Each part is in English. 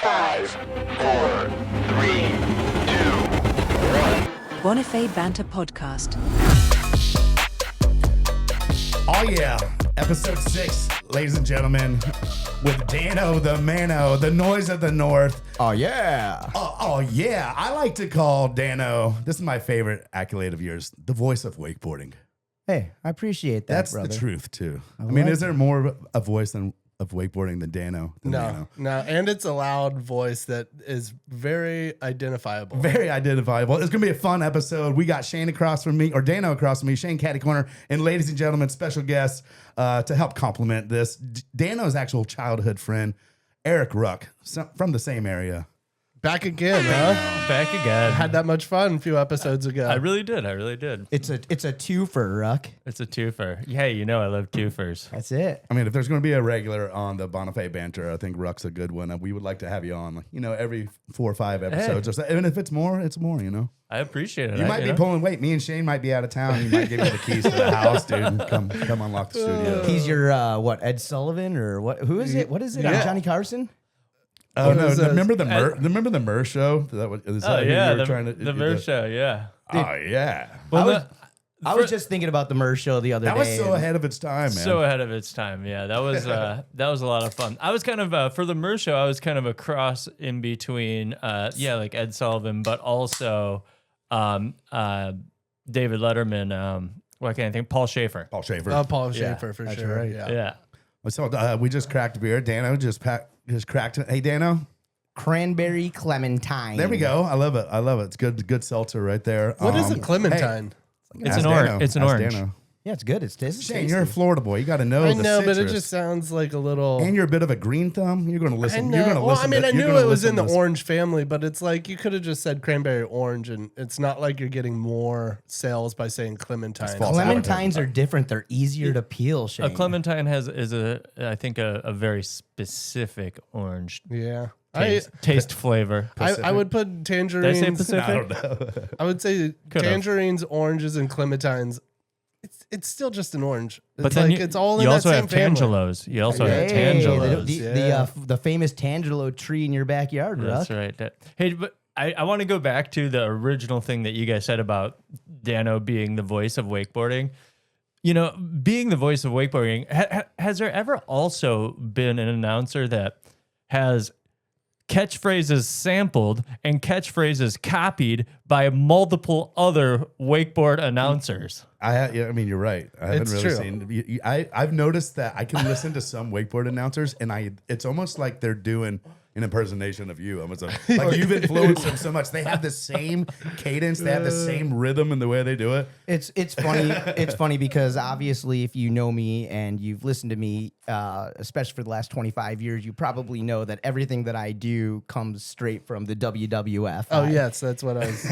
5, 4, 3, 2, 1. Bonifay Banter Podcast. Oh yeah, episode 6, ladies and gentlemen, with Dano the Mano, the noise of the north. Oh yeah. Oh yeah, I like to call Dano, this is my favorite accolade of yours, the voice of wakeboarding. Hey, I appreciate that, That's brother. the truth too. I like mean, is there more a voice of wakeboarding than Dano? No, and it's a loud voice that is very identifiable. Very identifiable. It's going to be a fun episode. We got Shane across from me, or Dano across from me, Shane Catty Corner, and ladies and gentlemen, special guest to help complement this, Dano's actual childhood friend, Erik Ruck, from the same area. Back again, huh? Back again. Had that much fun a few episodes ago. I really did. It's a twofer, Ruck. It's a twofer. Hey, you know I love twofers. That's it. I mean, if there's going to be a regular on the Bonifay Banter, I think Ruck's a good one. We would like to have you on, every 4 or 5 episodes. Or so. And if it's more, it's more, I appreciate it. You might be pulling weight. Me and Shane might be out of town. You might give you the keys to the house, dude, and come unlock the studio. He's your, Ed Sullivan or what? Who is it? What is it? Yeah. Johnny Carson? Oh, no. Remember the Mur show? The Mur show, yeah. Oh, yeah. Well, I was just thinking about the Mur show the other day. That was so ahead of its time, man. So ahead of its time, yeah. That was a lot of fun. I was kind of for the Mur show. I was kind of a cross in between, like Ed Sullivan, but also David Letterman. What can I think? Paul Schaefer. Paul Schaefer. Oh, Paul Schaefer for that's sure. right. Yeah. So we just cracked a beer. Dano just cracked it. Hey, Dano. Cranberry Clementine. There we go. I love it. It's good seltzer right there. What is a clementine? It's an orange. It's an orange. Dano. Yeah, it's good. It's tasty. Shane, you're a Florida boy. You got to know I the know, but it citrus. just sounds like a little. And you're a bit of a green thumb. You're going to listen. I know. You're going to Well, listen. I knew it was in the orange family, but it's like you could have just said cranberry orange, and it's not like you're getting more sales by saying clementine. false. Clementines are different. They're easier to peel, Shane. A clementine is I think a very specific orange Yeah. taste flavor. I would put tangerines. Did I say Pacific? I don't know. I would say tangerines, oranges, and clementines. It's still just an orange. It's But then it's all in you that also same have family. tangelos. You also have Hey, tangelos. the famous tangelo tree in your backyard, That's Ruck. right. Hey, but I want to go back to the original thing that you guys said about Dano being the voice of wakeboarding. Being the voice of wakeboarding, has there ever also been an announcer that has catchphrases sampled and catchphrases copied by multiple other wakeboard announcers? I mean, you're right. I haven't It's really true. seen. I've noticed that I can listen to some wakeboard announcers, and it's almost like they're doing an impersonation of you. Almost like you've influenced them so much. They have the same cadence. They have the same rhythm in the way they do it. It's funny. It's funny because obviously, if you know me and you've listened to me, especially for the last 25 years, you probably know that everything that I do comes straight from the WWF. Oh, yes. That's what I was.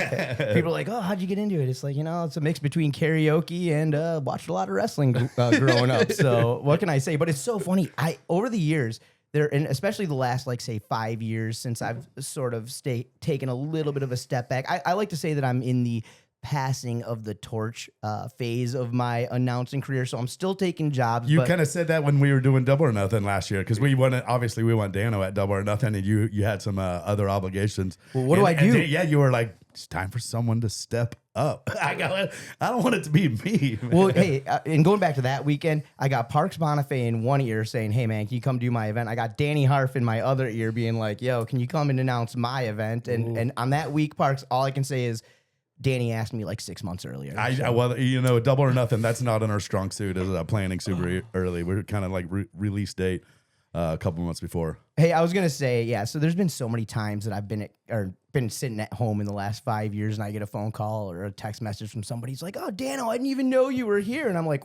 People are like, "Oh, how'd you get into it?" It's like, it's a mix between karaoke and watched a lot of wrestling growing up. So what can I say? But it's so funny. Over the years. And especially the last, 5 years since I've sort of taken a little bit of a step back. I like to say that I'm in the passing of the torch phase of my announcing career. So I'm still taking jobs. You kind of said that when we were doing Double or Nothing last year, because we won Dano at Double or Nothing, and you had some other obligations. Well, what do I do? You were like, it's time for someone to step up. I don't want it to be me, man. Well, hey, and going back to that weekend, I got Parks Bonifay in one ear saying, "Hey, man, can you come do my event?" I got Danny Harf in my other ear being like, "Yo, can you come and announce my event?" And on that week, Parks, all I can say is, Danny asked me 6 months earlier. Double or Nothing, that's not in our strong suit as planning super early. We're kind of like release date a couple months before. Hey, I was gonna say, yeah. So there's been so many times that I've been sitting at home in the last 5 years, and I get a phone call or a text message from somebody. He's like, "Oh, Dano, I didn't even know you were here," and I'm like,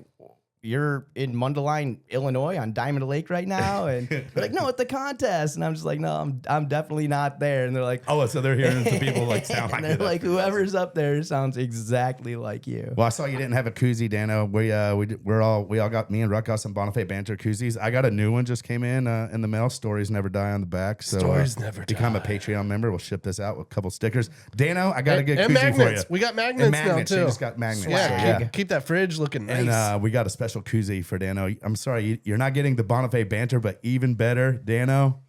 "You're in Mundelein, Illinois, on Diamond Lake right now?" And they're like, "No, at the contest," and I'm just like, "No, I'm definitely not there." And they're like, "Oh, so they're hearing some people sound like and they're that." like, "Whoever's up there sounds exactly like you." Well, I saw you didn't have a koozie, Dano. We all got, me and Ruck got some Bonifay Banter koozies. I got a new one just came in the mail. Stories never die on the back. So Stories never become die. a Patreon member. We'll ship this out with a couple stickers. Dano, I got a good and koozie magnets. for you. We got magnets, now You too. just got magnets. Yeah, So, keep that fridge looking nice. And we got a special koozie for Dano. I'm sorry, you're not getting the Bonifay Banter, but even better, Dano,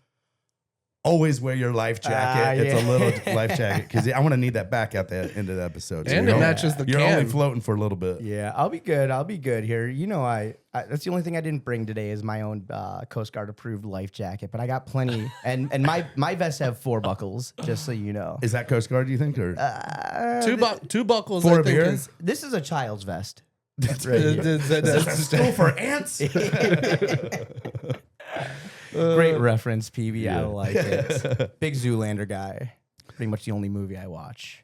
always wear your life jacket. It's a little life jacket because I want to need that back at the end of the episode. And it matches the You're can. only floating for a little bit. Yeah, I'll be good. I'll be good here. You know, I that's the only thing I didn't bring today is my own Coast Guard approved life jacket, but I got plenty. and my vests have 4 buckles, just so you know. Is that Coast Guard, do you think? Or Two buckles, For I a think, beer? is... This is a child's vest. that's That's school for ants? Great reference, PB. I like it. Big Zoolander guy. Pretty much the only movie I watch.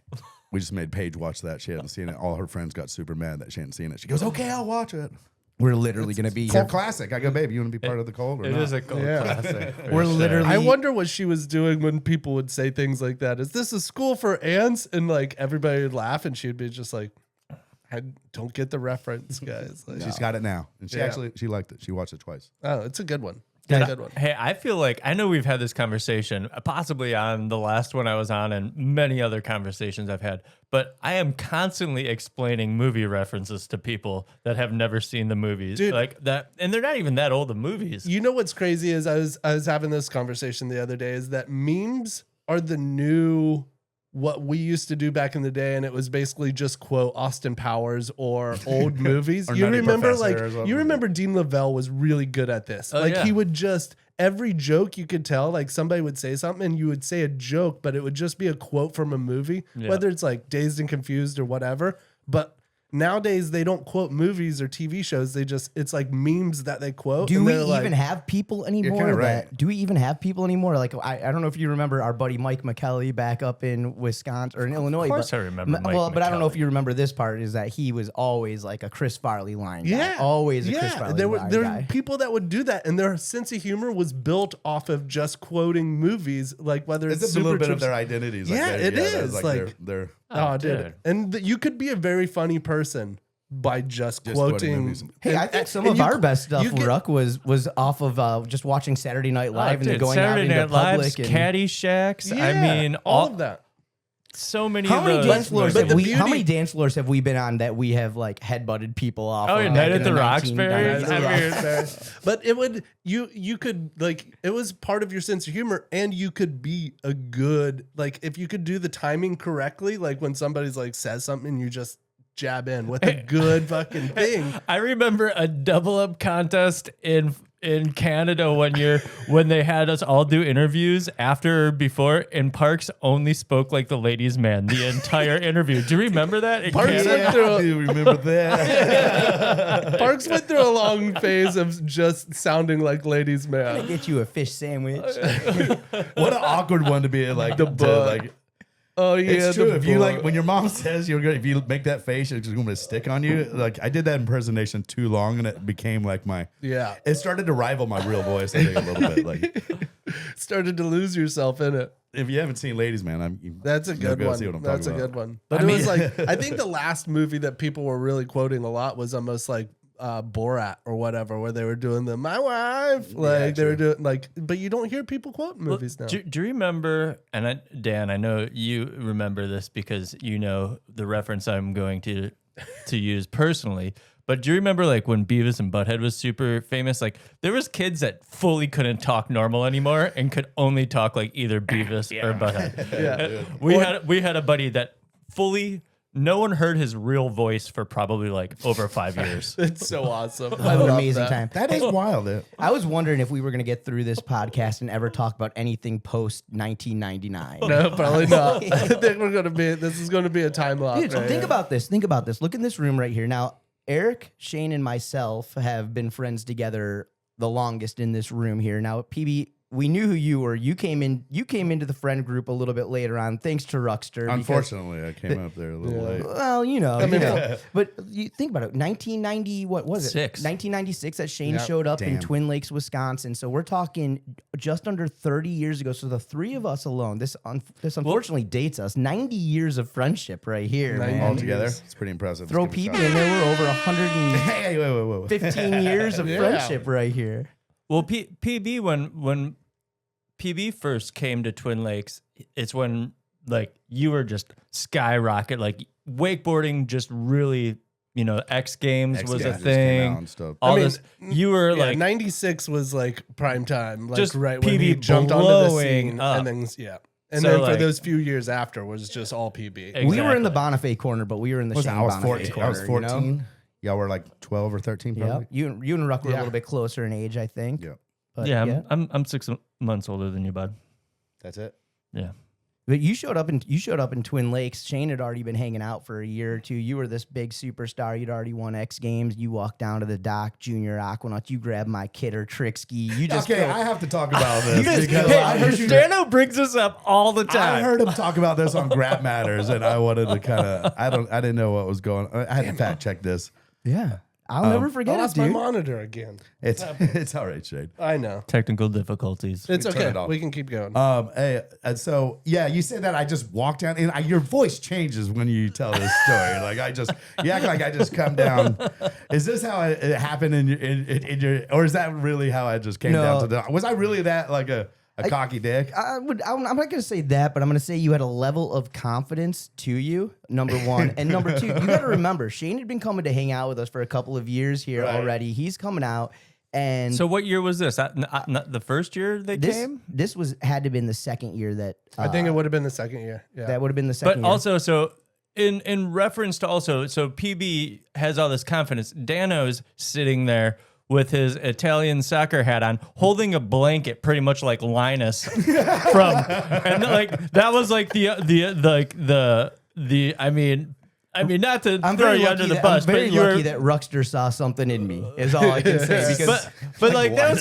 We just made Paige watch that. She hadn't seen it. All her friends got super mad that she hadn't seen it. She goes, okay, I'll watch it. We're literally going to be Cult classic. I go, babe, you want to be part of the cult or It not? is a cult classic. We're literally. I wonder what she was doing when people would say things like that. Is this a school for ants? And like everybody would laugh, and she'd be just like, I don't get the reference, guys. Like, She's got it now. And she liked it. She watched it twice. oh, it's a good one. It's a good one. Hey, I feel like I know we've had this conversation, possibly on the last one I was on, and many other conversations I've had. But I am constantly explaining movie references to people that have never seen the movies, Dude. like that, and they're not even that old. The movies. You know what's crazy is I was having this conversation the other day is that memes are the new what we used to do back in the day, and it was basically just quote Austin Powers or old movies. Or You Nutty remember Professor or like something. you remember Dean Lavelle was really good at this. Oh, like yeah. he would just every joke you could tell, like somebody would say something and you would say a joke, but it would just be a quote from a movie, Yeah. whether it's like Dazed and Confused or whatever. But nowadays they don't quote movies or TV shows. It's like memes that they quote. Do and we they're even like, have people anymore? kinda that, right. Do we even have people anymore? Like I don't know if you remember our buddy Mike McKelly back up in Wisconsin or in Illinois. Of course but, I remember Mike but I don't know if McKelly. you remember this part. Is that he was always like a Chris Farley line guy. Yeah, Always a Chris Farley There were line guy. people that would do that, and their sense of humor was built off of just quoting movies, like whether it's It's a little Super bit of Trips- their identities. Yeah, it that is, was like- their Oh, dude. dude. And you could be a very funny person by just quoting quoting. movies. Hey, I think some of our best stuff, Ruck, was off of just watching Saturday Night Live and then Dude, going Saturday out into Night public. Live's And Caddyshack. Yeah, I mean, all of that. So many how of many those. dance floors but have the we? How beauty- many dance floors have we been on that we have like headbutted people off? Oh, of yeah, back Night in at the 1990s? Roxbury's. I mean, But it would you could like it was part of your sense of humor, and you could be a good like if you could do the timing correctly, like when somebody's like says something, you just jab in with a good fucking thing. I remember a double up contest in Canada one year when they had us all do interviews after or before, and Parks only spoke like the ladies' man the entire interview. Do you remember that? In Parks Canada? went through I do remember that. Parks went through a long phase of just sounding like ladies' man. Get you a fish sandwich. What an awkward one to be like. butt. Oh yeah, It's true. the If you butt. like, when your mom says you're gonna, if you make that face, it's going to stick on you. Like I did that impersonation too long, and it became like my. Yeah. It started to rival my real voice. I think a little bit. Like started to lose yourself in it. if you haven't seen Ladies Man, That's a good one. See what I'm That's a talking good about. one. But it was like I think the last movie that people were really quoting a lot was almost like Borat or whatever, where they were doing the "my wife," like they were doing like. But you don't hear people quoting movies now. Do you remember, and Dan, I know you remember this because you know the reference I'm going to use personally, but do you remember like when Beavis and Butthead was super famous? Like there was kids that fully couldn't talk normal anymore and could only talk like either Beavis or Butthead. We had a buddy that fully no one heard his real voice for probably like over 5 years. It's so awesome. I What an love amazing that. time. That is wild. I was wondering if we were going to get through this podcast and ever talk about anything post 1999. No, probably not. I think we're gonna be. This is gonna be a time lock. Dude, so right think here. about this. Think about this. Look in this room right here. Now, Eric, Shane, and myself have been friends together the longest in this room here. Now, PB, we knew who you were. You came into the friend group a little bit later on, thanks to Ruckster. because- Unfortunately, I came up there a little late. Well, you know, but you think about it. 1990, what was it? 6. 1996 that Shane Yep. showed up in Damn. Twin Lakes, Wisconsin. So we're talking just under 30 years ago. So the three of us alone, this unfortunately dates us. 90 years of friendship right here, 90 man. All together, it's pretty impressive. Throw Let's give it a PB in shot. there, we're over 115 Hey, wait. years of Yeah. friendship right here. Well, PB when PB first came to Twin Lakes, it's when like you were just skyrocket, like wakeboarding just really you know, X Games was a Games just came out thing. and stuff. All I mean, this, you were Yeah, like 96 was like prime time, like Just right when PB he jumped onto the blowing scene, up. and then and So, then for like- those few years after was just all PB. Exactly. We were in the Bonifay corner, but we were in the Shane I was Bonifay 14. corner. I was 14. You know? Y'all were like 12 or 13 Yeah, probably. you and Ruck were a Yeah. little bit closer in age, I think. Yeah. But, yeah, I'm 6 months older than you, bud. That's it. Yeah. But you showed up in Twin Lakes. Shane had already been hanging out for a year or two. You were this big superstar. You'd already won X Games. You walked down to the dock, Junior Aquanaut. You grabbed my kidder trick ski. You just Okay, go- I have to talk about this because Hey, I heard you. Dano brings this up all the time. I heard him talk about this on Grab Matters, and I wanted to kind of. I didn't know what was going on. I had to fact check this. yeah. I'll never forget I it, lost my dude. monitor again. It's all right, Shane. I know. Technical difficulties. It's turn okay. it off. We can keep going. Hey, and so yeah, you said that I just walked down, and your voice changes when you tell this story. Like you act like I just come down. Is this how it happened in your, or is that really how I just came No. down to the? Was I really that like a cocky dick? I'm not going to say that, but I'm going to say you had a level of confidence to you, number one. And number two, you got to remember, Shane had been coming to hang out with us for a couple of years here Right. already. He's coming out. And So what year was this? Not the first year they came? this had to have been the second year that I think it would have been the second year. Yeah. that would have been the But second year. also, so in reference to also, so PB has all this confidence. Dano's sitting there with his Italian soccer hat on, holding a blanket, pretty much like Linus from, and like that was like the I mean, not to I'm throw very you lucky under the that, bus, I'm very but you lucky were, that Ruckster saw something in me. Is all I can say. Because but like that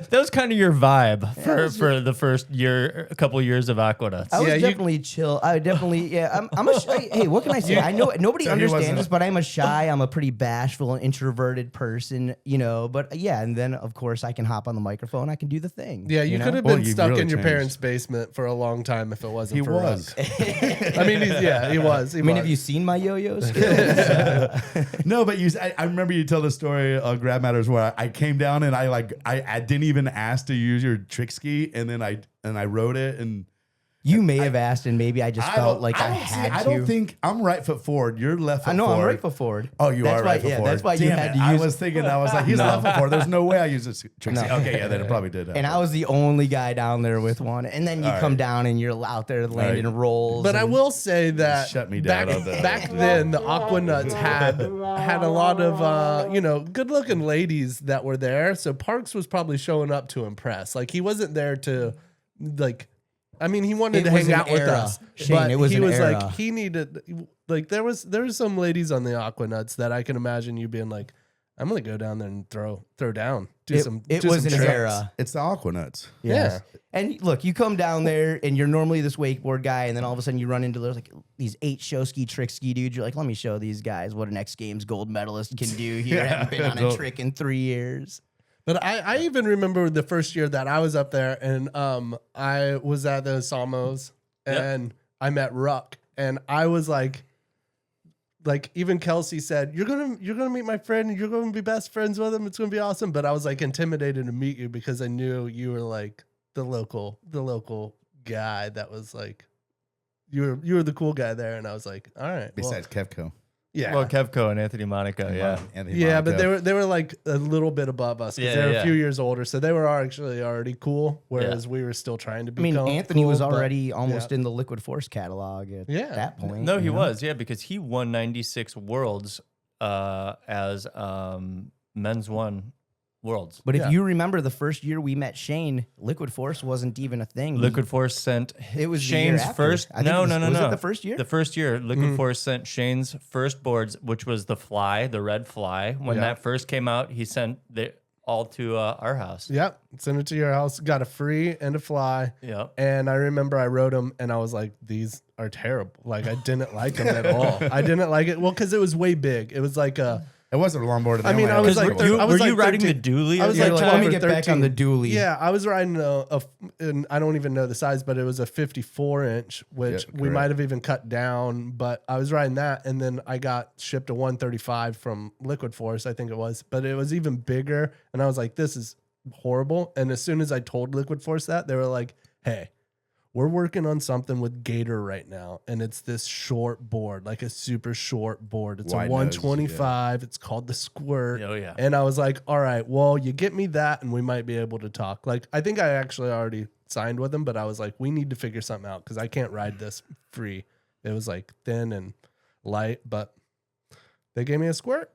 was kind of your vibe for the first year, a couple years of Aquanuts. I was Yeah, you- definitely chill. I would definitely, yeah. I'm a hey, what can I say? I know nobody So he understands wasn't- this, but I'm a shy. I'm a pretty bashful and introverted person, you know. But yeah, and then of course I can hop on the microphone. I can do the thing. Yeah, you know? could have Well, been you've stuck really in your changed. parents' basement for a long time if it wasn't He for was. Ruck. I mean, he was. I mean, have you seen my yo-yos? No, but I remember you tell the story on Grab Matters where I came down and I didn't even ask to use your trick ski, and then I rode it, and You may have asked, and maybe I just felt like I don't had see- to. I don't think I'm right foot forward. You're left foot I know forward. I'm right foot forward. Oh, you That's are why, right foot yeah, forward. that's why you Damn had it. to I use. was thinking, I was like, he's left foot forward. There's no way I use this trick ski. Okay, yeah, then it probably did. and I was the only guy down there with one. And then you All come right. down and you're out there landing right. rolls. But I and- will say that Shut me down back, on that. back then, the Aquanuts had a lot of good-looking ladies that were there. So Parks was probably showing up to impress. Like he wasn't there to like. I mean, he wanted It to was hang an out with era. us, Shane, but it was he an was era. like he needed like there was some ladies on the Aquanuts that I can imagine you being like, I'm gonna go down there and throw down, do it, some. it do was some an tricks. era. It's the Aquanuts. Yes. And look, you come down there and you're normally this wakeboard guy, and then all of a sudden you run into those like these 8 show ski trick ski dudes. You're like, let me show these guys what an X Games gold medalist can do here. I haven't been on a Totally. trick in 3 years. But I even remember the first year that I was up there, and I was at the Samos, and I met Ruck, and I was like even Kelsey said, you're gonna meet my friend, and you're gonna be best friends with him. It's gonna be awesome. But I was like intimidated to meet you because I knew you were like the local guy that was like you were the cool guy there, and I was like, all right, well, Besides Kevco. yeah. Well, Kevco and Anthony Monaco, yeah. Anthony Yeah, Monaco. but they were like a little bit above us because Yeah, they were yeah. a few years older, so they were actually already cool, whereas we were still trying to I mean, become. Anthony cool, was but- already almost in the Liquid Force catalog at Yeah. that point. No, he you know? was, yeah, because he won 96 worlds as men's one worlds. But Yeah. if you remember the first year we met Shane, Liquid Force wasn't even a thing. Liquid Force sent It was the year Shane's after. first. I think No, it was- no, no, was it no. the first year? The first year, Liquid Force sent Shane's first boards, which was the Fly, the red Fly. When Yeah. that first came out, he sent all to our house. Yep, send it to your house. Got a free and a fly. Yep. And I remember I wrote them, and I was like, these are terrible. Like I didn't like them at all. I didn't like it. Well, because it was way big. It was like a. It wasn't a longboard. I mean, I was like, You, I was were you like riding 13. the dually? I was You're like, like, 12 let me or get back 13. on the dually. Yeah, I was riding and I don't even know the size, but it was a 54-inch, which Yeah, we correct. might have even cut down. But I was riding that, and then I got shipped a 135 from Liquid Force, I think it was. But it was even bigger, and I was like, this is horrible. And as soon as I told Liquid Force that, they were like, hey, we're working on something with Gator right now, and it's this short board, like a super short board. It's Wide a nose, 125. It's called the Squirt. Oh, yeah. And I was like, all right, well, you get me that, and we might be able to talk. Like, I think I actually already signed with them, but I was like, we need to figure something out because I can't ride this free. It was like thin and light, but they gave me a Squirt.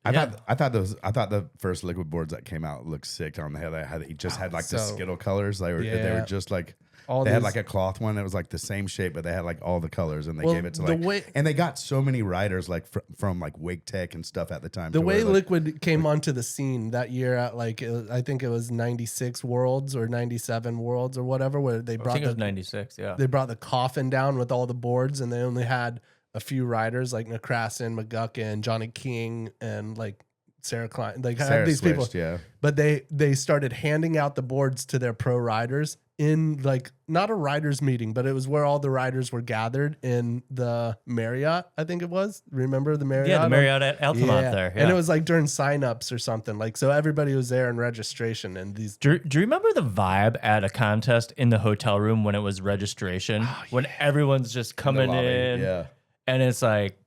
I thought the first liquid boards that came out looked sick on the head. It just had like the Skittle colors. They were just like they had like a cloth one that was like the same shape, but they had like all the colors, and they gave it to and they got so many riders like from like Wake Tech and stuff at the time. The way liquid came onto the scene that year at like I think it was 96 Worlds or 97 Worlds or whatever, where they brought it was 96. Yeah, they brought the coffin down with all the boards, and they only had a few riders like McCrassen, McGuckin, Johnny King, and like Sarah Klein. Like Sarah these switched, people, yeah. But they started handing out the boards to their pro riders in like not a riders meeting, but it was where all the riders were gathered in the Marriott. I think it was. Remember the Marriott? Yeah, the Marriott at Altamont there. Yeah. And it was like during signups or something. Like so, everybody was there in registration, and these. Do you remember the vibe at a contest in the hotel room when it was registration? When everyone's just coming in, and it's like.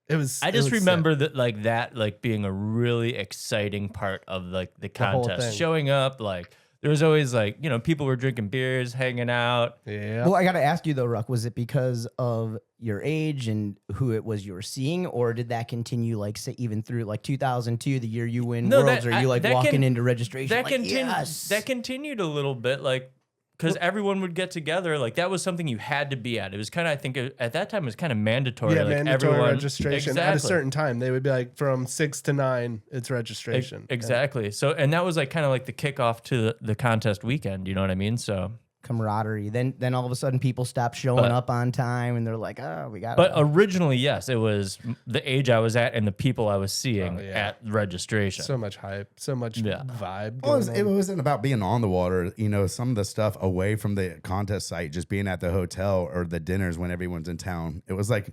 It was. I just remember that being a really exciting part of like the contest. Showing up, like there was always like people were drinking beers, hanging out. Yeah. Well, I got to ask you though, Ruck, was it because of your age and who it was you were seeing, or did that continue like say even through like 2002, the year you win Worlds, or you like walking into registration? That continued a little bit, like. Because everyone would get together, like that was something you had to be at. It was kind of, I think, at that time, it was kind of mandatory. Yeah, like mandatory registration at a certain time. They would be like from 6 to 9, it's registration. Exactly. So, and that was like kind of like the kickoff to the contest weekend. You know what I mean? So camaraderie. Then all of a sudden, people stop showing up on time, and they're like, "Oh, we got." But originally, yes, it was the age I was at and the people I was seeing at registration. So much hype, so much vibe. Well, it wasn't about being on the water. Some of the stuff away from the contest site, just being at the hotel or the dinners when everyone's in town. It was like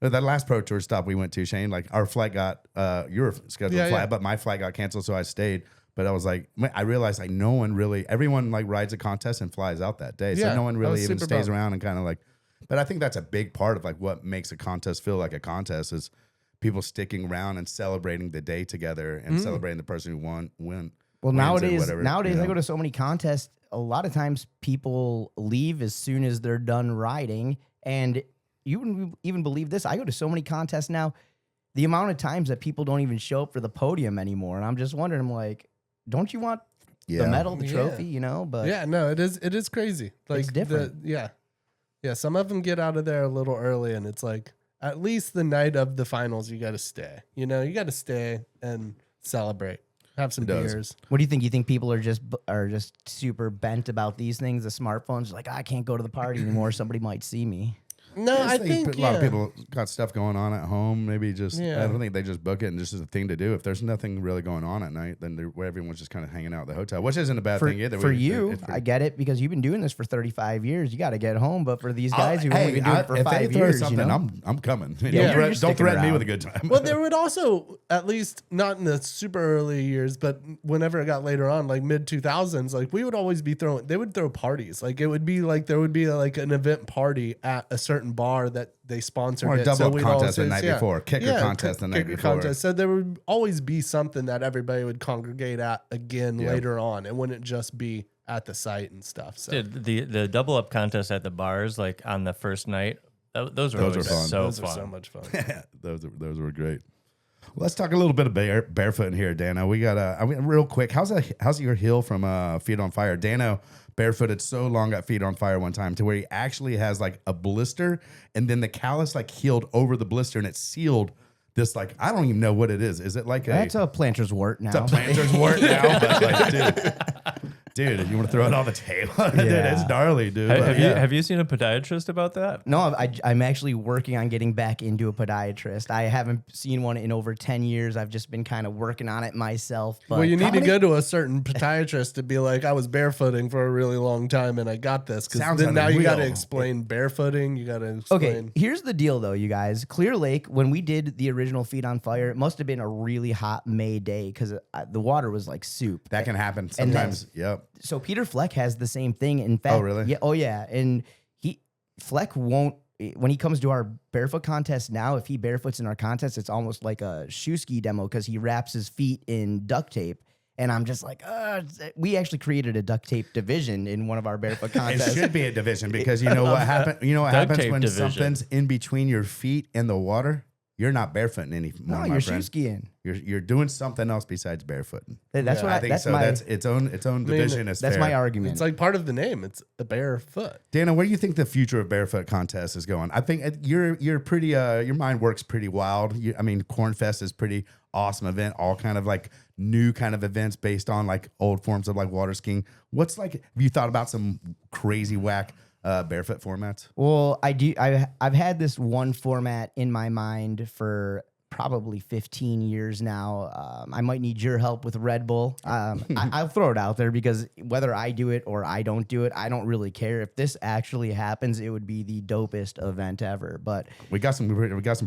that last Pro Tour stop we went to, Shane. Like our flight got your scheduled flight, but my flight got canceled, so I stayed. But I was like, I realized like no one really, everyone like rides a contest and flies out that day. So no one really even stays around and kind of like, but I think that's a big part of like what makes a contest feel like a contest is people sticking around and celebrating the day together and celebrating the person who win. Well, nowadays I go to so many contests. A lot of times people leave as soon as they're done riding. And you wouldn't even believe this. I go to so many contests now, the amount of times that people don't even show up for the podium anymore. And I'm just wondering, I'm like, don't you want the medal, the trophy, But no, it is crazy. Like it's different. Yeah. Some of them get out of there a little early, and it's like at least the night of the finals, you got to stay. You got to stay and celebrate, have some beers. What do you think? You think people are just super bent about these things? The smartphones, like I can't go to the party anymore. Somebody might see me. No, I think a lot of people got stuff going on at home. Maybe just I don't think they just book it and just is a thing to do. If there's nothing really going on at night, then where everyone's just kind of hanging out at the hotel, which isn't a bad thing either. For you, I get it because you've been doing this for 35 years. You got to get home. But for these guys who've only been doing it for 5 years, I'm coming. You're Don't threaten me with a good time. Well, there would also, at least not in the super early years, but whenever it got later on, like mid 2000s, like we would always be they would throw parties. Like it would be like there would be like an event party at a certain bar that they sponsored. Or a it. double So contest the night before, kicker contest the night before. Contest. So there would always be something that everybody would congregate at again later on. It wouldn't just be at the site and stuff. So the double up contest at the bars, like on the first night, those were fun. Those are so much fun. those were great. Well, let's talk a little bit of barefoot in here, Dano. We got real quick. How's your heel from Feet on Fire? Dano barefooted so long got Feet on Fire one time to where he actually has like a blister, and then the callus like healed over the blister and it sealed this like I don't even know what it is. Is it like that's a planter's wart now? It's a planter's wart now, but like, dude, you want to throw it on the table? Dude, it's gnarly, dude. Have you seen a podiatrist about that? No, I'm actually working on getting back into a podiatrist. I haven't seen one in over 10 years. I've just been kind of working on it myself. But well, you need to go to a certain podiatrist to be like, I was barefooting for a really long time and I got this. Because then now you got to explain barefooting. You got to explain. Okay, here's the deal though, you guys. Clear Lake, when we did the original Feet on Fire, it must have been a really hot May day because the water was like soup. That can happen sometimes. Yep. So Peter Fleck has the same thing. In fact, really? Yeah. Oh yeah. And Fleck won't, when he comes to our barefoot contest now, if he barefoots in our contest, it's almost like a shoe ski demo because he wraps his feet in duct tape. And I'm just like, we actually created a duct tape division in one of our barefoot It contests. should be a division because you know what happens. You know what Duct happens tape when division. something's in between your feet and the water. You're not barefooting anymore, No, my you're shoe friend. skiing. You're doing something else besides barefooting. That's what I think that's so. my That's its own division. Is that's fair. my argument. It's like part of the name. It's a barefoot. Dana, where do you think the future of barefoot contests is going? I think you're pretty. Your mind works pretty wild. I mean, Cornfest is pretty awesome event. All kind of like new kind of events based on like old forms of like water skiing. What's like? Have you thought about some crazy whack barefoot formats? Well, I've had this one format in my mind for probably 15 years now. I might need your help with Red Bull. I'll throw it out there because whether I do it or I don't do it, I don't really care. If this actually happens, it would be the dopest event ever. But We got some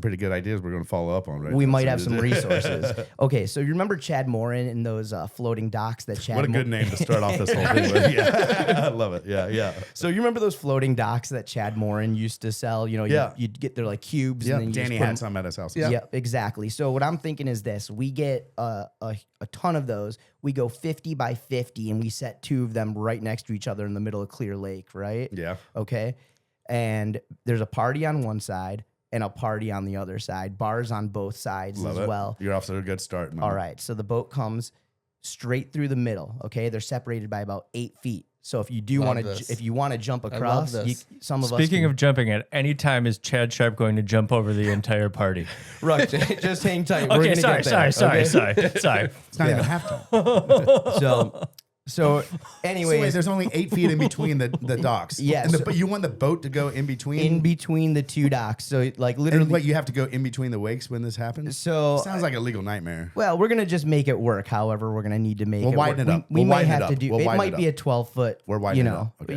pretty good ideas. We're going to follow up on. Right we now. might So have some resources. Okay, so you remember Chad Morin and those floating docks that Chad? What a good name to start off this whole thing with. Yeah, I love it. Yeah. So you remember those floating docks that Chad Morin used to sell? You know, Yeah. you'd get their like cubes. Yeah, And then you just Danny put 'em- had some at his house. Yeah, exactly. So what I'm thinking is this: we get a ton of those. We go 50 by 50, and we set two of them right next to each other in the middle of Clear Lake, right? Yeah. Okay. And there's a party on one side and a party on the other side. Bars on both sides Love as it. well. You're off to a good start, man. All right. So the boat comes straight through the middle. Okay. They're separated by about 8 feet. So if you do Love want to, this. if you want to jump across, this. some of us. Speaking can- of jumping, at any time is Chad Sharp going to jump over the entire party? Ruck, just hang tight. We're Okay, gonna sorry. get there, okay? Sorry. It's not even halftime. So So anyways, wait, there's only 8 feet in between the docks. Yes. But you want the boat to go in between? in between the two docks. So like and literally. wait, you have to go in between the wakes when this happens? So Sounds like a legal nightmare. well, we're gonna just make it work. However, we're gonna need to make We'll it widen work. it up. We We'll might widen it have to up. do. We'll It widen might it be up. a 12-foot. We're widening You it know, up. Okay.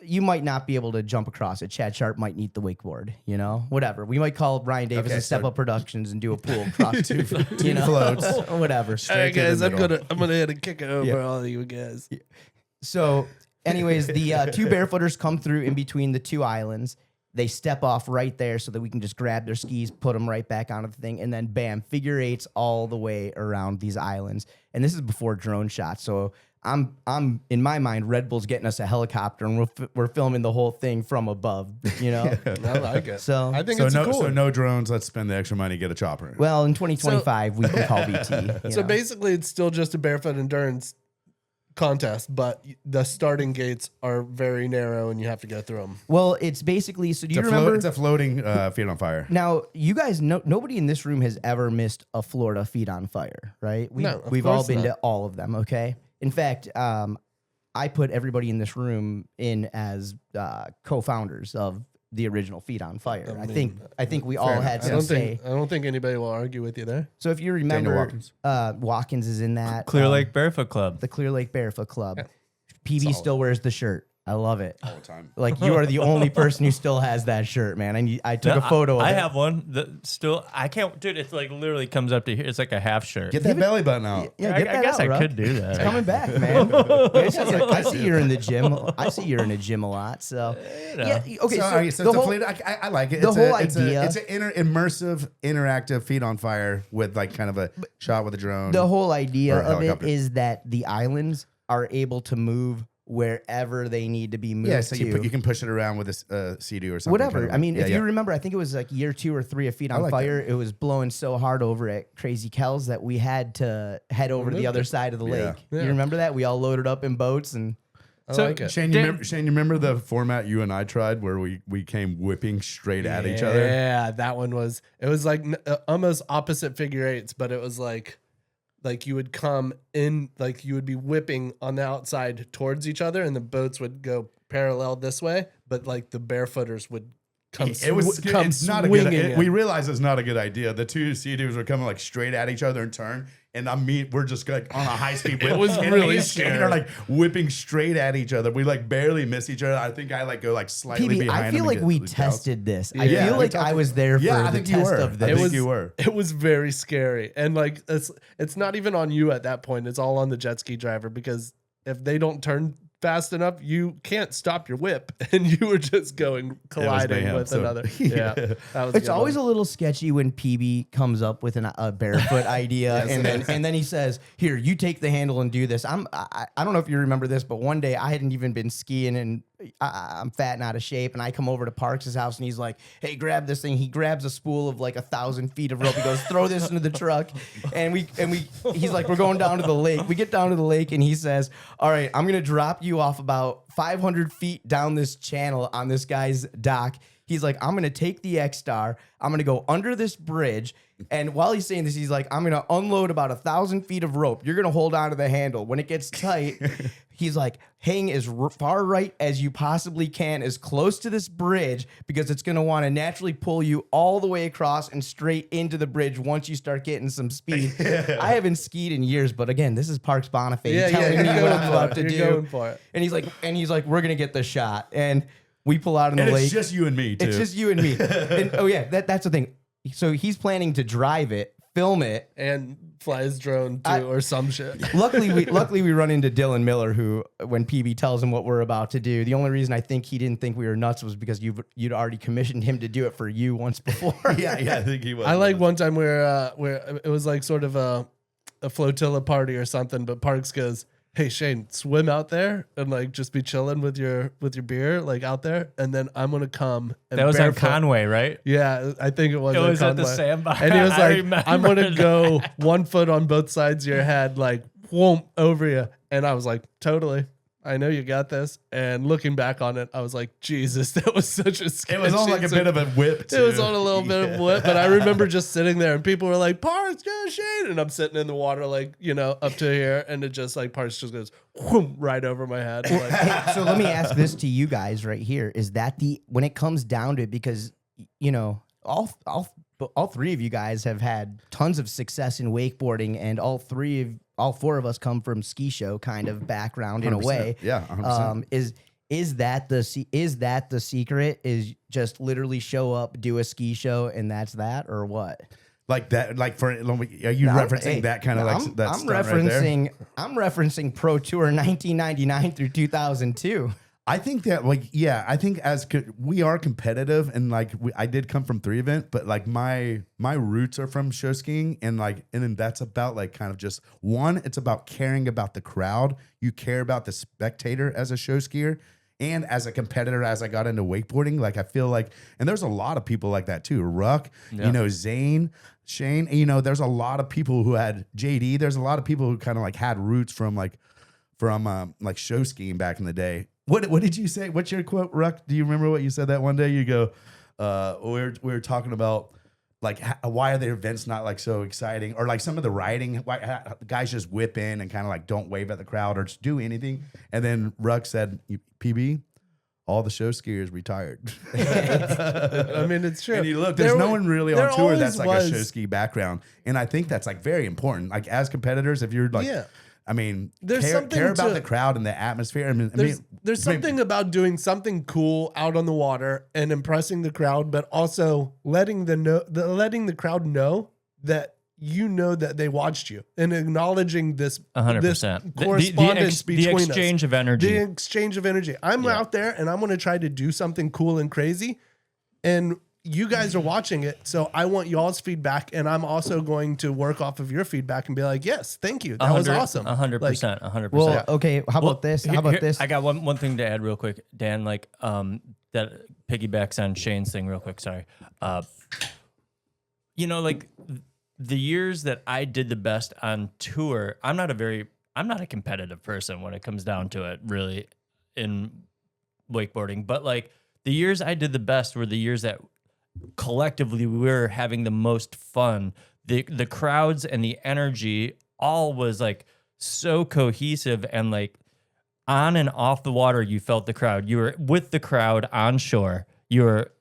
you might not be able to jump across it. Chad Sharp might need the wakeboard. You know, whatever. We might call Brian Davis Okay, and Step so- Up Productions and do a pool across two floats. whatever. All right, to the guys, I'm middle. gonna hit and kick it over Yeah. all of you guys. So, anyways, the two barefooters come through in between the two islands. They step off right there so that we can just grab their skis, put them right back onto the thing, and then bam, figure eights all the way around these islands. And this is before drone shots. So I'm in my mind, Red Bull's getting us a helicopter, and we're filming the whole thing from above. You know. I like it. So- I think So it's no, cool. so no drones. Let's spend the extra money, get a chopper. Well, in 2025, we can call BT. you So know. basically, it's still just a barefoot endurance contest, but the starting gates are very narrow, and you have to go through them. Well, it's basically. So do you it's remember? it's a floating feet on fire. Now, you guys know nobody in this room has ever missed a Florida Feet on Fire, right? No, of we've all course been not. to all of them, okay? In fact, I put everybody in this room in as co-founders of the original Feet on Fire. I think we all enough. had I some don't say. think anybody will argue with you there. So if you remember, Watkins. Watkins is in that. Clear Lake Barefoot Club. the Clear Lake Barefoot Club. PB still wears the shirt. I love it. All the time. Like you are the only person who still has that shirt, man. I took a photo of I it. have one that still, I can't, dude, it's like literally comes up to here. It's like a half shirt. Get that belly button out. Yeah, I get that guess out, I Ruck. could do that. It's coming back, man. I see you're in the gym. I see you're in the gym a lot. So yeah, okay. So, So, all right, so the it's whole, a fleet. I like it. the It's whole it's idea- it's an immersive, interactive feet on fire with like kind of a shot with a drone. the whole idea Or a of it helicopter. is that the islands are able to move wherever they need to be moved yeah, so to. you can push it around with a CD or something. Whatever. kind of- I mean, yeah, if yeah. you remember, I think it was like year 2 or 3 of Feet on like Fire. It was blowing so hard over at Crazy Kells that we had to head over to the other side of the Yeah. lake. Yeah. You remember that? We all loaded up in boats and I So- like it. Shane, you remember the format you and I tried where we came whipping straight at each other? Yeah, that one was. It was like almost opposite figure eights, but it was like you would come in, like you would be whipping on the outside towards each other, and the boats would go parallel this way, but like the barefooters would come. It's not a good. We realized it's not a good idea. The two sea dudes were coming like straight at each other and turn, and we're just like on a high speed. It was and really me and Shane scary. are like whipping straight at each other. We like barely miss each other. I think I like go like slightly PB, behind. I feel him like and we get the tested this. I Yeah, feel we like talked- I was there for Yeah, I the think you test were. of I this. think you were. It was very scary, and like it's not even on you at that point. It's all on the jet ski driver because if they don't turn fast enough, you can't stop your whip, and you were just colliding mayhem, with so- another. Yeah, that was It's a good always one. a little sketchy when PB comes up with a barefoot idea, and then he says, "Here, you take the handle and do this." I don't know if you remember this, but one day I hadn't even been skiing, and I'm fat and out of shape, and I come over to Parks' house, and he's like, "Hey, grab this thing." He grabs a spool of like 1,000 feet of rope. He goes, "Throw this into the truck," and he's like, "We're going down to the lake." We get down to the lake, and he says, "All right, I'm gonna drop you off about 500 feet down this channel on this guy's dock." He's like, "I'm going to take the X-Star. I'm going to go under this bridge." And while he's saying this, he's like, "I'm going to unload about 1,000 feet of rope. You're going to hold on to the handle. When it gets tight," he's like, "hang as far right as you possibly can, as close to this bridge, because it's going to want to naturally pull you all the way across and straight into the bridge once you start getting some speed." I haven't skied in years, but again, this is Parks Bonifay telling me you're what going I'm for about it. to You're do. going for it. And he's like, "We're going to get the shot." And we pull out in the And lake. it's just you and me, too. It's just you and me. And, oh yeah, that's the thing. So he's planning to drive it, film it. And fly his drone too, or some shit. Luckily we run into Dylan Miller, who, when PB tells him what we're about to do, the only reason I think he didn't think we were nuts was because you'd already commissioned him to do it for you once before. yeah, I think he was. I like one time where it was like sort of a flotilla party or something, but Parks goes, "Hey Shane, swim out there and like just be chilling with your beer like out there, and then I'm gonna come." And That was on barefoot." Conway, right? Yeah, I think it was. It on was at the Conway. sandbar. And he was I like, remember "I'm gonna that. go 1 foot on both sides of your head, like whoom over you." And I was like, "Totally. I know you got this." And looking back on it, I was like, Jesus, that was such a scary. It was on like a bit of a whip, too. It was on a little bit of whip, but I remember just sitting there and people were like, "Parks, go Shane," and I'm sitting in the water like, up to here, and it just like Parks just goes whoom, right over my head. Like, Hey, so let me ask this to you guys right here. Is that when it comes down to it, because, all three of you guys have had tons of success in wakeboarding, and all four of us come from ski show kind of background in a 100%. way. Yeah, 100%. Is that the secret? Is just literally show up, do a ski show, and that's that, or what? Like that, like are you referencing that kind of like that I'm stuff right there? I'm referencing Pro Tour 1999 through 2002. I think that I think we are competitive, and like I did come from 3 event, but like my roots are from show skiing, and then that's about like kind of just it's about caring about the crowd. You care about the spectator as a show skier. And as a competitor, as I got into wakeboarding, like I feel like, and there's a lot of people like that too. Ruck, Zane, Shane, there's a lot of people who had JD. There's a lot of people who kind of like had roots from show skiing back in the day. What did you say? What's your quote, Ruck? Do you remember what you said that one day? You go, we were talking about like why are the events not like so exciting, or like some of the riding, why guys just whip in and kind of like don't wave at the crowd or just do anything. And then Ruck said, "PB, all the show skiers retired." I mean, it's true. And you look, there's no one really there on tour that's always like a was- show ski background, and I think that's like very important. Like as competitors, if you're like, I mean, There's something care about to- the crowd and the atmosphere. I mean, There's something about doing something cool out on the water and impressing the crowd, but also letting the crowd know that that they watched you, and acknowledging this 100%. correspondence The between exchange us. of energy. The exchange of energy. I'm out there and I'm going to try to do something cool and crazy, and you guys are watching it, so I want y'all's feedback, and I'm also going to work off of your feedback and be like, "Yes, thank you, that was awesome." 100%. 100%. Well, okay. How about this? How about this? I got one thing to add real quick, Dan. Like that piggybacks on Shane's thing real quick. Sorry. Like the years that I did the best on tour, I'm not a competitive person when it comes down to it, really, in wakeboarding. But like the years I did the best were the years that collectively we were having the most fun. The crowds and the energy all was like so cohesive, and like on and off the water, you felt the crowd. You were with the crowd on shore. You were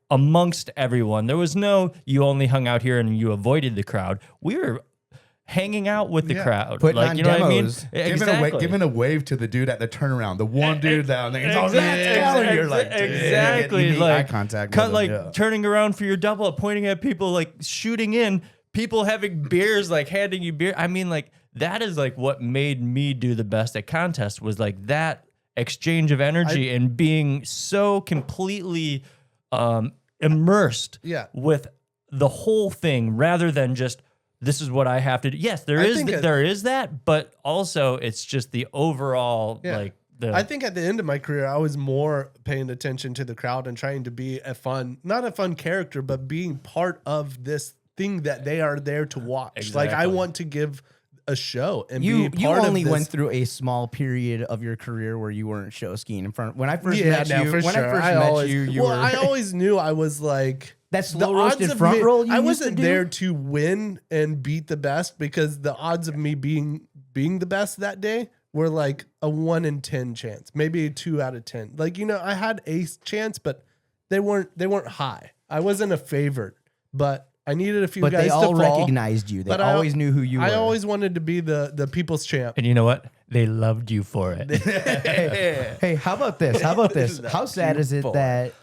amongst everyone. There was no, you only hung out here and you avoided the crowd. We were hanging out with the crowd. Putting like, on you know what I mean? demos. Exactly. Giving a wave to the dude at the turnaround, the one dude down there. It's all You're like, dude, exactly. you make Like eye contact with him, turning around for your double up, pointing at people, like shooting in, people having beers, like handing you beer. I mean, like that is like what made me do the best at contests, was like that exchange of energy and being so completely immersed with the whole thing, rather than just, this is what I have to do. Yes, there is that, but also it's just the overall like. I think at the end of my career, I was more paying attention to the crowd and trying to be not a fun character, but being part of this thing that they are there to watch. Exactly. Like I want to give a show and you be part only of this. went through a small period of your career where you weren't show skiing in front. When I first met you, I always knew I was like that slow roasted front roll. I wasn't there to win and beat the best, because the odds of me being the best that day were like a 1 in 10 chance, maybe a 2 out of 10. Like, you know, I had a chance, but they weren't high. I wasn't a favorite, but I needed a few guys to fall. But they all recognized you. They always knew who you were. I always wanted to be the people's champ. And you know what? They loved you for it. Hey, how about this? How sad is it that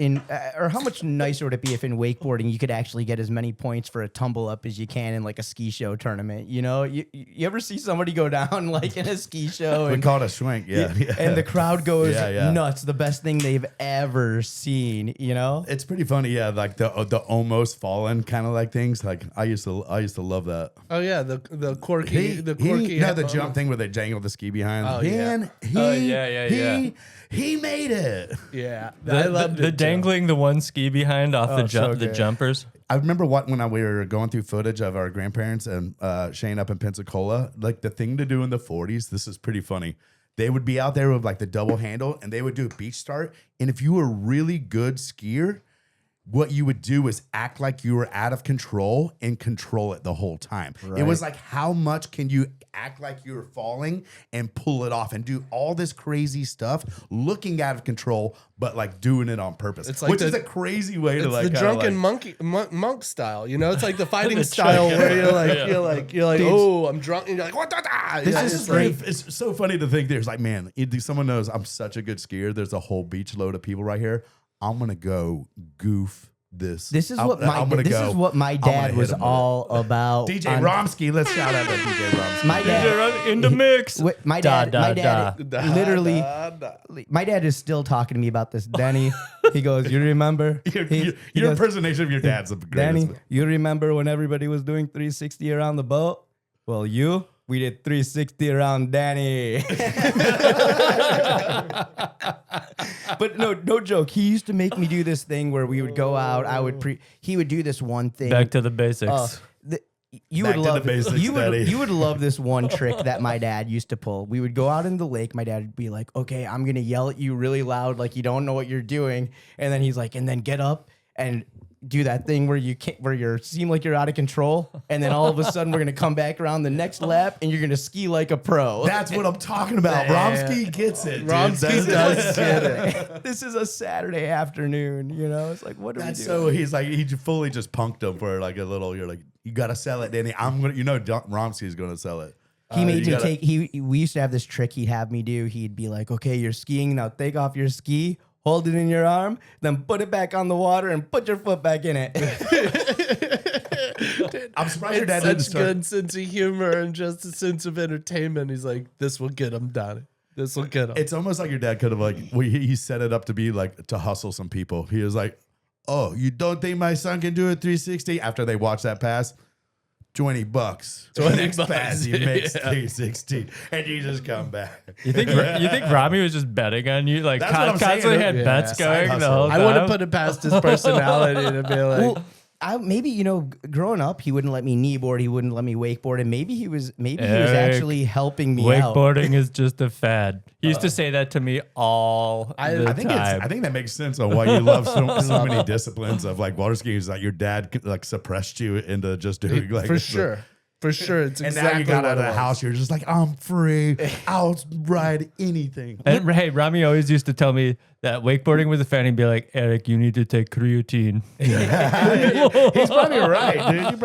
or how much nicer would it be if in wakeboarding you could actually get as many points for a tumble up as you can in like a ski show tournament? You know, you ever see somebody go down like in a ski show? We call it a schwank, yeah. And the crowd goes nuts. The best thing they've ever seen. You know, it's pretty funny, yeah. Like the almost fallen kind of like things. Like I used to love that. Oh yeah, the quirky, the jump thing where they jangle the ski behind. Oh, He made it. Yeah, I loved the dangling the one ski behind off the jumpers. I remember when we were going through footage of our grandparents and Shane up in Pensacola, like the thing to do in the 40s. This is pretty funny. They would be out there with like the double handle, and they would do a beach start. And if you were a really good skier, what you would do is act like you were out of control and control it the whole time. Right. It was like, how much can you act like you're falling and pull it off and do all this crazy stuff, looking out of control, but like doing it on purpose. It's like which is a crazy way to like the drunken monk style. You know, it's like the fighting style where you're like, oh, I'm drunk, and you're like, what? This is great. It's so funny to think there's like, man, someone knows I'm such a good skier. There's a whole beach load of people right here. I'm gonna go goof this. This is what my dad was all about. DJ Romsky, let's shout out to DJ Romsky. My dad in the mix. My dad literally. My dad is still talking to me about this. Danny, he goes, "You remember your impersonation of your dad's the greatest." Danny, you remember when everybody was doing 360 around the boat? Well, we did 360 around Danny. But no joke. He used to make me do this thing where we would go out. He would do this one thing. Back to the basics. You would love this one trick that my dad used to pull. We would go out in the lake. My dad would be like, "Okay, I'm gonna yell at you really loud, like you don't know what you're doing." And then he's like, "And then get up and do that thing where you seem like you're out of control, and then all of a sudden we're gonna come back around the next lap and you're gonna ski like a pro." That's what I'm talking about. Romsky gets it. Romsky does get it. This is a Saturday afternoon, you know. It's like, what are we doing? So he's like, he fully just punked him for like a little. You're like, you gotta sell it, Danny. I'm gonna, Romsky's gonna sell it. He made me take. We used to have this trick he'd have me do. He'd be like, "Okay, you're skiing now. Take off your ski. Hold it in your arm, then put it back on the water and put your foot back in it." I'm surprised your dad didn't start. Good sense of humor and just a sense of entertainment. He's like, "This will get him done. This will get him." It's almost like your dad could have he set it up to be like to hustle some people. He was like, "Oh, you don't think my son can do a 360?" After they watch that pass. $20. Next pass, he makes 360, and you just come back. You think Robbie was just betting on you? Like constantly had bets going the whole time? I would have put it past his personality to be like. Maybe growing up, he wouldn't let me kneeboard. He wouldn't let me wakeboard, and maybe he was actually helping me out. Wakeboarding is just a fad. He used to say that to me all the time. I think that makes sense on why you love so many disciplines of like water skiing. Is that your dad like suppressed you into just doing like for sure. It's and exactly now you got out of the house. You're just like, I'm free. I'll ride anything. And hey, Rami always used to tell me that wakeboarding was a fan, he'd be like, Erik, you need to take creatine. He's probably right, dude.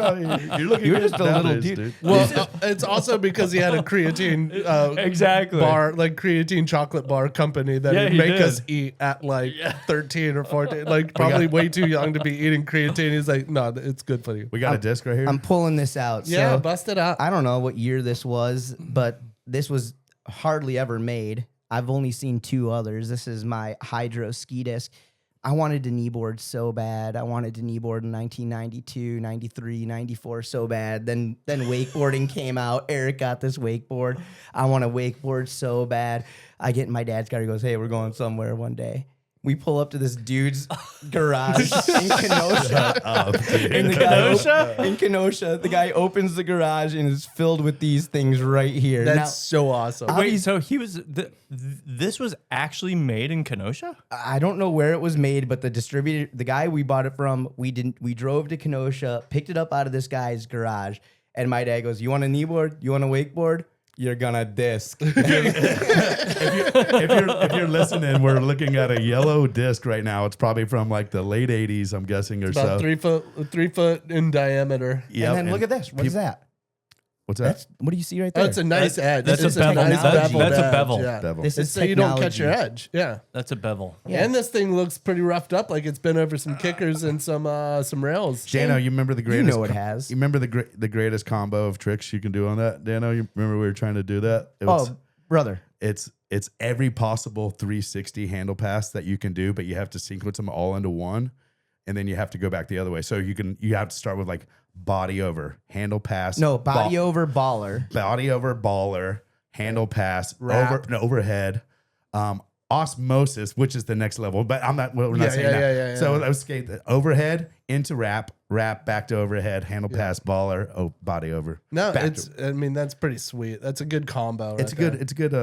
You're looking. You're good just a little nowadays, dude. Well, it's also because he had a creatine Exactly. bar, like creatine chocolate bar company that Yeah, would he make did. us eat at like 13 or 14, like probably way too young to be eating creatine. He's like, no, it's good for you. We got a disc right here. I'm pulling this out. Yeah, So bust it out. I don't know what year this was, but this was hardly ever made. I've only seen 2 others. This is my Hydro ski disc. I wanted to kneeboard so bad. I wanted to kneeboard in 1992, 93, 94 so bad. Then wakeboarding came out. Erik got this wakeboard. I want to wakeboard so bad. I get in my dad's car. He goes, hey, we're going somewhere one day. We pull up to this dude's garage in Kenosha. In Kenosha, the guy opens the garage and is filled with these things right here. That's so awesome. Wait, so he was this was actually made in Kenosha? I don't know where it was made, but the distributor, the guy we bought it from, we drove to Kenosha, picked it up out of this guy's garage, and my dad goes, "You want a kneeboard? You want a wakeboard? You're gonna disc." If you're listening, we're looking at a yellow disc right now. It's probably from like the late '80s, I'm guessing, or About so. 3 foot in diameter. Yep, And then look at this. What is that? What's that? That's what do you see right there? Oh, it's a nice edge. That's It's a bevel. nice That's beveled a edge, bevel. Yeah. Bevel. This It's is so you don't catch your technology. edge. Yeah. That's a bevel. Yeah. And this thing looks pretty roughed up, like it's been over some kickers and some rails. Dano, you remember the greatest? You know it has. You remember the greatest combo of tricks you can do on that, Dano? You remember we were trying to do that? It was, Oh, brother. it's every possible 360 handle pass that you can do, but you have to sequence them all into one, and then you have to go back the other way. So you have to start with like body over, handle pass. No, body over baller. body over baller, handle pass, Wrap. overhead, osmosis, which is the next level. But we're not Yeah, saying yeah, that. yeah, yeah, So yeah. I was skate overhead into wrap back to overhead, handle pass, baller, body over. No, back it's. to- I mean, that's pretty sweet. That's a good combo. it's a right good there. it's a good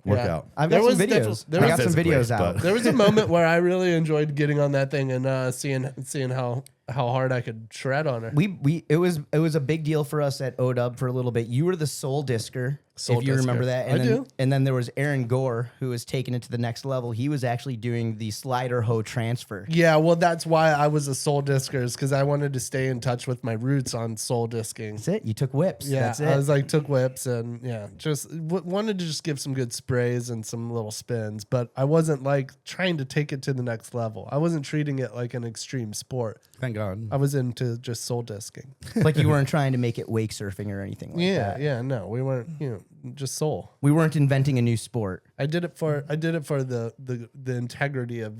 workout. I've There got some was videos. there I was got some physically, videos out. but- There was a moment where I really enjoyed getting on that thing and seeing how hard I could shred on her. It was a big deal for us at ODub for a little bit. You were the sole discer, Sole if you remember discer. that. I And then, do. And then there was Aaron Gore, who was taking it to the next level. He was actually doing the slider hoe transfer. Yeah, well, that's why I was a soul discers, because I wanted to stay in touch with my roots on soul disking. That's it. You took whips. Yeah, That's it. I was like took whips and just wanted to just give some good sprays and some little spins, but I wasn't like trying to take it to the next level. I wasn't treating it like an extreme sport. Thank God. I was into just soul disking. Like you weren't trying to make it wake surfing or anything like that. Yeah, no, we weren't, just soul. We weren't inventing a new sport. I did it for the integrity of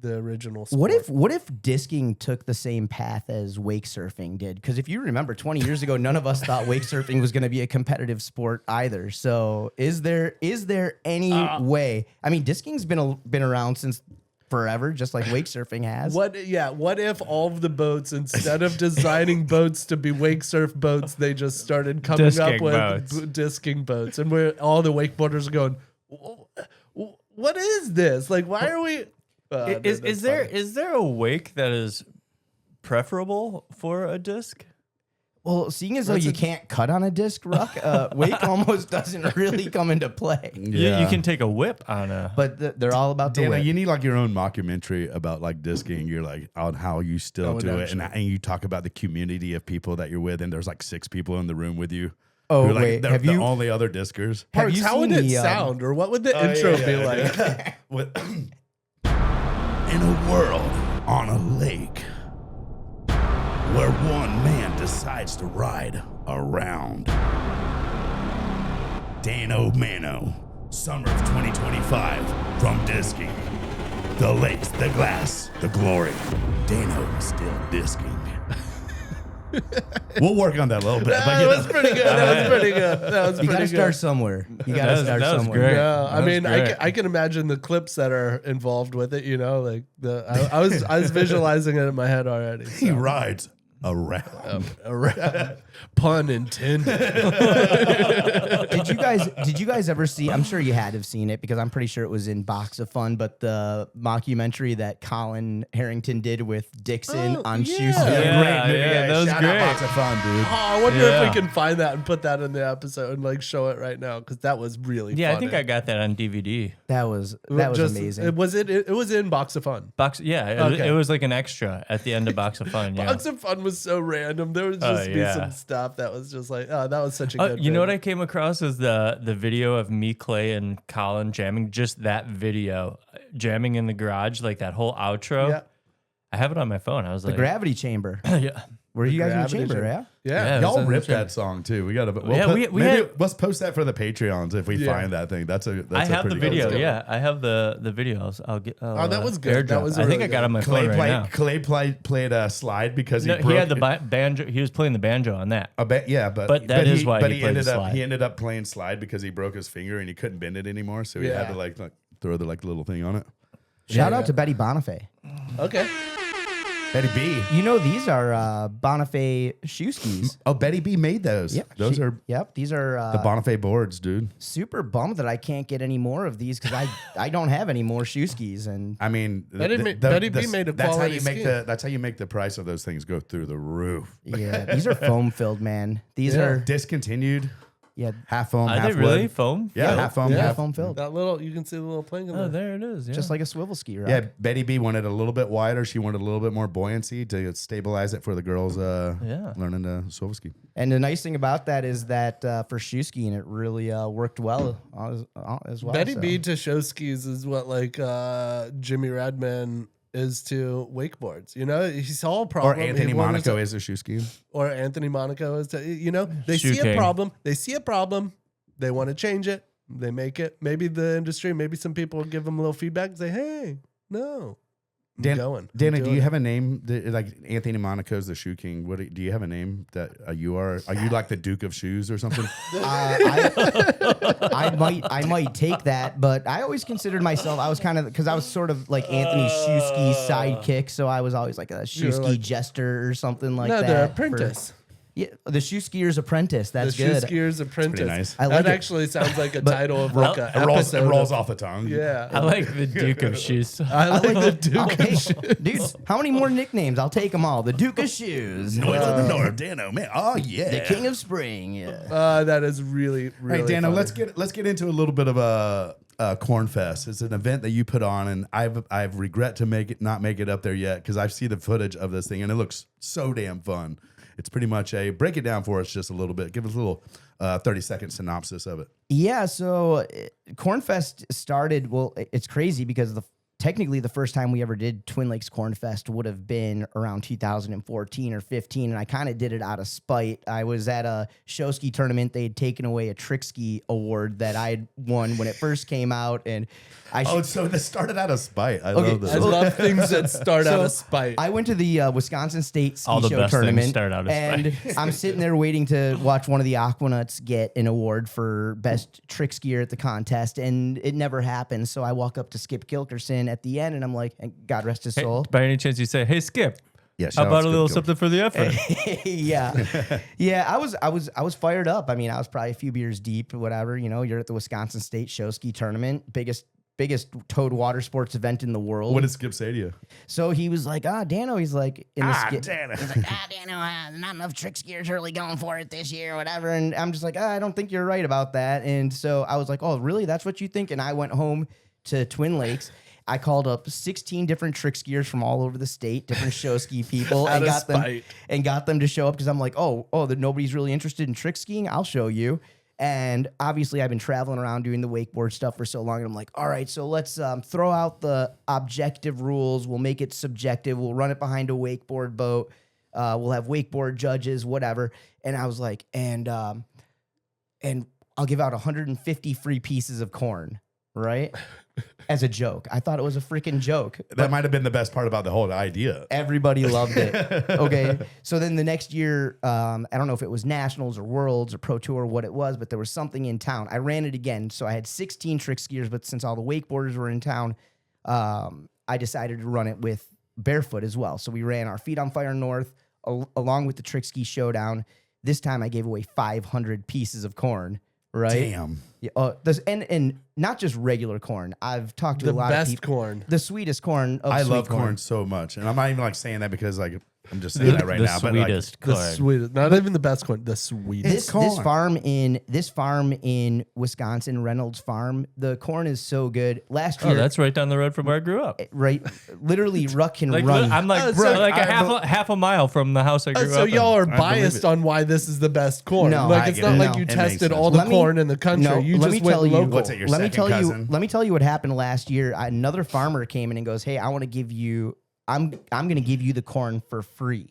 the original sport. What if disking took the same path as wake surfing did? Because if you remember, 20 years ago, none of us thought wake surfing was going to be a competitive sport either. So is there any way? I mean, disking's been around since forever, just like wake surfing has. What if all of the boats, instead of designing boats to be wake surf boats, they just started coming Disking up with boats. disking boats, and where all the wakeboarders are going, what is this? Like, why are we? Is there a wake that is preferable for a disc? Well, seeing as though you can't cut on a disc, Ruck, wake almost doesn't really come into play. You can take a whip on a. But they're all about the Dana, whip. you need like your own mockumentary about like disking. You're like on how you still would do it, and you talk about the community of people that you're with, and there's like 6 people in the room with you. Oh, who are, like, wait, they're have the you- only other discers. Have Parks, you how would seen it the, sound, or what would the intro be like? In a world on a lake where one man decides to ride around. Dano Mano, summer of 2025, from disking. The lakes, the glass, the glory. Dano is still disking. We'll work on that a little bit. but, That you was know. pretty good. That was pretty good. That was You pretty got to good. start somewhere. You got to start that was somewhere. great. Yeah, I That was mean, great. I can imagine the clips that are involved with it. Like I was visualizing it in my head already. He so. rides around. Pun intended. Did you guys ever see? I'm sure you had to have seen it because I'm pretty sure it was in Box of Fun. But the mockumentary that Colin Harrington did with Dixon on yeah. Shoe Store. Yeah, movie. yeah, that was Shout great. out Box of Fun, dude. Oh, I wonder if Yeah. we can find that and put that in the episode and like show it right now because that was really Yeah, funny. I think I got that on DVD. That was Just- amazing. It was in Box of Fun. It was like an extra at the end of Box of Fun. Yeah. Box of Fun was so random. There would just be yeah. some stuff that was just like, oh, that was such a good. You know what bit. I came across is the video of me, Clay, and Colin jamming. Just that video, jamming in the garage, like that whole outro. Yeah. I have it on my phone. I was the like, gravity chamber. yeah. Were you guys in the Gravity chamber? chamber. Yeah. Yeah. Yeah. Y'all was in ripped the that song too. We got to. Yeah, we had- let's post that for the Patreons if we Yeah. find that thing. That's a. I have the pretty good video. song. Yeah, I have the video. I'll get. Oh, that was good. That airdrop. was I think really I got it good. on my phone right now. Clay played a slide because No, he broke. he had the banjo. He was playing the banjo on that. Yeah, but that is why but he played the ended up slide. he ended up playing slide because he broke his finger and he couldn't bend it anymore, so he had Yeah. to like throw the little thing on it. Shout out to Betty Bonifay. Okay. Betty B. You know these are Bonifay shoe skis. Oh, Betty B made those. Yeah, Those are Yep, these are the Bonifay boards, dude. super bummed that I can't get any more of these because I don't have any more shoe skis and I mean, Betty B made a that's how quality you make ski. that's how you make the price of those things go through the roof. yeah, these are foam filled, man. These are Discontinued, yeah, half foam, Are half they really wood. foam? Yeah, half foam, Yeah. half. foam filled, That little, you can see the little plane in Oh, there. there it is. Yeah. just like a swivel ski, right? Yeah, Betty B wanted a little bit wider. She wanted a little bit more buoyancy to stabilize it for the girls learning to swivel ski. And the nice thing about that is that for shoe skiing, it really worked well as well. Betty so. B to show skis is what like Jimmy Radman is to wakeboards. You know, he saw a problem. Or Anthony he wanted Monaco to- is a shoe ski. or Anthony Monaco is to, you know, they Shoe see king. a problem. They see a problem. They want to change it. They make it. Maybe the industry, maybe some people will give them a little feedback and say, hey, no. I'm going. Dana, I'm do doing you it. have a name? Like Anthony Monaco's the shoe king. Do you have a name that you are? Are you like the Duke of Shoes or something? I might take that, but I always considered myself. I was kind of because I was sort of like Anthony's shoe ski sidekick, so I was always like a shoe You're ski like- jester or something like No, that. the for- apprentice. Yeah, the shoe skier's apprentice. The That's shoe good. skier's apprentice. nice. I like that it. actually sounds like a title of like a It rolls episode. off the tongue. Yeah. I like the Duke of Shoes. I like the Duke of Hey, Shoes. dude, how many more nicknames? I'll take them all. The Duke of Shoes, Noise of the North, Dano, man. Oh yeah. the King of Spring. Yeah. That is really, really Hey Dano, funny. let's get into a little bit of a Cornfest. It's an event that you put on, and I've regret to not make it up there yet because I see the footage of this thing and it looks so damn fun. It's pretty much break it down for us just a little bit. Give us a little 30-second synopsis of it. Yeah, so Cornfest started. Well, it's crazy because technically the first time we ever did Twin Lakes Cornfest would have been around 2014 or 15, and I kind of did it out of spite. I was at a show ski tournament. They had taken away a trick ski award that I had won when it first came out, and So this started out of spite. I Okay, love this. I love things that start out of spite. I went to the Wisconsin State Ski All the Show best things tournament, start out as and I'm sitting there waiting to watch one of the Aquanuts get an award for best trick skier at the contest, and it never happened. So I walk up to Skip Gilkerson at the end, and I'm like, and God rest his Hey, soul. by any chance you say, hey, Skip, Yeah, how shout out about a Skip little Gilchrist. something for the effort? yeah. I was fired up. I mean, I was probably a few beers deep, whatever. You know, you're at the Wisconsin State Show Ski Tournament, biggest towed water sports event in the world. What did Skip say to you? So he was like, Dano, he's like, in the Dano. He's like, Dano, not enough trick skiers really going for it this year or whatever. And I'm just like, I don't think you're right about that. And so I was like, oh, really? That's what you think? And I went home to Twin Lakes. I called up 16 different trick skiers from all over the state, different show ski people, Out and of got them to show up because I'm like, that nobody's really interested in trick skiing. I'll show you. And obviously, I've been traveling around doing the wakeboard stuff for so long. And I'm like, all right, so let's throw out the objective rules. We'll make it subjective. We'll run it behind a wakeboard boat. We'll have wakeboard judges, whatever. And I was like, and I'll give out 150 free pieces of corn, right? As a joke. I thought it was a freaking joke. That might have been the best part about the whole idea. Everybody loved it. Okay. So then the next year, I don't know if it was Nationals or Worlds or Pro Tour or what it was, but there was something in town. I ran it again. So I had 16 trick skiers, but since all the wakeboarders were in town, I decided to run it with Barefoot as well. So we ran our Feet on Fire North, along with the Trick Ski Showdown, this time I gave away 500 pieces of corn. Right? Damn. Yeah, and not just regular corn. I've talked to The a lot of best people. corn. The sweetest corn. Of I sweet love corn so much, and I'm not even like saying that because like I'm just saying that right now. But like, Sweetest The corn. sweetest, not even the best corn. The sweetest. This farm in Wisconsin, Reynolds Farm, the corn is so good. Last year, Oh, that's right down the road from where I grew up. right, literally Ruck can Like run. I'm like so like I- half a mile from the house I grew So up in. y'all are believe biased it. on why this is the best corn. No, like I it's get not it. like No, you it makes tested sense. all the Let me- corn in the country. No, you let just me went tell you- local. what's it, your let me second tell cousin? you. Let me tell you what happened last year. Another farmer came in and goes, "Hey, I want to give you. I'm going to give you the corn for free."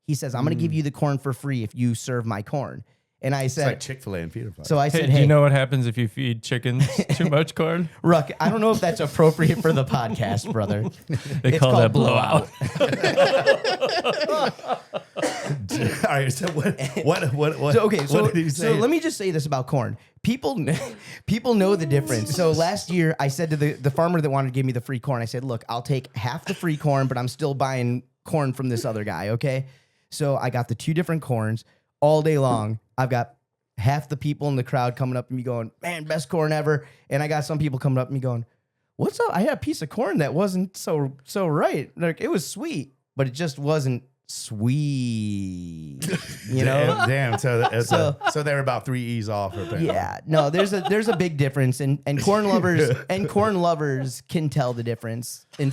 He says, "I'm going to give you the corn for free if you serve my corn." And I it's said, like Chick-fil-A and Peter Pan. "So I Hey, said, do hey, you know what happens if you feed chickens too much corn? Ruck, I don't know if that's appropriate for the podcast, brother. They It's call called that blowout. All right. So what? So, okay, so, what did he say? so let me just say this about corn. People know the difference. So last year, I said to the farmer that wanted to give me the free corn, I said, look, I'll take half the free corn, but I'm still buying corn from this other guy, okay? So I got the 2 different corns all day long. I've got half the people in the crowd coming up to me going, man, best corn ever. And I got some people coming up to me going, what's up? I had a piece of corn that wasn't so right. Like, it was sweet, but it just wasn't sweet. You know? Damn. So So- so they were about 3 E's off. Apparently. Yeah, no, there's a big difference, and corn lovers can tell the difference. And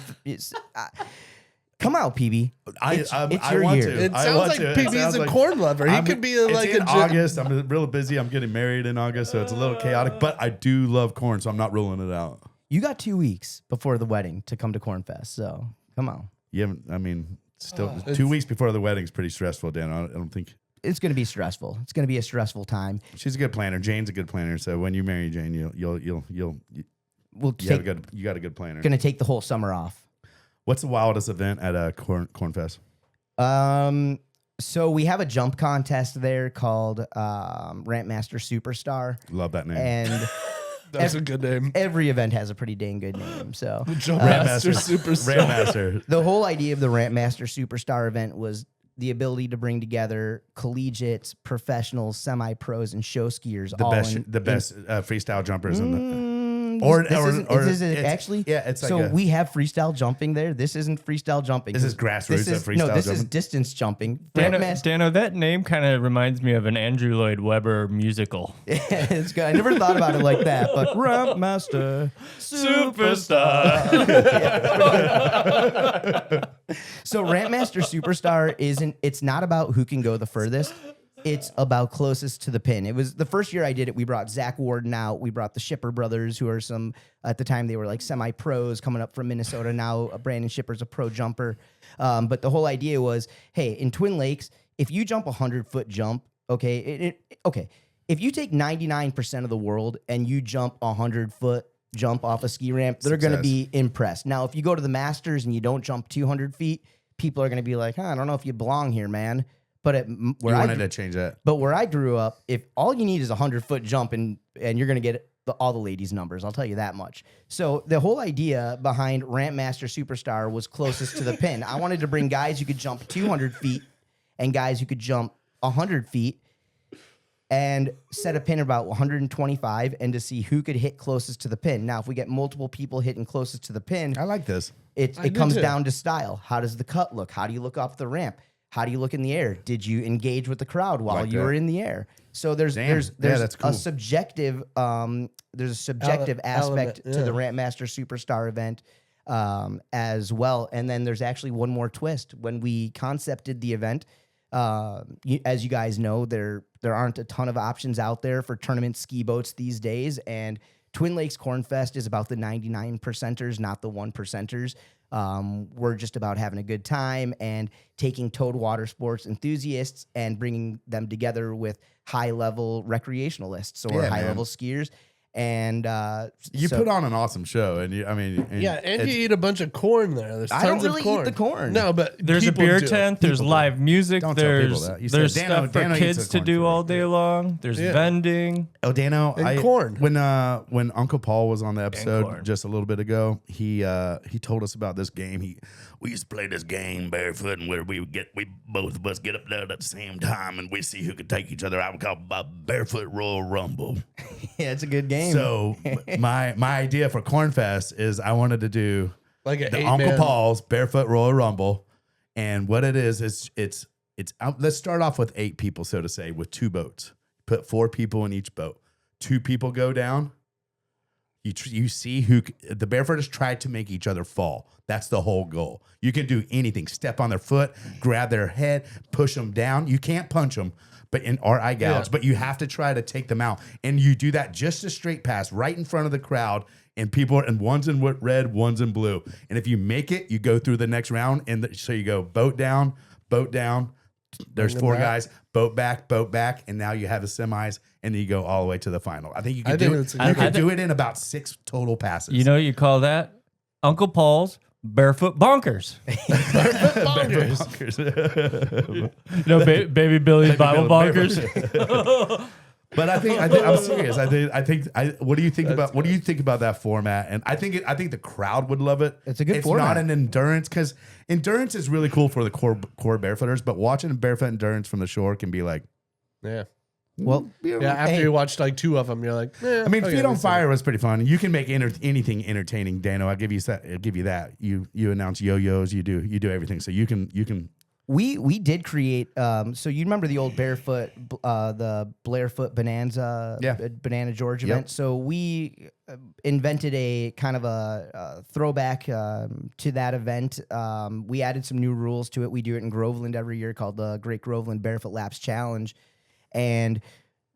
come out, PB. It's I your want year. to. It I sounds want like to. It PB is sounds a like- corn lover. He I'm- could be it's like in a August. I'm real busy. I'm getting married in August, so it's a little chaotic. But I do love corn, so I'm not ruling it out. You got 2 weeks before the wedding to come to Cornfest, so come on. You haven't. I mean, still 2 weeks before the wedding is pretty stressful, Dan. I don't think It's going to be stressful. It's going to be a stressful time. she's a good planner. Jane's a good planner. So when you marry Jane, you'll We'll you got a good planner. going to take the whole summer off. What's the wildest event at a Cornfest? So we have a jump contest there called Ramp Master Superstar, Love that name. and That's a good name. every event has a pretty dang good name. So Jump Ramp Master Master. Superstar. Ramp Master. the whole idea of the Ramp Master Superstar event was the ability to bring together collegiates, professionals, semi-pros, and show skiers. The all best, in, the best freestyle jumpers in the. This isn't it's- actually. yeah, it's like so a- we have freestyle jumping there. This isn't freestyle jumping. This is grassroots This is, of no, freestyle this is jumping? distance jumping. Ramp Master. Dano, that name kind of reminds me of an Andrew Lloyd Webber musical. It's good. I never thought about it like that, but Ramp Master So Ramp Master Superstar isn't. It's not about who can go the furthest. It's about closest to the pin. It was the first year I did it. We brought Zach Warden out. We brought the Shipper brothers, who are some at the time they were like semi-pros coming up from Minnesota. Now Brandon Shipper's a pro jumper. But the whole idea was, hey, in Twin Lakes, if you jump 100-foot jump, okay, if you take 99% of the world and you jump 100-foot jump off a ski ramp, they're going to Success. be impressed. Now, if you go to the Masters and you don't jump 200 feet, people are going to be like, I don't know if you belong here, man. But You wanted to change that. but where I grew up, if all you need is a 100-foot jump and you're going to get all the ladies' numbers, I'll tell you that much. So the whole idea behind Ramp Master Superstar was closest to the pin. I wanted to bring guys who could jump 200 feet and guys who could jump 100 feet and set a pin about 125 and to see who could hit closest to the pin. Now, if we get multiple people hitting closest to the pin, I like this. it do comes too. down to style. How does the cut look? How do you look off the ramp? How do you look in the air? Did you engage with the crowd while Like you that. were in the air? So there's Damn. Yeah, that's cool. a subjective aspect element, to yeah. the Ramp Master Superstar event as well. And then there's actually one more twist. When we concepted the event, as you guys know, there aren't a ton of options out there for tournament ski boats these days, and Twin Lakes Cornfest is about the 99 percenters, not the 1 percenters. We're just about having a good time and taking toad water sports enthusiasts and bringing them together with high-level recreationalists or Yeah, high-level skiers. And You so- put on an awesome show, and you, I mean, Yeah, and it's- you eat a bunch of corn there. There's I tons don't really of corn. eat the corn. No, but There's a people beer do. tent. There's People do. live music. Don't tell people There's that. You said there's Dano- stuff for Dano eats kids the to corn do for all you. day long. There's Yeah. vending. Oh, Dano, And corn. When Uncle Paul was on the episode corn. just a little bit ago, he told us about this game. we used to play this game barefoot, and where we both of us get up there at the same time, and we see who could take each other out. We call it Barefoot Royal Rumble. Yeah, it's a good game. So my idea for Cornfest is I wanted to do Like the Uncle Paul's Barefoot Royal Rumble, and what it is it's let's start off with 8 people, so to say, with 2 boats. Put 4 people in each boat. 2 people go down. You see who the barefooters try to make each other fall. That's the whole goal. You can do anything. Step on their foot, grab their head, push them down. You can't punch them, but eye gouge. But you have to try to take them out, and you do that just a straight pass right in front of the crowd. And one's in red, one's in blue. And if you make it, you go through the next round. And so you go boat down. There's 4 guys, boat back, and now you have the semis, and then you go all the way to the final. I think you can do it in about 6 total passes. You know what you call that? Uncle Paul's Barefoot Bonkers. No, Baby Billy's Bible Bonkers. But I'm serious. What do you think about that format? And I think the crowd would love it. It's a good It's format. not an endurance, because endurance is really cool for the core barefooters, but watching barefoot endurance from the shore can be like, Yeah. Well, After you watch like 2 of them, you're like, I mean, Feet on Fire was pretty fun. You can make anything entertaining, Dano. I'll give you that. You announce yo-yos. You do everything. So you can. we did create. So you remember the old Barefoot, the Barefoot Bonanza, Banana George event. So we invented a kind of a throwback to that event. We added some new rules to it. We do it in Groveland every year, called the Great Groveland Barefoot Laps Challenge. And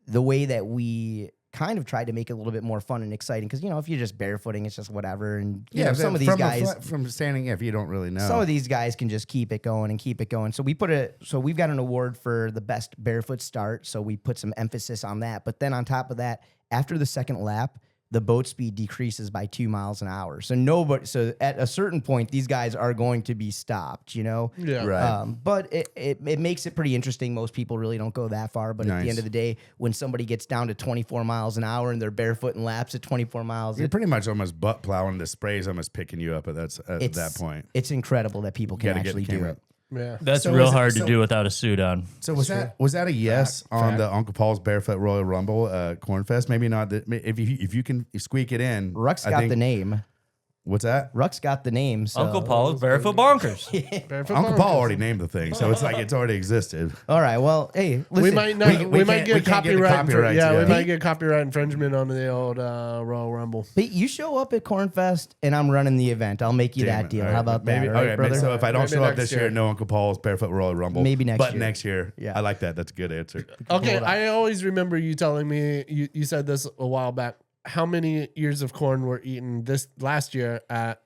the way that we kind of tried to make it a little bit more fun and exciting, because, if you're just barefooting, it's just whatever. And you know, some of these guys from standing, if you don't really know, some of these guys can just keep it going. So we've got an award for the best barefoot start. So we put some emphasis on that. But then on top of that, after the second lap, the boat speed decreases by 2 miles an hour. So at a certain point, these guys are going to be stopped, Yeah. Right. But it makes it pretty interesting. Most people really don't go that far. But at the end of the day, when somebody gets down to 24 miles an hour and they're barefoot and laps at 24 miles, you're pretty much almost butt plowing. The spray's almost picking you up at that point. It's incredible that people can actually do it. Yeah. That's real hard to do without a suit on. So was that a yes on the Uncle Paul's Barefoot Royal Rumble Cornfest? Maybe not. If you can squeak it in, Ruck's got the name. What's that? Ruck's got the name. So. Uncle Paul's Barefoot Bonkers. Uncle Paul already named the thing, so it's like it's already existed. All right. Well, hey, listen, We might not. We might get copyright. copyrights, We might get copyright infringement on the old Royal Rumble. But you show up at Cornfest, and I'm running the event. I'll make you that deal. All right. How about Maybe, that? All right, brother? So if I don't Maybe show up next this year, year. no Uncle Paul's Barefoot Royal Rumble. Maybe next year. next year. Yeah. I like that. That's a good answer. Okay, I always remember you telling me you said this a while back. How many ears of corn were eaten this last year at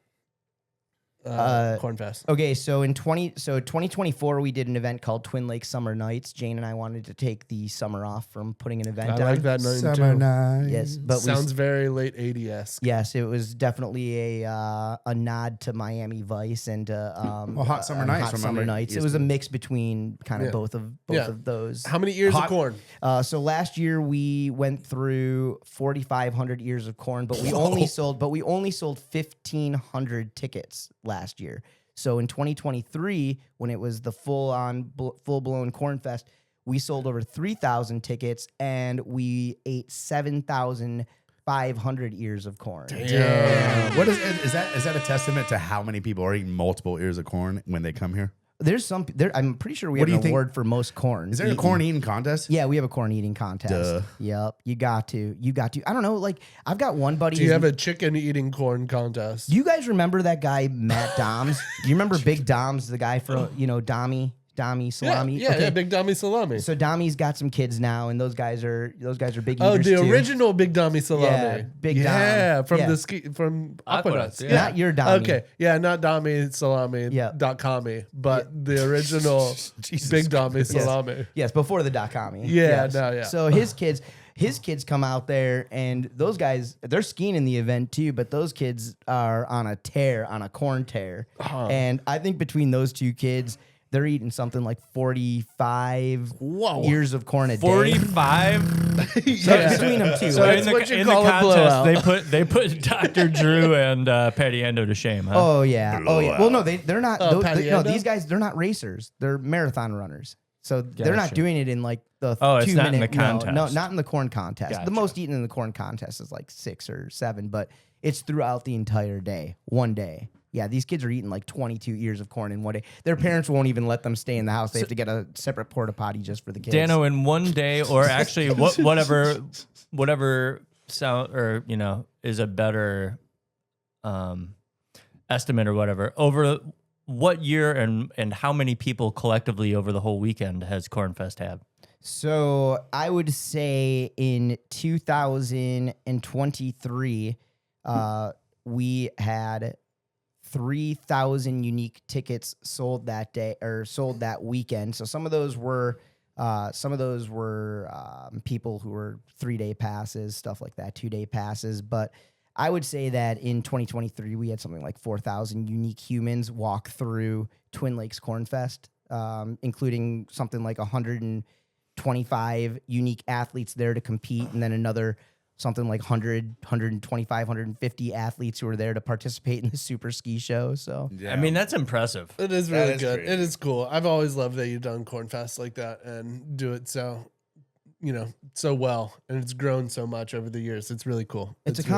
Cornfest? Okay, so in 2024, we did an event called Twin Lake Summer Nights. Jane and I wanted to take the summer off from putting an event on. I like that name Summer too. night. Yes, but Sounds very late 80s. yes, it was definitely a nod to Miami Vice and Hot Summer Nights. Hot Summer Nights. It was a mix between kind of both of those. How many ears of corn? So last year we went through 4,500 ears of corn, but we only sold 1,500 tickets last year. So in 2023, when it was the full-blown Cornfest, we sold over 3,000 tickets and we ate 7,500 ears of corn. Damn. What is that a testament to how many people are eating multiple ears of corn when they come here? I'm pretty sure we What have do an you think- award for most corn. Is there a corn eating contest? Yeah, we have a corn eating contest. Duh. Yep, you got to. I don't know. Like, I've got one buddy. Do you have a chicken eating corn contest? Do you guys remember that guy Matt Doms? Do you remember Big Doms, the guy from Dami Salami? Yeah, Big Dummy Salami. So Dami's got some kids now, and those guys are big Oh, eaters the too. original Big Dummy Salami. Yeah, Big Dom. Yeah, from Yeah. from Aquanuts, Aquanuts. yeah. Not your Dami. Okay, yeah, not Dami Salami. Yeah. .com, but the original Jesus Big Dummy Salami. Yes, before the .com. Yeah, Yes. no, yeah. So his kids come out there, and those guys, they're skiing in the event too, but those kids are on a corn tear. And I think between those two kids, they're eating something like 45 Whoa. ears of corn a day. 45. So between them two. So like- in the, what you in the call a contest, blowout. they put Dr. Drew and Patty Endo to shame, huh? oh yeah. Oh yeah. Well, no, they're not. Oh, Patty these Endo? guys, they're not racers. They're marathon runners. So they're not Gotcha. doing it in like the Oh, it's 2 not in minute. the No, contest. not in the corn contest. The Gotcha. most eaten in the corn contest is like 6 or 7, but it's throughout the entire day, one day. Yeah, these kids are eating like 22 ears of corn in one day. Their parents won't even let them stay in the house. They have to get a separate porta potty just for the kids. Dano, in one day, or actually whatever sound or is a better estimate or whatever, over what year and how many people collectively over the whole weekend has Cornfest had? So I would say in 2023, we had 3,000 unique tickets sold that day or sold that weekend. So some of those were people who were 3-day passes, stuff like that, 2-day passes. But I would say that in 2023, we had something like 4,000 unique humans walk through Twin Lakes Cornfest, including something like 125 unique athletes there to compete, and then another something like 100, 125, 150 athletes who were there to participate in the super ski show. So I mean, that's impressive. It is really is good. crazy. It is cool. I've always loved that you've done Cornfest like that and do it so, so well, and it's grown so much over the years. It's really cool. it's a really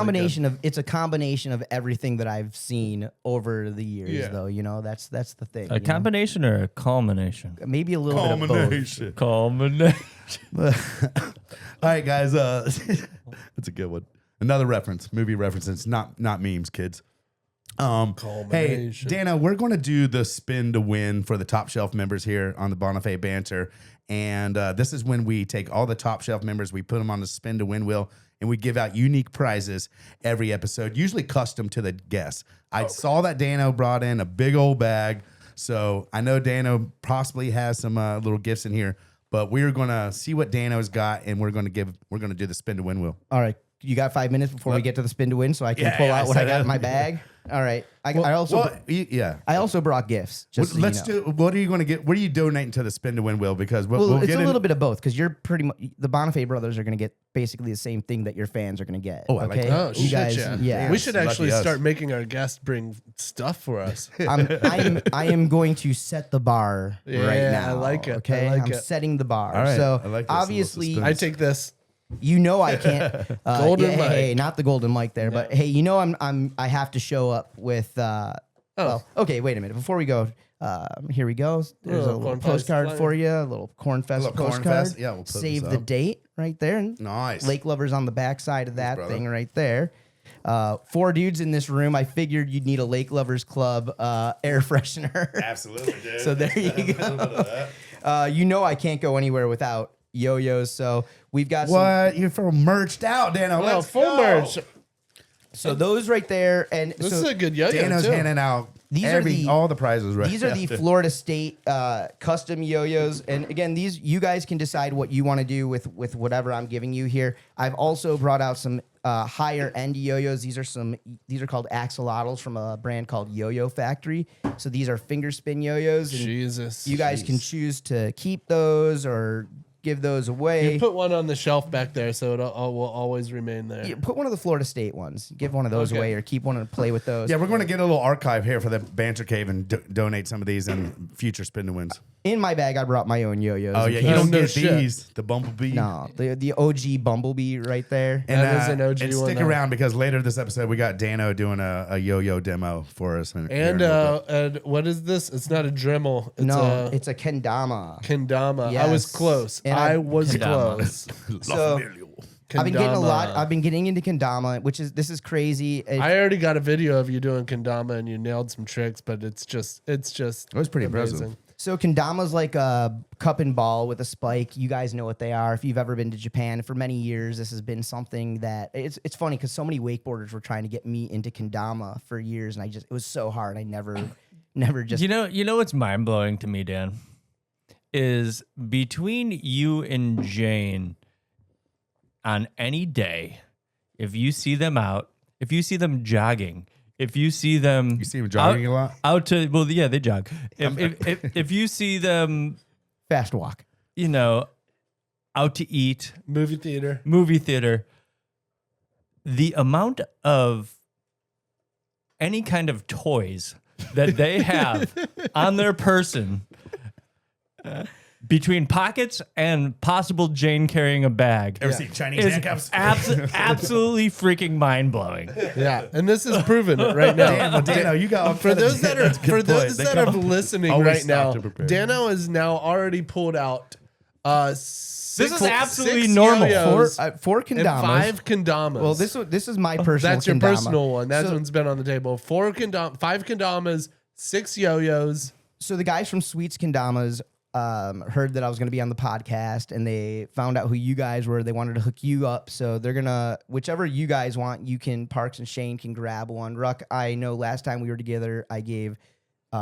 combination of everything that I've seen over the years, Yeah. though. That's the thing. A combination or a culmination? Maybe a little bit of both. Culmination. Culmination. All right, guys. That's a good one. Another reference, movie reference. It's not memes, kids. Hey, Culmination. Dana, we're going to do the spin to win for the Top Shelf members here on the Bonifay Banter. And this is when we take all the Top Shelf members, we put them on the spin to win wheel, and we give out unique prizes every episode, usually custom to the guests. I saw that Dano brought in a big old bag. So I know Dano possibly has some little gifts in here, but we're going to see what Dano's got, and we're going to do the spin to win wheel. All right. You got 5 minutes before we get to the spin to win, so I can Yeah, pull yeah, out I what I said got that. in my bag. All right. I also yeah. I also brought gifts. Just so you Let's know. do. What are you going to get? What are you donating to the spin to win wheel? Because Well, it's get a in- little bit of both because you're pretty much the Bonifay brothers are going to get basically the same thing that your fans are going to get. Oh, I like okay? that. Oh, you shit, guys, yeah. We should Lucky actually us. start making our guests bring stuff for us. I am going to set the bar right Yeah, now. I like it. I Okay, like I'm it. setting the bar. All right, So I like this. A little obviously, suspense. I take this. you know I can't. Golden hey, mic. hey, not the golden mic there, but hey, you know I have to show up with. Well, okay, wait a minute. Before we go, here we go. There's a Little little Cornfest postcard flyer. for you. A little Cornfest little postcard. Cornfest. Yeah, we'll put Save this the up. date right there. And Nice. Lake Lovers on the back side of that brother. thing right there. 4 dudes in this room. I figured you'd need a Lake Lovers Club air freshener. Absolutely, dude. So there you go. You know I can't go anywhere without yo-yos. So we've got some. What? You're from merched out, Dano. Well, Let's full go. merch. So those right there, and This so is a good yo-yo Dano's too. handing out These are all the prizes right These are the Florida State custom yo-yos, and again, these you guys can decide what you want to do with whatever I'm giving you here. I've also brought out some higher end yo-yos. These are called axolotls from a brand called Yo-Yo Factory. So these are finger spin yo-yos, and Jesus. you guys can choose to keep those or give those away. You put one on the shelf back there, so it will always remain there. Yeah, put one of the Florida State ones. Give one of those Okay. away, or keep one and play with those. Yeah, we're going to get a little archive here for the Banter Cave and donate some of these in future spin to wins. In my bag, I brought my own yo-yos. Oh in yeah, case- you don't no get shit. these. The Bumblebee. No, the OG Bumblebee right there. And, That is an OG and one, stick though. around because later this episode we got Dano doing a yo-yo demo for us. And what is this? It's not a Dremel. It's No, a it's a Kendama. Kendama. I Yes. was close. And I I- was Kendama. close. So I've been getting a lot. Kendama. I've been getting into Kendama, this is crazy. I already got a video of you doing Kendama and you nailed some tricks, but it's just It was pretty impressive. So Kendama's like a cup and ball with a spike. You guys know what they are. If you've ever been to Japan, for many years, this has been something that it's funny because so many wakeboarders were trying to get me into Kendama for years, and it was so hard. I never just. You know what's mind blowing to me, Dan, is between you and Jane on any day, if you see them out, if you see them jogging if you see them, You see him jogging a lot? out to they jog. If you see them, Fast walk. you know, out to eat, Movie theater. movie theater, the amount of any kind of toys that they have on their person, between pockets and possible Jane carrying a bag, Ever see Chinese is handcuffs? absolutely freaking mind blowing. Yeah, and this is proven right now. Dano, you got For those that are listening Always right stop now, to prepare. Dano has now already pulled out This is absolutely six normal. yo-yos Four and kendamas. 5 kendamas. Well, this is my personal. that's your kendama. personal one. That So- one's been on the table. 5 kendamas, 6 yo-yos. So the guys from Sweets Kendamas heard that I was going to be on the podcast, and they found out who you guys were. They wanted to hook you up, so they're gonna whichever you guys want. You can Parks and Shane can grab one. Ruck, I know last time we were together, I gave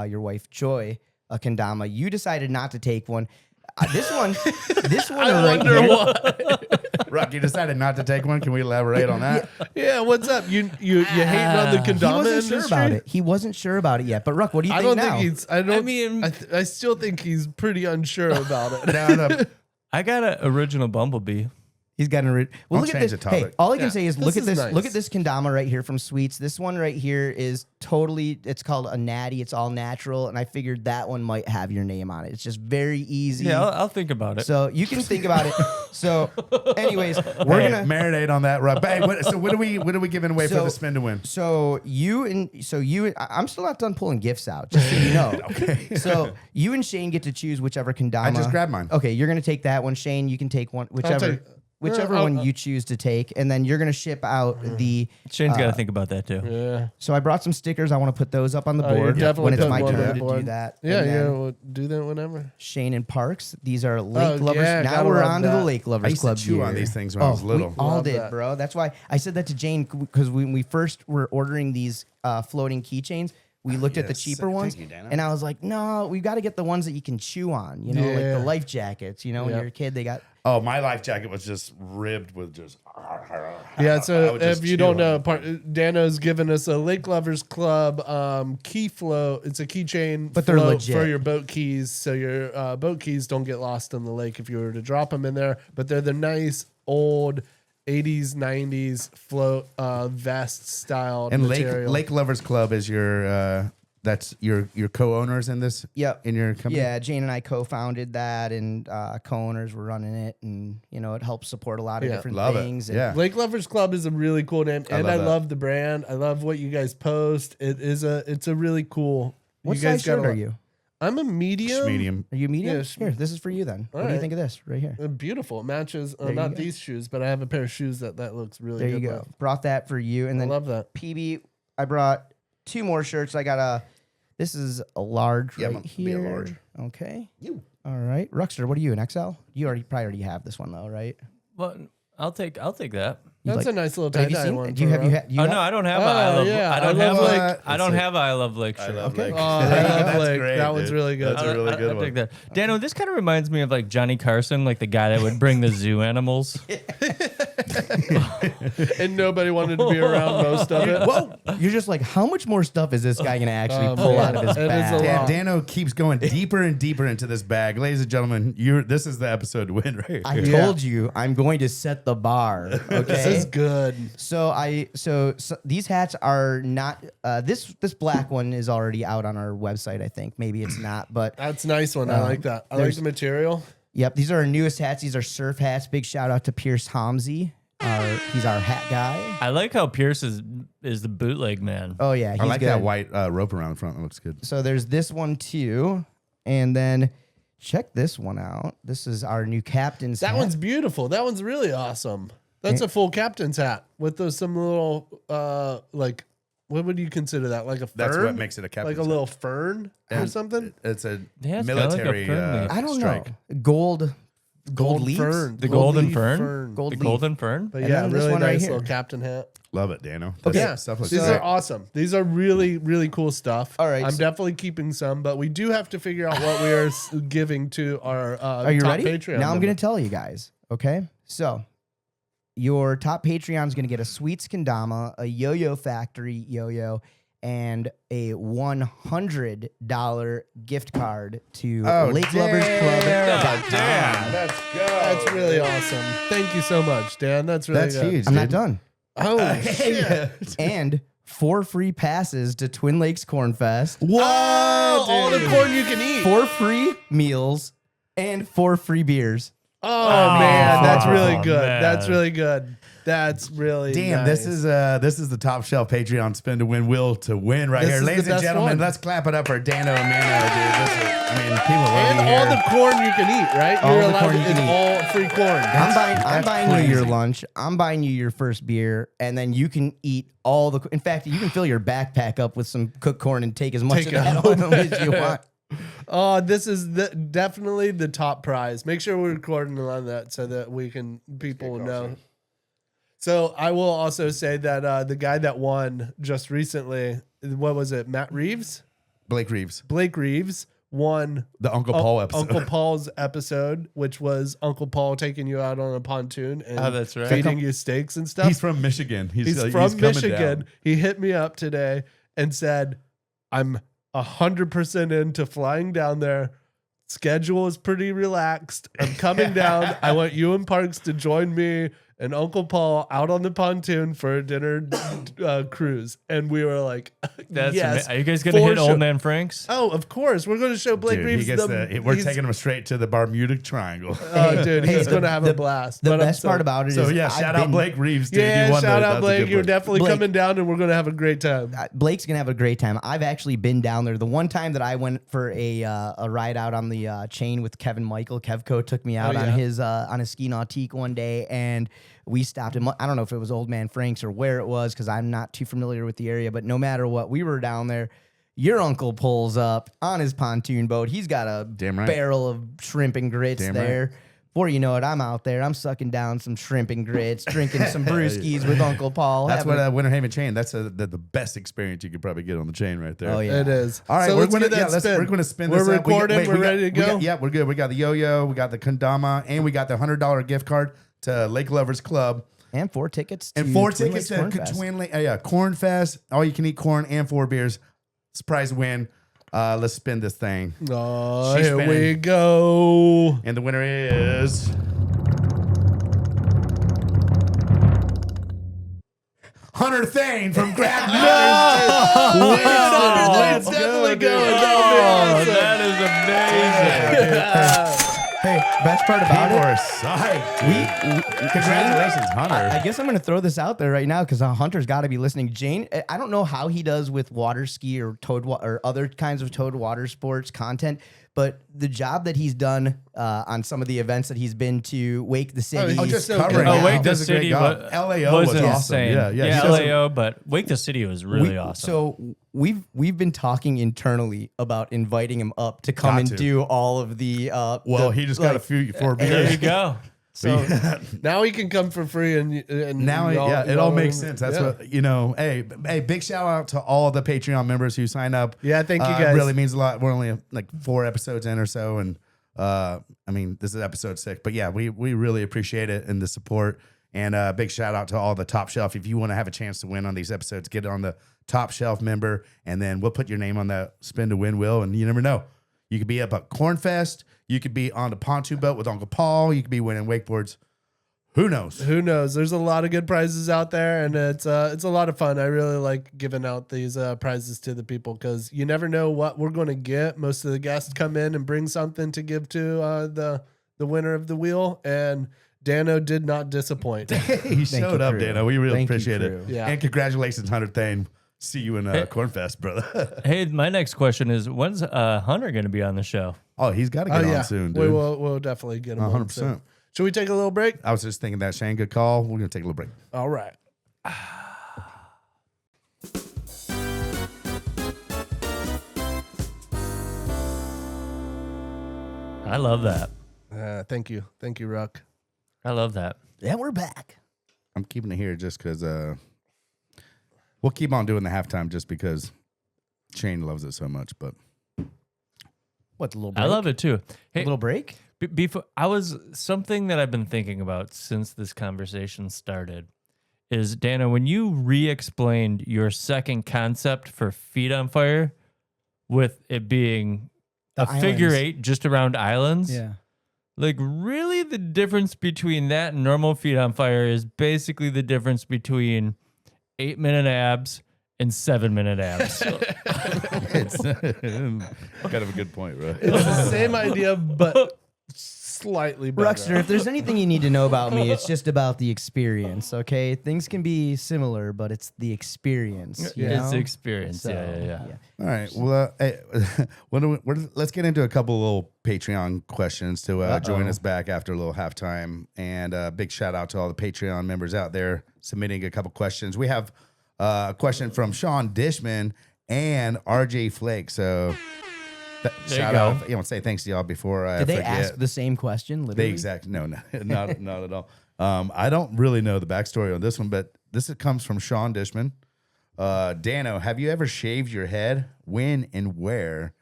your wife Joy a kendama. You decided not to take one. This one I right wonder here. why. Rock, you decided not to take one. Can we elaborate on that? Yeah, what's up? You hating on the He kendama wasn't industry? sure about it. He wasn't sure about it yet. But Ruck, what do you I think don't now? think he's. I still think he's pretty unsure about it. No. I got an original Bumblebee. He's got a well. I'll Look at change this. the Hey, topic. all I can Yeah, say is this look at is this. nice. Look at this kendama right here from Sweets. This one right here is totally. It's called a natty. It's all natural, and I figured that one might have your name on it. It's just very easy. Yeah, I'll think about it. So you can think about it. So, anyways, we're Hey, gonna. marinate on that, Rock. Hey, so what are we giving away for So- the spin to win? I'm still not done pulling gifts out, just so you know. Okay. So you and Shane get to choose whichever kendama. I just grabbed mine. Okay, you're gonna take that one. Shane, you can take one, whichever I'll- one you choose to take, and then you're gonna ship out the. Shane's got to think about that too. Yeah. So I brought some stickers. I want to put those up on the Oh, you're board definitely when it's putting my one on turn the to do board. that. Yeah, And yeah. then We'll do that whenever. Shane and Parks. These are Lake Oh, Lovers. yeah, Now gotta we're love on to the that. Lake I Lovers used Club to chew on gear. these things when I was little. We all Love did, that. bro. That's why I said that to Jane, because when we first were ordering these floating keychains, we looked at the yes. cheaper ones, Thank you, Dano. and I was like, no, we've got to get the ones that you can chew on. You know, like Yeah. the life jackets. You know, when Yep. you're a kid, they got. Oh, my life jacket was just ribbed with just. Yeah, I so would just if you chew don't on know, it. Dano's given us a Lake Lovers Club key float. It's a keychain But they're float legit. for your boat keys, so your boat keys don't get lost in the lake if you were to drop them in there. But they're the nice old 80s, 90s float vest style And material. Lake Lovers Club is your that's your co-owners in this. Yep. In your company. Yeah, Jane and I co-founded that, and co-owners were running it, and you know, it helps support a lot of Yeah. different Love it. things. And Yeah. Lake Lovers Club is a really cool name, and love I that. love the brand. I love what you guys post. It's a really cool. What you guys size shirt got a are lot- you? I'm a medium. Medium. Are you medium? Yes. Here, this is for you then. What do you right. think of this right here? Beautiful. It matches There you not go. these shoes, but I have a pair of shoes that looks really There good. you go. with. Brought that for you, and I then love that. PB. I brought 2 more shirts. I got a. This is a large Yeah, right might be a here. large. Okay. You. All right, Ruckster. What are you? An XL? You probably already have this one though, right? Well, I'll take that. You That's like- a nice little Have you tie-dye seen? one. Do you for have you? Rob. You Oh have- no, I don't have Oh, a I love. yeah, I don't I have love like. Lake. I don't have a I love Lake I shirt. love Okay. Lake. Oh, I love That's Lake. great, That one's dude. really good. That's a really good I'll one. take that. Dano, this kind of reminds me of like Johnny Carson, like the guy that would bring the zoo animals. And nobody wanted to be around most of it. Whoa! You're just like, how much more stuff is this guy gonna actually Oh, pull man. out of his It is bag? a lot. Dano keeps going deeper and deeper into this bag. Ladies and gentlemen, this is the episode to win right I here. told you I'm going to set the bar. Okay. This is good. So these hats are not. This black one is already out on our website. I think maybe it's not, but That's a nice one. I like that. I like there's- the material. yep, these are our newest hats. These are surf hats. Big shout out to Pierce Homsey. He's our hat guy. I like how Pierce is the bootleg man. Oh yeah, he's I like good. that white rope around the front. It looks good. So there's this one too, and then check this one out. This is our new captain's. That hat. one's beautiful. That one's really awesome. That's a full captain's hat with some little like what would you consider that? Like a fern? That's what makes it a captain's Like a hat. little fern or something? It's a Yeah, it's kinda like a military fern leaf. I don't strike. know. Gold leaves. fern. The Gold golden leaf fern? Gold The leaf. golden fern? But And yeah, then this really one right nice here. little captain hat. Love it, Dano. Okay. Yeah, Stuff looks these great. are awesome. These are really, really cool stuff. All right, I'm so- definitely keeping some, but we do have to figure out what we are giving to our Are you top ready? Patreon. Now I'm member. going to tell you guys. Okay. So your top Patreon is going to get a Sweets Kendama, a Yo-Yo Factory yo-yo, and a $100 gift card to Oh, Lake Lovers Club. Damn. Let's go. That's really awesome. Thank you so much, Dan. That's really That's good. huge. I'm not dude. done. Oh, shit. And 4 free passes to Twin Lakes Cornfest. What? All the corn you can eat. 4 free meals and 4 free beers. Oh, man, that's really Oh, good. man. That's really good. That's really Damn, nice. this is the top shelf Patreon spin to win will to win right This here, is the ladies and best gentlemen. one. Let's clap it up for Dano Amir, dude. People love and you all here. the corn you can eat, right? All You're the allowed corn to, you can it's eat. all free corn. I'm buying you your crazy. lunch. I'm buying you your first beer, and then you can eat all the. In fact, you can fill your backpack up with some cooked corn and take as much Take of that it home as you want. Oh, this is definitely the top prize. Make sure we're recording on that so that people will know. So I will also say that the guy that won just recently, what was it? Matt Reeves? Blake Reeves, Blake Reeves won the Uncle Paul episode. Uncle Paul's episode, which was Uncle Paul taking you out on a pontoon and Oh, that's right. feeding you steaks and stuff. He's from Michigan. He's from coming Michigan. down. He hit me up today and said, I'm 100% into flying down there. Schedule is pretty relaxed. I'm coming down. I want you and Parks to join me and Uncle Paul out on the pontoon for a dinner cruise. And we were like, That's yes. Are you guys going to for hit sure. Old Man Frank's? Oh, of course. We're going to show Blake Dude, Reeves. we're he's- taking him straight to the Bermuda Triangle. Oh, dude, he's the- going to have the- a blast. The But I'm best part about it is So yeah, I've shout out been- Blake Reeves, dude. Yeah, You won shout the- out that's a Blake. good You're one. definitely Blake. coming down and we're going to have a great time. Blake's gonna have a great time. I've actually been down there. The one time that I went for a ride out on the chain with Kevin Michael, Kevco took me out yeah. on his ski nautique one day, and we stopped him. I don't know if it was Old Man Frank's or where it was because I'm not too familiar with the area. But no matter what, we were down there. Your uncle pulls up on his pontoon boat. He's got a Damn right. barrel of shrimp and grits Damn there. Before you know it, I'm out there. I'm sucking down some shrimp and grits, drinking some brewskis with Uncle Paul. That's having what Winter Haven chain. That's the best experience you could probably get on the chain right there. Oh, yeah. It is. All right, so we're let's gonna get that spin. we're gonna spin We're this up. recording. We're we ready to go. Yeah, we're good. We got the yo-yo, we got the Kandama, and we got the $100 gift card to Lake Lovers Club. And 4 tickets to And 4 Twin tickets Lakes to Cornfest. Cornfest. All you can eat corn and 4 beers. Surprise win. Let's spin this thing. Oh, She's here we spinning. go. And the winner is Hunter Thane from Grab Let's definitely go. Oh, that is amazing. Hey, best part about People it, are psyched. Congratulations, Hunter. I guess I'm going to throw this out there right now because Hunter's got to be listening. Jane, I don't know how he does with water ski or or other kinds of towed water sports content, but the job that he's done on some of the events that he's been to, Wake the City. Oh, just so covering. good. it. Oh, Wake He the does a great City job. LAO was awesome. insane. Yeah, yeah. Yeah, he does a- LAO, but Wake the City was really awesome. So we've been talking internally about inviting him up to come Got and to. do all of the. Well, he just got a few 4 there beers. you go. So now he can come for free, and Now, y'all- it all y'all- makes sense. That's yeah. what Hey, big shout out to all the Patreon members who sign up. Yeah, thank you It guys. really means a lot. We're only like 4 episodes in or so, and this is episode 6. But yeah, we really appreciate it and the support. And big shout out to all the Top Shelf. If you want to have a chance to win on these episodes, get on the Top Shelf member, and then we'll put your name on that spin to win wheel. And you never know, you could be up at Cornfest. You could be on the pontoon boat with Uncle Paul. You could be winning wakeboards. Who knows? Who knows? There's a lot of good prizes out there, and it's a lot of fun. I really like giving out these prizes to the people because you never know what we're going to get. Most of the guests come in and bring something to give to the winner of the wheel, and Dano did not disappoint. He showed you, up, crew. Dano. We really Thank you, appreciate crew. it. Yeah. And congratulations, Hunter Thane. See you in Cornfest, brother. Hey, my next question is, when's Hunter going to be on the show? Oh, he's got to get on soon, dude. We'll definitely get him on 100%. soon. Should we take a little break? I was just thinking that, Shane. Good call. We're going to take a little break. All right. I love that. Thank you, Ruck. I love that. Yeah, we're back. I'm keeping it here just because we'll keep on doing the halftime just because Shane loves it so much. But What, the little break? I love it too. Hey, A little break? before something that I've been thinking about since this conversation started is, Dana, when you re-explained your second concept for Feet on Fire with it being The a figure islands. 8 just around islands. Yeah. Like, really, the difference between that and normal Feet on Fire is basically the difference between 8-minute abs and 7-minute abs. It's kind of a good point, right? It's the same idea, but slightly better. Ruckster, if there's anything you need to know about me, it's just about the experience, okay? Things can be similar, but it's the experience. You It's know? experience. So, Yeah. All right. Well, hey, let's get into a couple little Patreon questions to join us back after a little halftime. And big shout out to all the Patreon members out there submitting a couple questions. We have a question from Sean Dishman and RJ Flake. So shout go. out. You know, say thanks to y'all before I Did they forget. ask the same question? The Literally? exact not at all. I don't really know the backstory on this one, but this comes from Sean Dishman. Dano, have you ever shaved your head? When and where?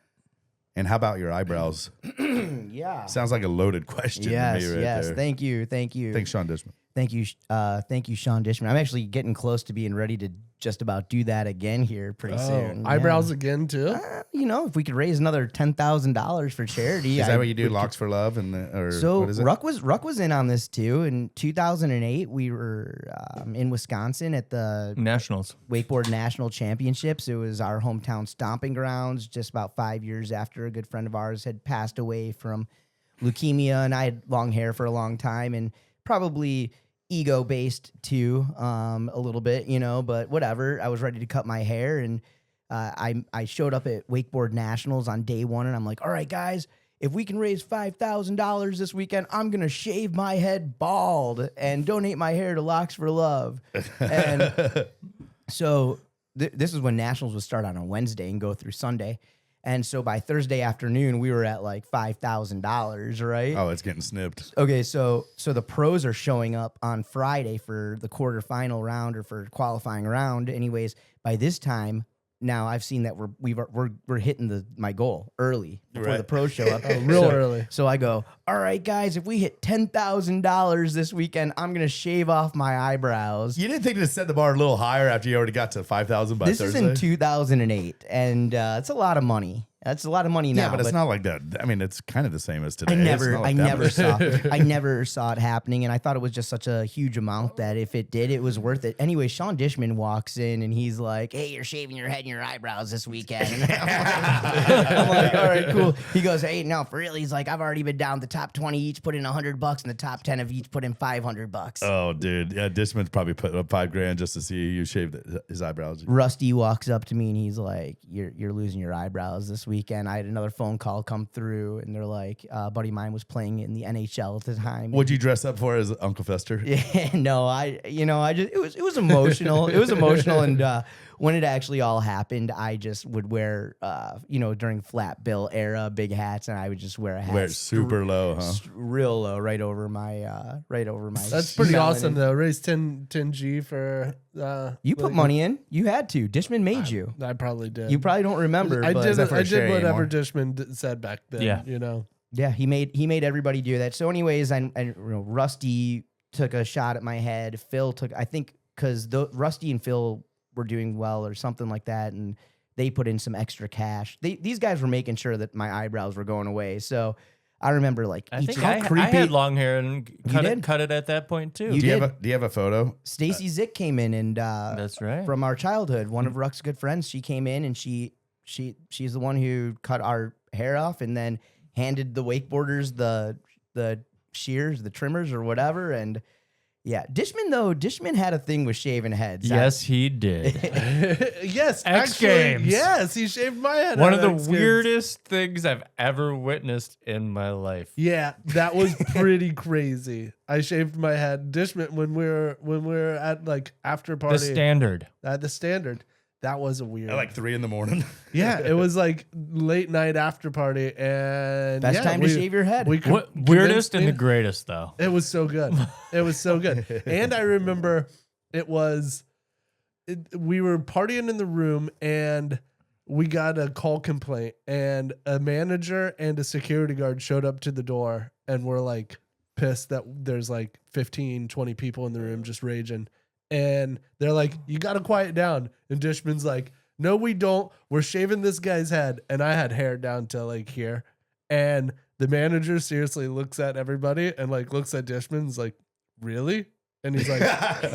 And how about your eyebrows? Yeah. Sounds like a loaded question Yes, to me right yes. there. Thank you. Thanks, Sean Dishman. Thank you, Sean Dishman. I'm actually getting close to being ready to just about do that again here pretty soon. Eyebrows again too. You know, if we could raise another $10,000 for charity, Is that I what you do? would Locks for Love, or So what is it? Ruck was in on this too. In 2008, we were in Wisconsin at the Nationals. Wakeboard National Championships. It was our hometown stomping grounds. Just about 5 years after a good friend of ours had passed away from leukemia, and I had long hair for a long time, and probably ego based too, a little bit, you know. But whatever. I was ready to cut my hair, and I showed up at Wakeboard Nationals on day one, and I'm like, all right, guys. If we can raise $5,000 this weekend, I'm going to shave my head bald and donate my hair to Locks for Love. And so this is when Nationals would start on a Wednesday and go through Sunday. And so by Thursday afternoon, we were at like $5,000, right? Oh, it's getting snipped. Okay, so the pros are showing up on Friday for the quarterfinal round or for qualifying round. Anyways, by this time, now I've seen that we're hitting my goal early before the pros show up, Real early. So I go, all right, guys, if we hit $10,000 this weekend, I'm gonna shave off my eyebrows. You didn't think to set the bar a little higher after you already got to 5,000 by This Thursday? is in 2008, and it's a lot of money. That's a lot of money now. Yeah, but it's not like that. I mean, it's kind of the same as today. I It's not like that much. never saw it happening, and I thought it was just such a huge amount that if it did, it was worth it. Anyway, Sean Dishman walks in and he's like, "Hey, you're shaving your head and your eyebrows this weekend." And I'm like, "All right, cool." He goes, "Hey, no, for real." He's like, "I've already been down. The top 20 each put in $100, and the top 10 of each put in $500." Oh, dude. Yeah, Dishman's probably put up $5,000 just to see you shave his eyebrows. Rusty walks up to me and he's like, "You're losing your eyebrows this weekend." I had another phone call come through, and they're like, a buddy of mine was playing in the NHL at the time. What'd you dress up for as Uncle Fester? Yeah, no, it was emotional. It was emotional, and when it actually all happened, I just would wear, during flat bill era, big hats, and I would just wear a hat. Wear it super low, huh? Real low, right over my. That's pretty melon. awesome though. Raise 10G for. You put money in. You had to. Dishman made you. I probably did. You probably don't remember. I but did. that for I a share did whatever anymore? Dishman said back then. Yeah. You know. Yeah, he made everybody do that. So, anyways, Rusty took a shot at my head. Phil took, I think, because Rusty and Phil were doing well or something like that, and they put in some extra cash. These guys were making sure that my eyebrows were going away. So I remember like I think each I had long hair and cut it at that point too. You Do did. you have a photo? Stacy Zick came in, and That's right. from our childhood, one of Ruck's good friends. She came in, and she's the one who cut our hair off, and then handed the wakeboarders the shears, the trimmers, or whatever. And yeah, Dishman had a thing with shaving heads. Yes, he did. Yes. X actually, Games. Yes, he shaved my head. One at of the X Games. weirdest things I've ever witnessed in my life. Yeah, that was pretty crazy. I shaved my head. Dishman when we were at like after party The standard. at the Standard. That was a weird. At like 3 a.m. Yeah, it was like late night after party, and Best time to shave your head. We What, weirdest and the greatest though. It was so good. It was so good. And I remember we were partying in the room, and we got a call complaint, and a manager and a security guard showed up to the door and were like pissed that there's like 15, 20 people in the room just raging. And they're like, you got to quiet down. And Dishman's like, no, we don't. We're shaving this guy's head. And I had hair down to like here. And the manager seriously looks at everybody and like looks at Dishman and's like, really? And he's like,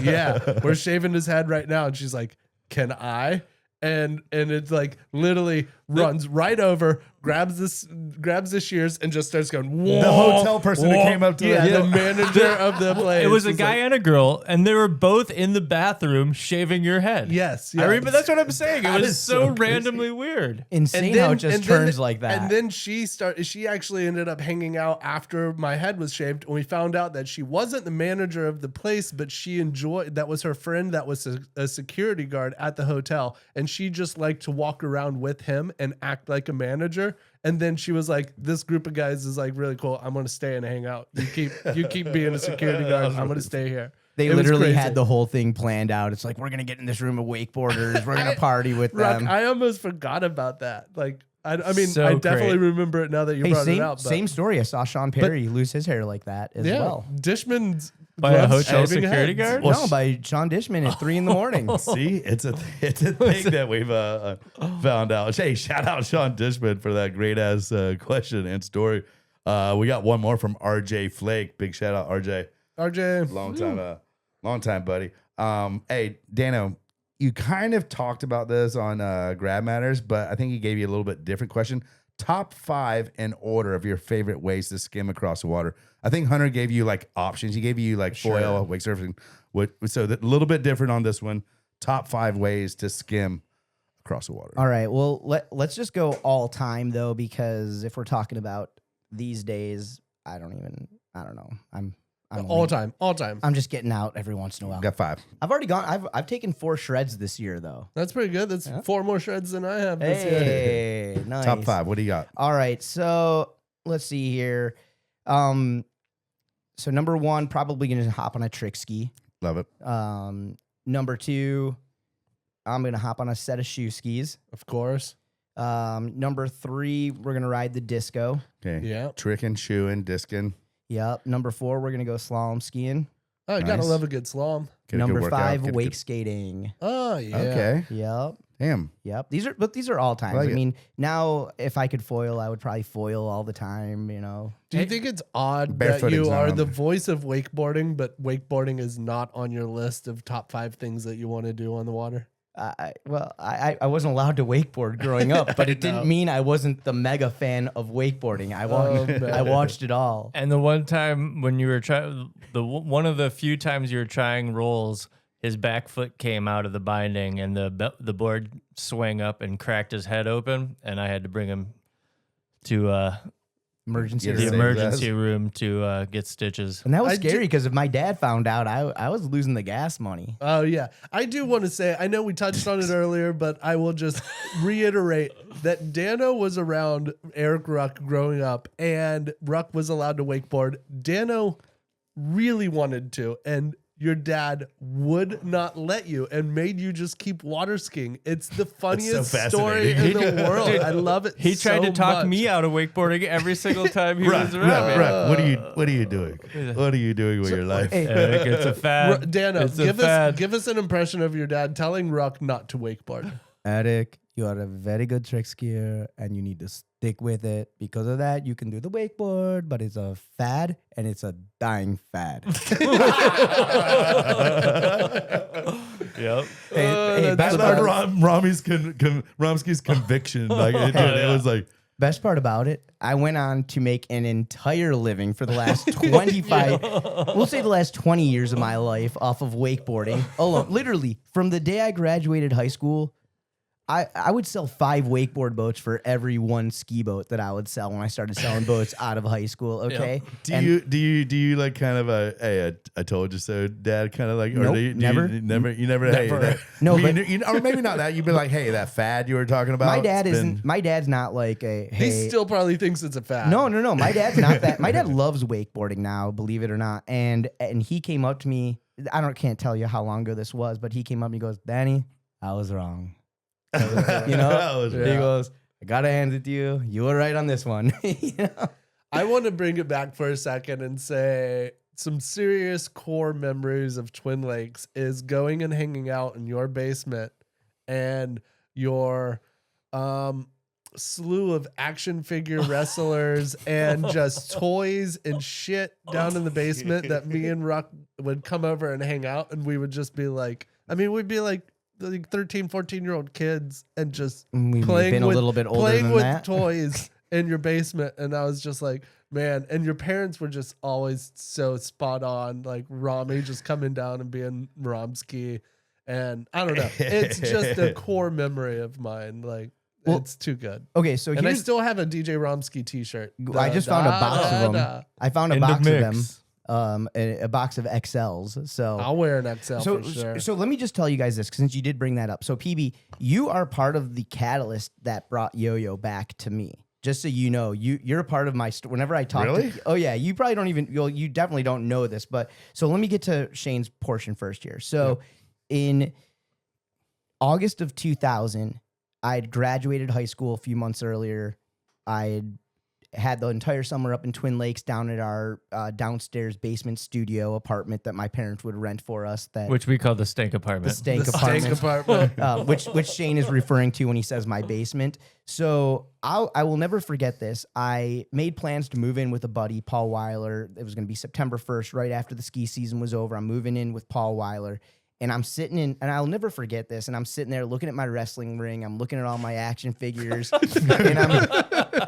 yeah, we're shaving his head right now. And she's like, can I? And it's like literally runs right over, grabs the shears and just starts going. Whoa, The hotel person that came up to the manager of the place. It was a guy like, and a girl, and they were both in the bathroom shaving your head. Yes, I remember. That's what I'm saying. It That was is so so crazy. randomly weird. Insane how it just turns like that. And then she actually ended up hanging out after my head was shaved, and we found out that she wasn't the manager of the place, but that was her friend that was a security guard at the hotel, and she just liked to walk around with him and act like a manager. And then she was like, this group of guys is like really cool. I'm going to stay and hang out. You keep being a security guard. I'm going to stay here. They It was literally crazy. had the whole thing planned out. It's like, we're going to get in this room of wakeboarders. We're going to party with Rock, them. I almost forgot about that. Like, I mean, So I definitely great. remember it now that you Hey, brought same, it out. But same story. I saw Sean Perry lose his hair like that as well. Dishman's By a loves hotel shaving security heads. guard? No, by Sean Dishman at 3 a.m. See, it's a thing that we've found out. Hey, shout out Sean Dishman for that great ass question and story. We got one more from RJ Flake. Big shout out RJ, RJ, long time buddy. Hey Dano, you kind of talked about this on Grab Matters, but I think he gave you a little bit different question. Top 5 in order of your favorite ways to skim across the water. I think Hunter gave you like options. He gave you like foil, wake surfing. So a little bit different on this one. Top 5 ways to skim across the water. All right. Well, let's just go all time though, because if we're talking about these days, I don't know. I'm all time. I'm just getting out every once in a while. Got 5. I've already gone. I've taken 4 shreds this year though. That's pretty good. That's 4 more shreds than I have this year. Hey, nice. Top 5. What do you got? All right. So let's see here. So number 1, probably gonna hop on a trick ski. Love it. Number 2, I'm gonna hop on a set of shoe skis. Of course. Number 3, we're gonna ride the disco. Okay. Yeah. Tricking, shoeing, discing. Yep. Number 4, we're gonna go slalom skiing. Oh, you gotta Nice. love a good slalom. Get a good Number workout, 5, get a wake good- skating. Oh, yeah. Okay. Yep. Damn. Yep. These are all times. like I it. mean, now if I could foil, I would probably foil all the time, Do you think it's odd that Barefooting's you not are on the there. voice of wakeboarding, but wakeboarding is not on your list of top 5 things that you want to do on the water? I wasn't allowed to wakeboard growing up, but it didn't mean I wasn't the mega fan of wakeboarding. I watched it all. And the one time when you were trying, one of the few times you were trying rolls, his back foot came out of the binding, and the board swung up and cracked his head open, and I had to bring him to Emergency Yeah, the save room. emergency room to get stitches. And that was I scary because if my dad found out, I was losing the gas money. Oh, yeah. I do want to say, I know we touched on it earlier, but I will just reiterate that Dano was around Erik Ruck growing up, and Ruck was allowed to wakeboard. Dano really wanted to, and your dad would not let you and made you just keep water skiing. It's the funniest story in fascinating. the world. I love it. He tried so to talk much. me out of wakeboarding every single time he Ruck, was around me. Ruck, what are you doing? What are you doing with your life? Eric, it's a fad. Dano, It's a fad. give us an impression of your dad telling Ruck not to wakeboard. Eric, you are a very good trick skier and you need to stick with it. Because of that, you can do the wakeboard, but it's a fad and it's a dying fad. Yep. Hey, that's best, I part, love Romsky's conviction. Like it was like best part about it, I went on to make an entire living for the last 25, we'll say the last 20 years of my life off of wakeboarding alone. Literally, from the day I graduated high school, I would sell 5 wakeboard boats for every 1 ski boat that I would sell when I started selling boats out of high school. Okay. do you like kind of a hey I told you so dad kind of like Nope, or do you never. never hey that, No, you, but- you, or maybe not that you'd be like hey that fad you were talking about My dad it's isn't. been- My dad's not like a. Hey, He still probably thinks it's a fad. No. My dad's not that. My dad loves wakeboarding now, believe it or not. And he came up to me. Can't tell you how long ago this was, but he came up and he goes, "Danny, I was wrong." You know, That was he right. goes, "I gotta hand it to you. You were right on this one." You know? I want to bring it back for a second and say some serious core memories of Twin Lakes is going and hanging out in your basement and your slew of action figure wrestlers and just toys and shit down in the basement that me and Ruck would come over and hang out, and we would just be like, I mean, we'd be like 13, 14-year-old kids and just We've playing been a with, little bit older playing than with that. toys in your basement. And I was just like, man, and your parents were just always so spot on, like Rami just coming down and being Romsky. And I don't know, it's just a core memory of mine. Like, Well, it's too good. Okay, so And I here's, still have a DJ Romsky t-shirt. I just found a box of them. I found a In the box of them, mix. a box of XLs. So I'll wear an XL so, for sure. so let me just tell you guys this, 'cause since you did bring that up. So PB, you are part of the catalyst that brought Yo-Yo back to me. Just so you know, you're a part of my whenever I talk. Really? Oh yeah, you probably don't even. Well, you definitely don't know this, but so let me get to Shane's portion first here. So in August of 2000, I had graduated high school a few months earlier. I had the entire summer up in Twin Lakes down at our downstairs basement studio apartment that my parents would rent for us. That Which we call the stank the apartment. stank The apartment. stank apartment. Which Shane is referring to when he says my basement. So I will never forget this. I made plans to move in with a buddy, Paul Weiler. It was going to be September 1st, right after the ski season was over. I'm moving in with Paul Weiler. And I'm sitting in, and I'll never forget this. And I'm sitting there looking at my wrestling ring. I'm looking at all my action figures. And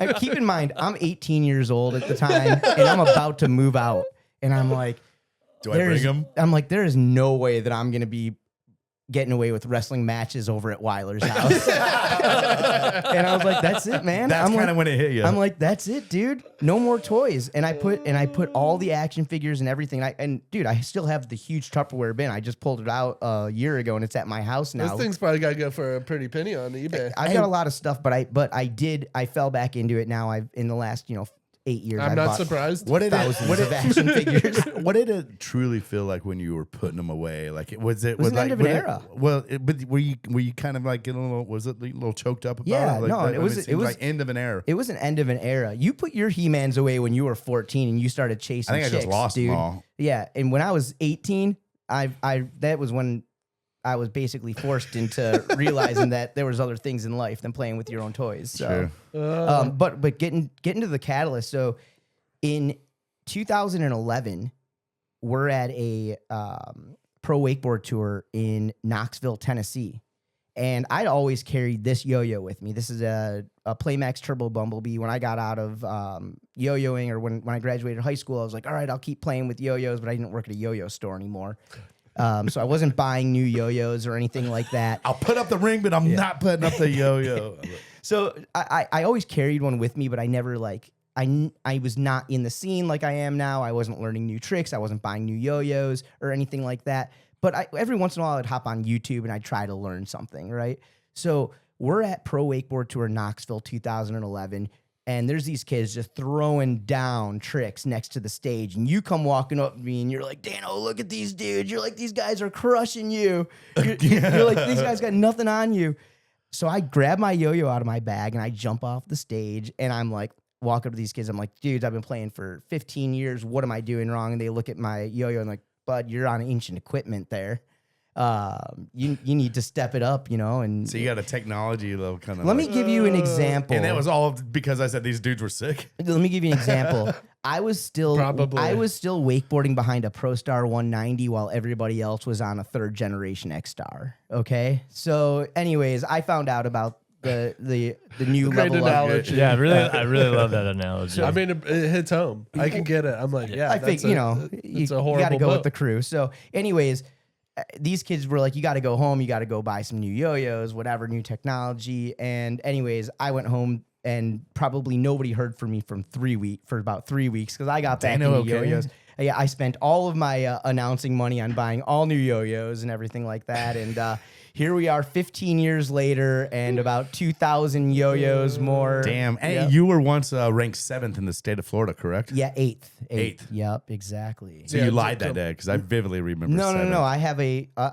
and keep in mind, I'm 18 years old at the time, and I'm about to move out. And I'm like, Do I bring them? I'm like, there is no way that I'm going to be getting away with wrestling matches over at Weiler's house. And I was like, that's it, man. That's I'm kind like, of when it hit you. I'm like, that's it, dude. No more toys. And I put all the action figures and everything. And dude, I still have the huge Tupperware bin. I just pulled it out a year ago, and it's at my house now. This thing's probably got to go for a pretty penny on eBay. I've got a lot of stuff, but I fell back into it now. In the last 8 years. I'm I've not bought surprised. What did thousands of action figures. What did it truly feel like when you were putting them away? Like it was was an like end of an era. But were you kind of like getting a little? Was it a little choked up about Yeah, it? Like, no, that- it was- seemed it was- like end of an era. It was an end of an era. You put your He-Mans away when you were 14 and you started chasing I think I just chicks, lost dude. them all. Yeah, and when I was 18, that was when I was basically forced into realizing that there was other things in life than playing with your own toys. So, but getting to the catalyst. So, in 2011, we're at a pro wakeboard tour in Knoxville, Tennessee. And I'd always carried this yo-yo with me. This is a Playmax Turbo Bumblebee. When I got out of yo-yoing, or when I graduated high school, I was like, all right, I'll keep playing with yo-yos, but I didn't work at a yo-yo store anymore. So I wasn't buying new yo-yos or anything like that. I'll put up the ring, but I'm not putting up the yo-yo. So I always carried one with me, but I never I was not in the scene like I am now. I wasn't learning new tricks. I wasn't buying new yo-yos or anything like that. But every once in a while, I'd hop on YouTube and I'd try to learn something, right? So we're at Pro Wakeboard Tour Knoxville 2011, and there's these kids just throwing down tricks next to the stage. And you come walking up to me and you're like, Dano, look at these dudes. You're like, these guys are crushing you. You're like, these guys got nothing on you. So I grab my yo-yo out of my bag and I jump off the stage and I'm like, walk up to these kids. I'm like, dudes, I've been playing for 15 years. What am I doing wrong? And they look at my yo-yo and like, bud, you're on ancient equipment there. You need to step it up, And So you got a technology level kind of. let me give you an example. And that was all because I said these dudes were sick. Let me give you an example. I was still wakeboarding behind a ProStar 190 while everybody else was on a third generation X-Star. Okay, so anyways, I found out about the new Great level analogy. of. Yeah, I really love that analogy. I mean, it hits home. I can get it. I'm like, yeah. I think it's a horrible got to go boat. with the crew. So, anyways, these kids were like, you got to go home. You got to go buy some new yo-yos, whatever, new technology. And anyways, I went home and probably nobody heard from me for about 3 weeks because I got back Dano into okay? yo-yos. Yeah, I spent all of my announcing money on buying all new yo-yos and everything like that. And here we are 15 years later and about 2,000 yo-yos more. Damn. And Yep. you were once ranked 7th in the state of Florida, correct? Yeah, eighth. Eighth. Yep, exactly. So you lied that day because I vividly remember. No, 7th.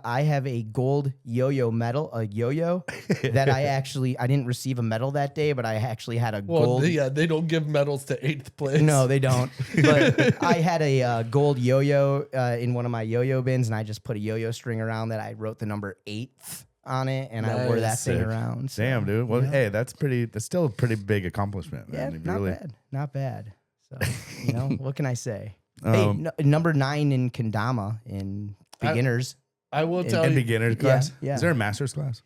I have a gold yo-yo medal, a yo-yo that I didn't receive a medal that day, but I actually had a Well, gold. they don't give medals to 8th place. No, they don't. But I had a gold yo-yo in one of my yo-yo bins, and I just put a yo-yo string around that. I wrote the number 8th on it, and I wore that Nice. thing Sick. around. So, Damn, dude. Well, hey, that's still a pretty big accomplishment, yeah, man. not bad. So, what can I say? Um, Number 9 in Kandama in beginners. I will tell And you, beginner's class? yeah. Is there a master's class?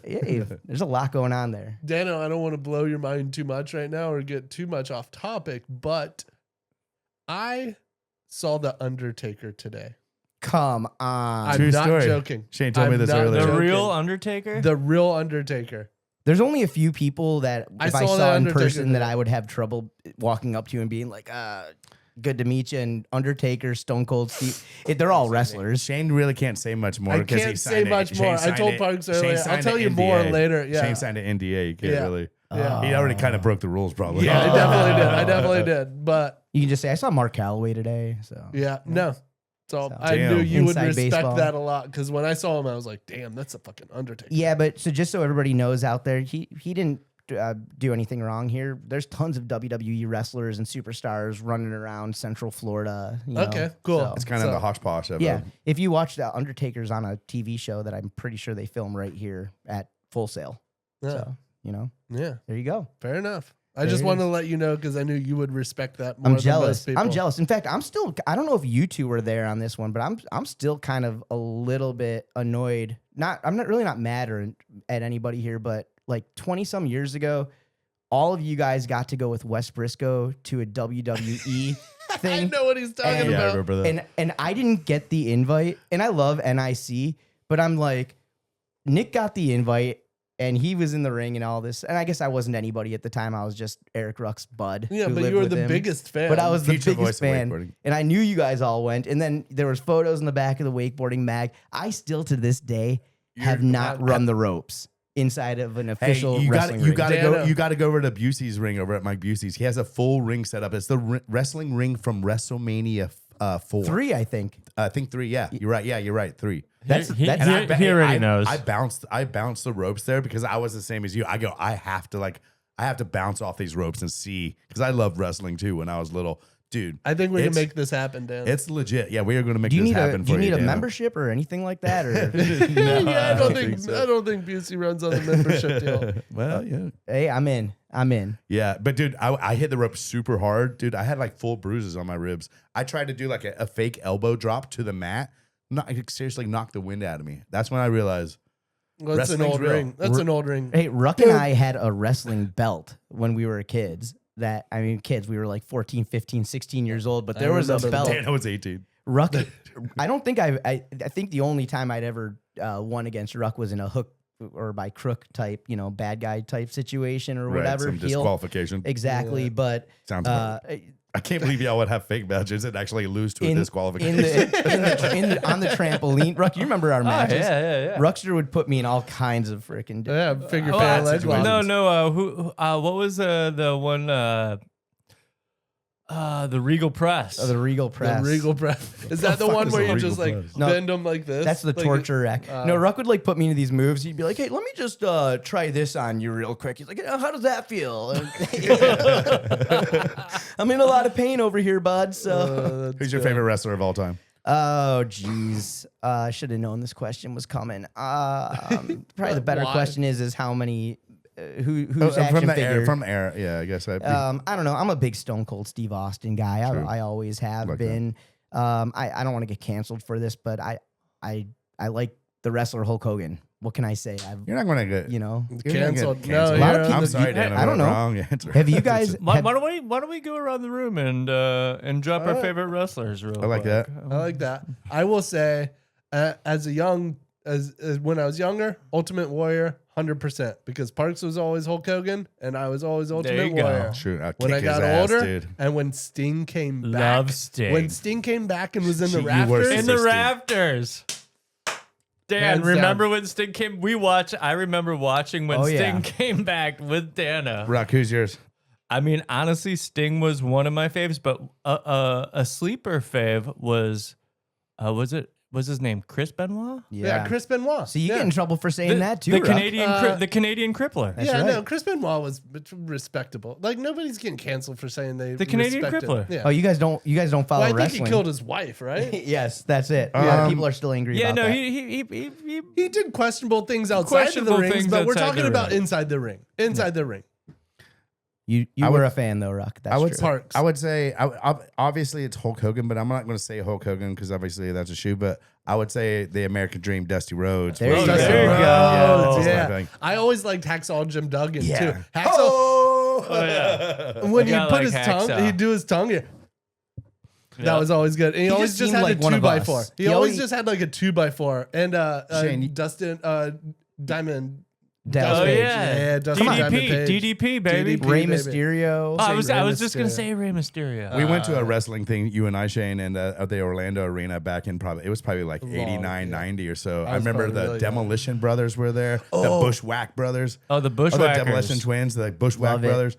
Yeah, there's a lot going on there. Dano, I don't want to blow your mind too much right now or get too much off topic, but I saw The Undertaker today. Come on. I'm True not story. joking. Shane told me I'm this not earlier. The joking. real Undertaker? The real Undertaker. There's only a few people that I if I saw saw the in Undertaker person that today. I would have trouble walking up to and being like, good to meet you. And Undertaker, Stone Cold Steve, they're all wrestlers. Shane really can't say much more. I 'cause he can't signed say it. much Shane more. I signed told it. Parks Shane earlier. I'll signed tell an you more NDA. later. Yeah. Shane signed an NDA. You can't Yeah. really. Yeah. He already kind of broke the rules, probably. Yeah, I definitely did. But You can just say, I saw Mark Calloway today. So yeah, no. So So- I Damn. knew you would Inside respect baseball. that a lot because when I saw him, I was like, damn, that's a fucking Undertaker. Yeah, but so just so everybody knows out there, he didn't do anything wrong here. There's tons of WWE wrestlers and superstars running around Central Florida. Okay, cool. So- It's kind of So- the hodgepodge of Yeah, if you watch the Undertaker's on a TV show that I'm pretty sure they film right here at Full Sail. Yeah. So, Yeah, there you go. fair enough. I There just it wanted is. to let you know because I knew you would respect that more I'm than jealous. most people. I'm jealous. In fact, I don't know if you two were there on this one, but I'm still kind of a little bit annoyed. I'm not mad at anybody here, but like 20 some years ago, all of you guys got to go with Wes Briscoe to a WWE I thing. know what he's talking And- Yeah, I about. remember that. And I didn't get the invite, and I love NIC, but I'm like, Nick got the invite, and he was in the ring and all this. And I guess I wasn't anybody at the time. I was just Erik Ruck's bud. Yeah, who but lived you were with the him. biggest fan. But I was the Future biggest voice of fan, wakeboarding. and I knew you guys all went. And then there was photos in the back of the wakeboarding mag. I still to this day have not run the ropes inside of an Hey, official you got wrestling you ring. got to Dano. go. You got to go over to Busey's ring over at Mike Busey's. He has a full ring set up. It's the wrestling ring from WrestleMania 4. 3, I think. I think 3. Yeah, you're right. Yeah, you're right. 3. That's he And I he already I, knows. I bounced the ropes there because I was the same as you. I have to bounce off these ropes and see because I loved wrestling too when I was little, dude. I think we can it's- make this happen, Dan. It's legit. Yeah, we are going to make Do you this need happen a for do you need a Dano. membership or anything like that? Or yeah, I don't think so. I don't think Busey runs on the membership deal. Well, yeah. hey, I'm in. Yeah, but dude, I hit the rope super hard. Dude, I had like full bruises on my ribs. I tried to do like a fake elbow drop to the mat. It seriously knocked the wind out of me. That's when I realized Well, that's an Wrestling's old real. ring. That's an old ring. Hey, Ruck and I had a wrestling belt when we were kids. Kids, we were like 14, 15, 16 years old, but there was a remember belt. Dano was 18. Ruck, I don't think I think the only time I'd ever won against Ruck was in a hook or by crook type, bad guy type situation or whatever. Some heel. disqualification. Exactly, but Sounds about I can't believe y'all would have fake matches and actually lose to a disqualification. on the trampoline. Ruck, you remember our matches? yeah. Ruckster would put me in all kinds of freaking. Yeah, figure Oh, fan that's leg situation. lock. What was the one? The Regal Press. The Regal Press. The Regal breath. Is that the fuck one is where a you Regal just like press? No, bend them like this? That's the Like, torture rack. No, Ruck would like put me into these moves. He'd be like, "Hey, let me just try this on you real quick." He's like, "How does that feel?" I'm in a lot of pain over here, bud. So, Who's your favorite wrestler of all time? oh geez, I should have known this question was coming. Probably the better Why? question is how many who's action from the figure. era. Yeah, I guess. I don't know. I'm a big Stone Cold Steve Austin guy. I always have Like been. I don't want to get canceled for this, but I like the wrestler Hulk Hogan. What can I say? you're not going to get You're gonna get Canceled. No, canceled. A lot of you're people- I'm sorry, Dan. I don't know. Wrong answer. Have you guys? Why have- don't we go around the room and drop our favorite wrestlers real I like quick? that. I like that. I will say, as when I was younger, Ultimate Warrior, 100%, because Parks was always Hulk Hogan and I was always Ultimate you go. Warrior. Shoot, I'll When kick I got his ass, older, dude. and when Sting came back, Love Sting. when Sting came back and was in the Shoot, you were rafters, In the Sister Sting. rafters. Dan, Hands remember down. when Sting came? I remember watching when Oh, yeah. Sting came back with Dano. Rock, who's yours? I mean, honestly, Sting was one of my faves, but a sleeper fave was his name Chris Benoit? Yeah, Chris Benoit. So you yeah. get in trouble for saying that too. The Ruck. Canadian crippler. That's Yeah, right. no, Chris Benoit was respectable. Like nobody's getting canceled for saying they The Canadian respect him. crippler. Yeah. Oh, you guys don't follow Well, I think wrestling. he killed his wife, right? Yes, that's it. Yeah, people are still angry Yeah, about no, that. he He did questionable things outside of the Questionable rings, things but we're outside talking the about ring. inside the ring. Inside the ring. You I were would- a fan though, Ruck. That's I would true. say, Parks. I would say obviously it's Hulk Hogan, but I'm not going to say Hulk Hogan because obviously that's a shoe. But I would say the American Dream, Dusty Rhodes. There you was- go. there you go. Yeah, that's just my Yeah. thing. I always liked Hacksaw Jim Duggan Yeah. too. Hacksaw, Oh, yeah. when You he'd gotta put like his tongue, Hacksaw. he'd do his tongue. Yeah. Yeah. That was always good. And he always just just seemed had like a one of 2x4. us. He He always always- just had like a 2x4. And Shane, Dustin Diamond. Dallas Oh Page. yeah, Dustin Diamond Page. DDP, baby. DDP. Rey baby. Mysterio. Oh, I was Rey just gonna Mysterio. say Rey Mysterio. we went to a wrestling thing, you and I, Shane, and at the Orlando Arena back in it was probably like 89, 90 or so. I was remember probably the really Demolition Brothers were there, the Bushwhack Brothers. Oh, the The Bushwhackers. Demolition Twins, the Bushwhack Love it. Brothers.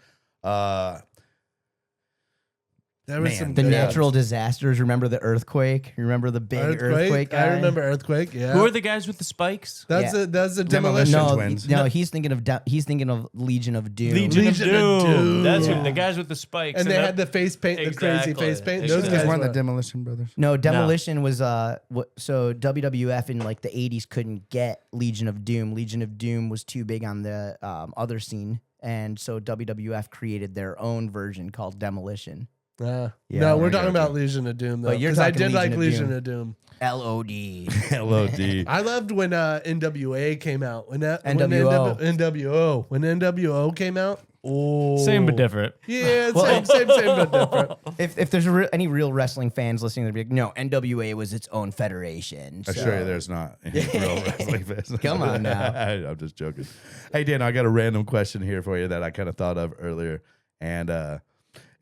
There was Man. some The good natural ones. disasters. Remember the earthquake? Remember the big earthquake? I guy? remember Earthquake. Yeah. Who are the guys with the spikes? That's Yeah. a Demolition. demolition. No, Twins. no, he's thinking of Legion of Doom. Legion of Legion of Doom. Doom. That's Yeah. who, the guys with the spikes. And they that- had the face paint, the crazy Exactly. face paint. Exactly. Those These guys weren't the were. Demolition Brothers. No, Demolition was so WWF in like the 80s couldn't get Legion of Doom. Legion of Doom was too big on the other scene, and so WWF created their own version called Demolition. Yeah, Yeah, we're I talking gotcha. about Legion of Doom though. But you're 'cause I talking did like Legion of Legion Doom. of Doom. LOD. LOD. I loved when NWA came out. When NWO. When NWO came out. Oh, Same but different. Yeah, same but different. If there's any real wrestling fans listening, they'd be like, no, NWA was its own federation. I so- assure you there's not any real wrestling fans. Come on now. I'm just joking. Hey, Dan, I got a random question here for you that I kind of thought of earlier. And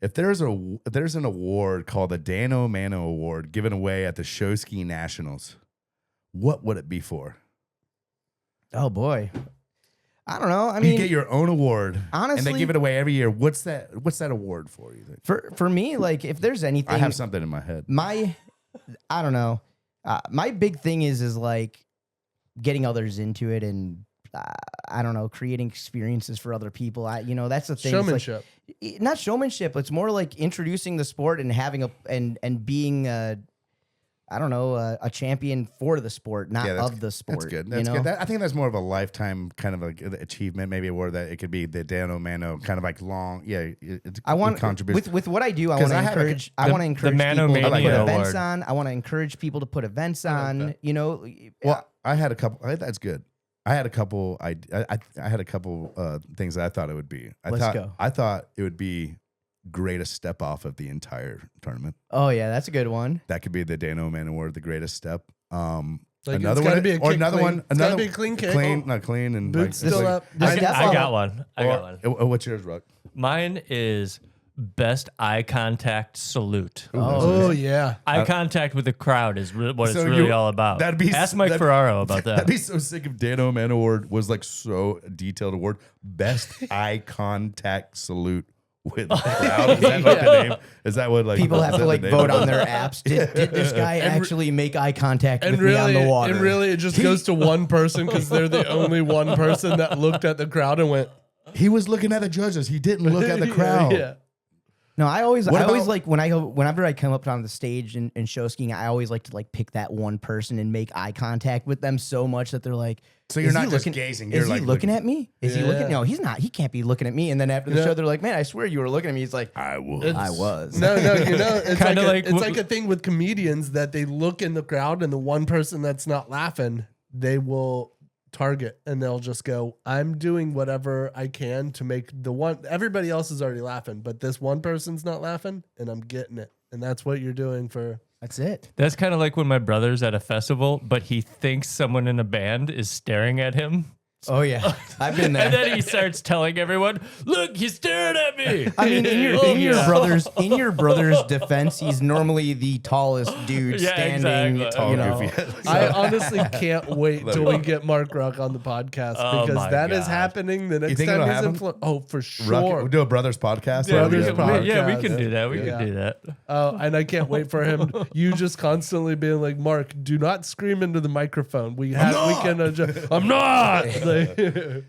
if there's an award called the Dano Mano Award given away at the Show Ski Nationals, what would it be for? Oh boy, I don't know. I You mean, get your own award, and honestly- they give it away every year. What's that award for? You think? for me, like if there's anything, I have something in my head. I don't know. My big thing is like getting others into it and I don't know, creating experiences for other people. That's the thing. It's like- Showmanship. not showmanship. It's more like introducing the sport and having and being I don't know, a champion for the sport, not of the sport. That's good. you That's know? good. I think that's more of a lifetime kind of like achievement, maybe a word that it could be the Dano Mano kind of like long. Yeah, it's I want contribution. with what I do. I 'Cause want to I have a- encourage. I the- want to the encourage Mano people to Mania put Award. events on. I want to encourage people to put events on. that. You know, Well, I had a couple. That's good. I had a couple. I had a couple things that I thought it would be. Let's go. I thought it would be greatest step off of the entire tournament. oh yeah, that's a good one. That could be the Dano Man Award, the greatest step. Like, Another it's gotta one, be a or kick another clean. one, It's gotta another be a clean kick. clean, not clean, and Boots like, still it's up. like- Step I up. got one. I got one. What's yours, Ruck? Mine is best eye contact salute. Oh yeah. Eye contact with the crowd is what it's So really you- all about. that'd be- Ask Mike that'd- Ferraro about that. That'd be so sick if Dano Man Award was like so detailed award. Best eye contact salute with the crowd. Is that like the name? Is that what like People is have that to the like name vote of it? on their apps. Did this guy actually make eye contact with me on the water? And really, it just goes to one person because they're the only one person that looked at the crowd and went, He was looking at the judges. He didn't look at the crowd. Yeah. No, I always about- like whenever I come up on the stage and show skiing, I always like to like pick that one person and make eye contact with them so much that they're like, So you're "Is not he just looking- gazing, Is you're he like looking looking- at me? Is he looking? Yeah. No, he's not. He can't be looking at me. And then after the Yeah. show, they're like, man, I swear you were looking at me. He's like, I will. It's- I was. No, it's Kinda like it's what- like a thing with comedians that they look in the crowd and the one person that's not laughing, they will target and they'll just go, I'm doing whatever I can to make the one everybody else is already laughing, but this one person's not laughing and I'm getting it. And that's what you're doing for That's it. That's kind of like when my brother's at a festival, but he thinks someone in a band is staring at him. Oh yeah, I've been there. And then he starts telling everyone, "Look, he's staring at me." I mean, in your brother's defense, he's normally the tallest dude Yeah, standing. exactly. You know, I honestly can't wait till we get Mark Ruck on the podcast Oh because my that is God. happening the next think time it'll he's in happen? Florida. Oh, for sure. We'll do a brothers podcast. Yeah, Brothers we podcast. can do that. We Yeah. can do that. Oh, and I can't wait for him. You just constantly being like, Mark, do not scream into the microphone. We can adjust. I'm not. Like,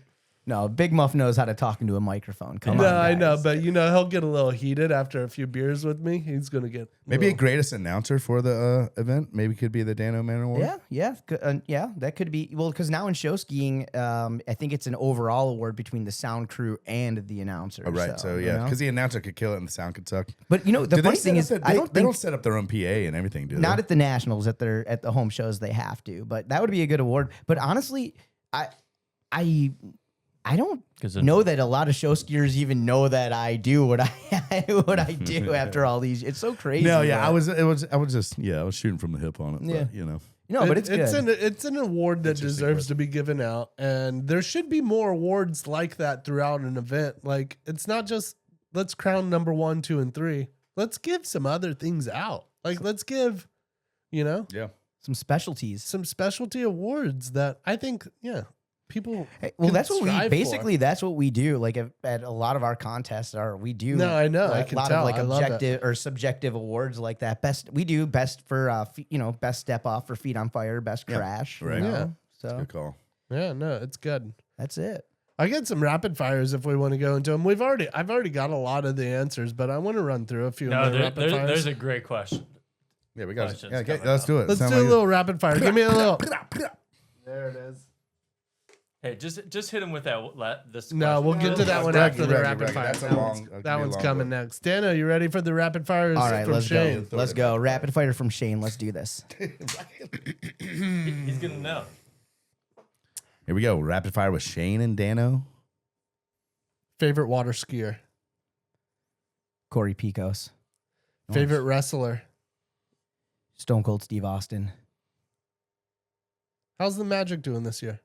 no, Big Muff knows how to talk into a microphone. Come on, I know, guys. but he'll get a little heated after a few beers with me. He's gonna get Maybe a little- greatest announcer for the event. Maybe could be the Dano Amir Award. Yeah, that could be. Well, because now in show skiing, I think it's an overall award between the sound crew and the announcer. Oh, right. So yeah, because the announcer could kill it and the sound could suck. But the Do they funny set thing up is, the- I they don't they think don't set up their own PA and everything, do they? not at the nationals at the home shows they have to. But that would be a good award. But honestly, I don't 'Cause know that a lot of show skiers even know that I do what I do after all these. It's so crazy. No, yeah, man. I was shooting from the hip on it. Yeah. But, you know. No, but it's good. It's an award that deserves to be given out, and there should be more awards like that throughout an event. Like it's not just let's crown number 1, 2, and 3. Let's give some other things out. Like let's give, Yeah. Some specialties. some specialty awards that I think, people. Well, can that's what strive that's what we do. Like at a lot of our contests we do. No, I know. I a can lot tell. of like I love it. objective or subjective awards like that. We do best for best step off for feet on fire, best crash. right. You know? Yeah. So Good call. Yeah, no, it's good. that's it. I got some rapid fires if we want to go into them. I've already got a lot of the answers, but I want to run through a few No, of my rapid fires. there's a great question. Yeah, we got it. Questions Yeah, okay, coming let's up. do it. Let's Sound do a like little rapid fire. Give me a little. There it is. Hey, just hit him with this. No, question. we'll get to that one Braggy, after the braggy, rapid braggy. fire. That's a That long- one's, that could that be a one's long coming one. next. Dano, you ready for the rapid fires? All right, from let's Shane? go. Let's go. Rapid fire from Shane. Let's do this. He's gonna know. Here we go. Rapid fire with Shane and Dano. Favorite water skier. Corey Picos, Favorite wrestler. Stone Cold Steve Austin. How's the Magic doing this year?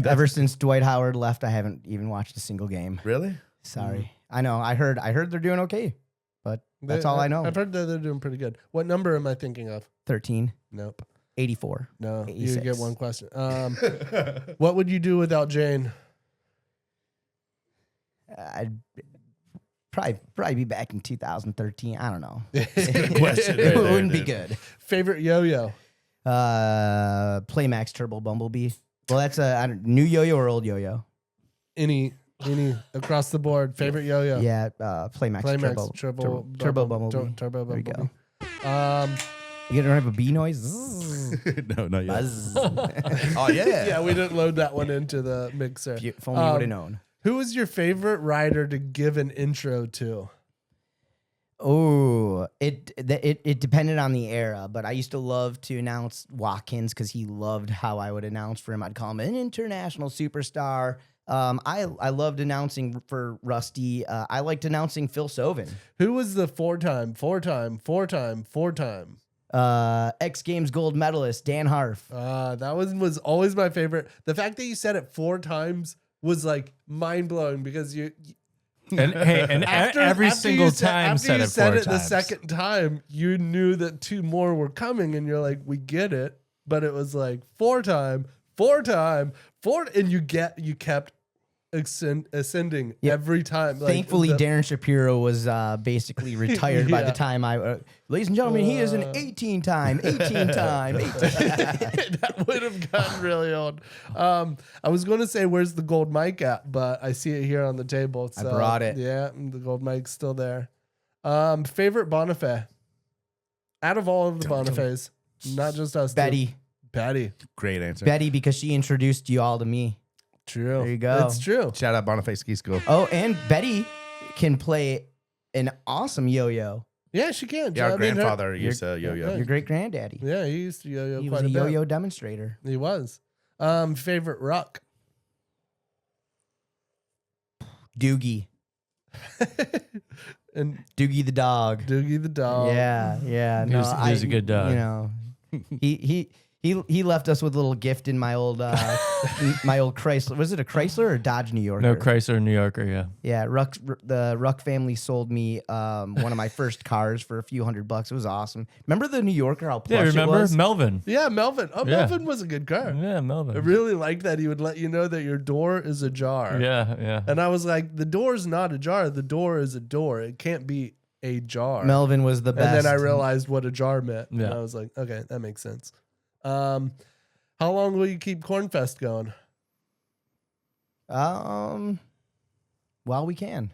Ever since Dwight Howard left, I haven't even watched a single game. Really? Sorry. I know. I heard they're doing okay, but that's all I know. I've heard that they're doing pretty good. What number am I thinking of? 13, Nope. 84. No. You 86. get one question. What would you do without Jane? I'd probably be back in 2013. I don't know. Good question. It wouldn't be good. Favorite yo-yo? Playmax Turbo Bumblebee. Well, that's new yo-yo or old yo-yo? Any across the board. Favorite yo-yo? Yeah, Playmax, Climax, Turbo Bumblebee. Turbo There we Bumblebee. go. You don't have a bee noise? No, not yet. Buzz. Oh, yeah. Yeah, we didn't load that one into the mixer. If only you would have known. Who was your favorite rider to give an intro to? Oh, it depended on the era, but I used to love to announce Watkins because he loved how I would announce for him. I'd call him an international superstar. I loved announcing for Rusty. I liked announcing Phil Sovin. Who was the four-time X Games gold medalist Dan Harf. that one was always my favorite. The fact that you said it 4 times was like mind-blowing because you And hey, and every single time after said you it said 4 it the times. second time, you knew that 2 more were coming, and you're like, we get it. But it was like 4 time, and you kept ascending every time. Like Thankfully, Darren Shapiro was basically retired by the time ladies and gentlemen, he is an 18-time. That would have gotten really old. I was going to say, where's the gold mic at? But I see it here on the table. So, I brought it. Yeah, the gold mic's still there. Favorite Bonifay? Out of all of the Bonifays, not just us. Betty. Betty. Great answer. Betty, because she introduced you all to me. True. There you go. It's true. Shout out Bonifay Ski School. Oh, and Betty can play an awesome yo-yo. Yeah, she can. Yeah, our I mean, grandfather used to yo-yo. Yeah. Your great granddaddy. Yeah, he used to yo-yo He was quite a a bit. yo-yo demonstrator. He was. Favorite Ruck? Doogie. And Doogie the dog. Doogie the dog. Yeah. He was a good dog. You know, he He left us with a little gift in my old Chrysler. Was it a Chrysler or Dodge New Yorker? No, Chrysler, New Yorker, yeah. Yeah, the Ruck family sold me one of my first cars for a few $100. It was awesome. Remember the New Yorker? How plush Yeah, remember it was? Melvin? Yeah, Melvin. Oh, Yeah. Melvin was a good car. Yeah, I Melvin. really liked that he would let you know that your door is ajar. Yeah, yeah. And I was like, the door's not ajar. The door is a door. It can't be a jar. Melvin was the best. And then I realized what a jar meant. And Yeah. I was like, okay, that makes sense. How long will you keep Cornfest going? Well, we can,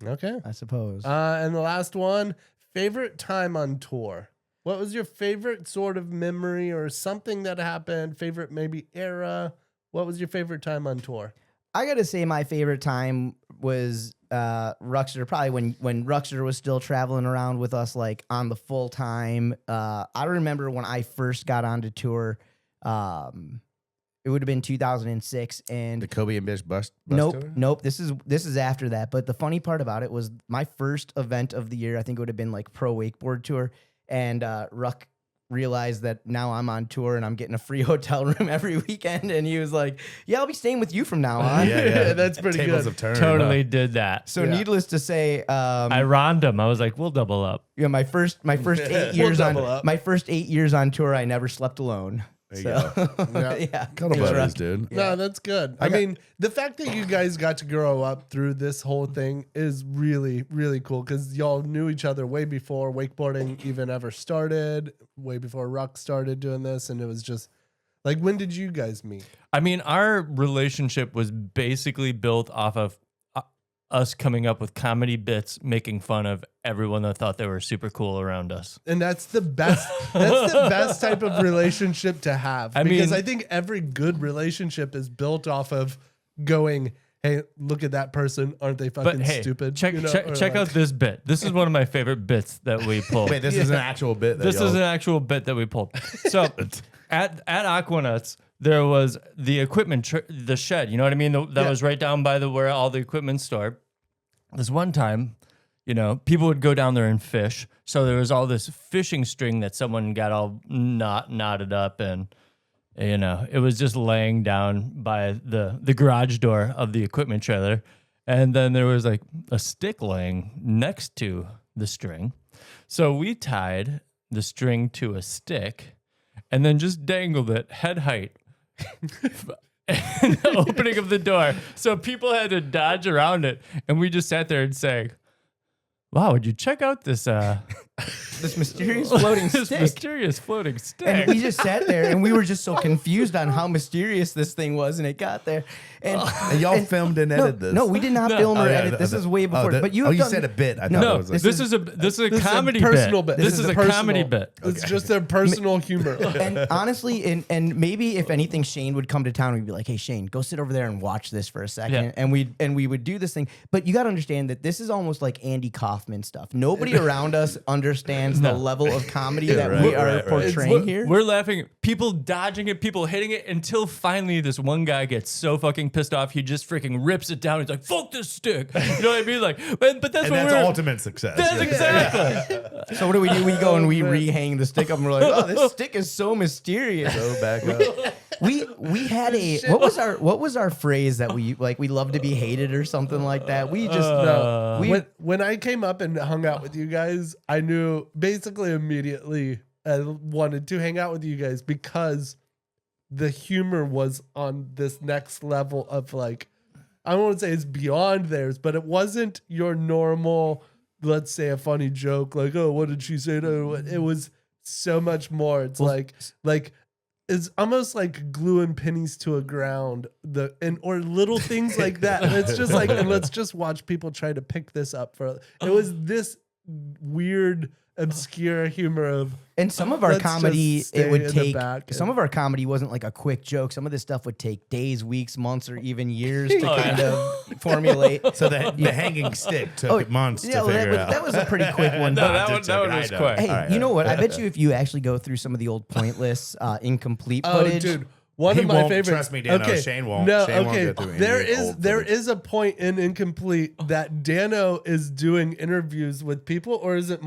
Okay. I suppose. And the last one, favorite time on tour. What was your favorite sort of memory or something that happened? Favorite maybe era? What was your favorite time on tour? I gotta say my favorite time was Ruckster, probably when Ruckster was still traveling around with us like on the full time. I remember when I first got onto tour, it would have been 2006, and The Kobe and Bish bus nope, tour? nope. This is after that. But the funny part about it was my first event of the year. I think it would have been like Pro Wakeboard Tour, and Ruck realized that now I'm on tour and I'm getting a free hotel room every weekend, and he was like, "Yeah, I'll be staying with you from now on." Yeah. That's pretty Tables good. have turned. Totally did that. So Yeah. needless to say, I ronned him. I was like, we'll double up. yeah, my first 8 years on double up. my first 8 years on tour, I never slept alone. There you So Yeah. yeah, Cuddle Thanks, buddies, Ruck. dude. No, that's good. I mean, the fact that you guys got to grow up through this whole thing is really, really cool because y'all knew each other way before wakeboarding even ever started, way before Ruck started doing this. And it was just like, when did you guys meet? I mean, our relationship was basically built off of us coming up with comedy bits, making fun of everyone that thought they were super cool around us. And that's the best. That's the best type of relationship to have. I Because mean- I think every good relationship is built off of going, "Hey, look at that person! Aren't they fucking But hey, stupid?" check You know, or check like- out this bit. This is one of my favorite bits that we pulled. Wait, this is an actual bit. That This y'all- is an actual bit that we pulled. So at Aquanuts, there was the equipment, the shed. You know what I mean? That was right down by where all the equipment's stored. This one time, you know, people would go down there and fish. So there was all this fishing string that someone got all knotted up, and you know, it was just laying down by the garage door of the equipment trailer. And then there was like a stick laying next to the string. So we tied the string to a stick and then just dangled it head height in the opening of the door. So people had to dodge around it. And we just sat there and sang, "Wow, would you check out this This mysterious floating this stick. mysterious floating stick?" And we just sat there and we were just so confused on how mysterious this thing was, and it got there. And, And y'all filmed and edited this. No, we did not film or Oh, yeah, edit. This is way before. that- but you oh, have you done, said a bit. I thought no, it was like, this is a comedy personal bit. bit. This is a personal. comedy bit. It's just their personal humor. And honestly, and maybe if anything, Shane would come to town and we'd be like, "Hey, Shane, go sit over there and watch this for a second." Yeah. And we would do this thing. But you got to understand that this is almost like Andy Kaufman stuff. Nobody around us understands the level of comedy that we are portraying here. We're laughing, people dodging it, people hitting it, until finally this one guy gets so fucking pissed off, he just freaking rips it down. He's like, "Fuck this stick." You know what I mean? Like, but that's and what that's we're. ultimate success. That's Yeah. exactly. So what do? We go and we rehang the stick up and we're like, "Oh, this stick is so mysterious." Go back up. We had a what was our phrase that we like? We love to be hated or something like that. We just When I came up and hung out with you guys, I knew basically immediately I wanted to hang out with you guys because the humor was on this next level of like, I won't say it's beyond theirs, but it wasn't your normal, let's say a funny joke like, "Oh, what did she say to her?" It was so much more. It's like it's almost like gluing pennies to a ground, or little things like that. And it's just like, and let's just watch people try to pick this up for. It was this weird, obscure humor of. and some of our Let's comedy just stay it would in the take back some and- of our comedy wasn't like a quick joke. Some of this stuff would take days, weeks, months, or even years to kind of formulate. So the hanging stick took months to well, figure out. that was a pretty quick one. No, but- that one was quick. Hey, All right, you know all what? right. I bet you if you actually go through some of the old pointless, incomplete Oh, footage, dude. One He of my won't, favorite. trust me, Dano, Shane won't. No, Shane won't okay. go through any old There footage. is a point in Incomplete that Dano is doing interviews with people, or is it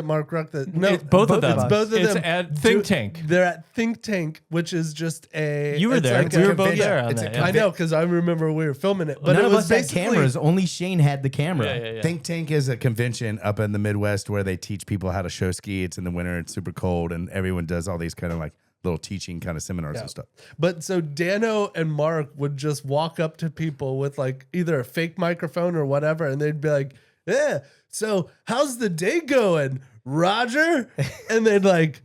Mark Ruck that? No, Both of them. It's both of It's them. at Think Tank. They're at Think Tank, which is just a. You were it's there. like We a were both convention. there on It's a that. Yeah. I know because I remember we were filming it, but None it of was us had basically cameras. Only Shane had the camera. Yeah. Think Tank is a convention up in the Midwest where they teach people how to show ski. It's in the winter. It's super cold, and everyone does all these kind of like little teaching kind of seminars and stuff. But so Dano and Mark would just walk up to people with like either a fake microphone or whatever, and they'd be like, "Yeah, so how's the day going, Roger?" And they'd like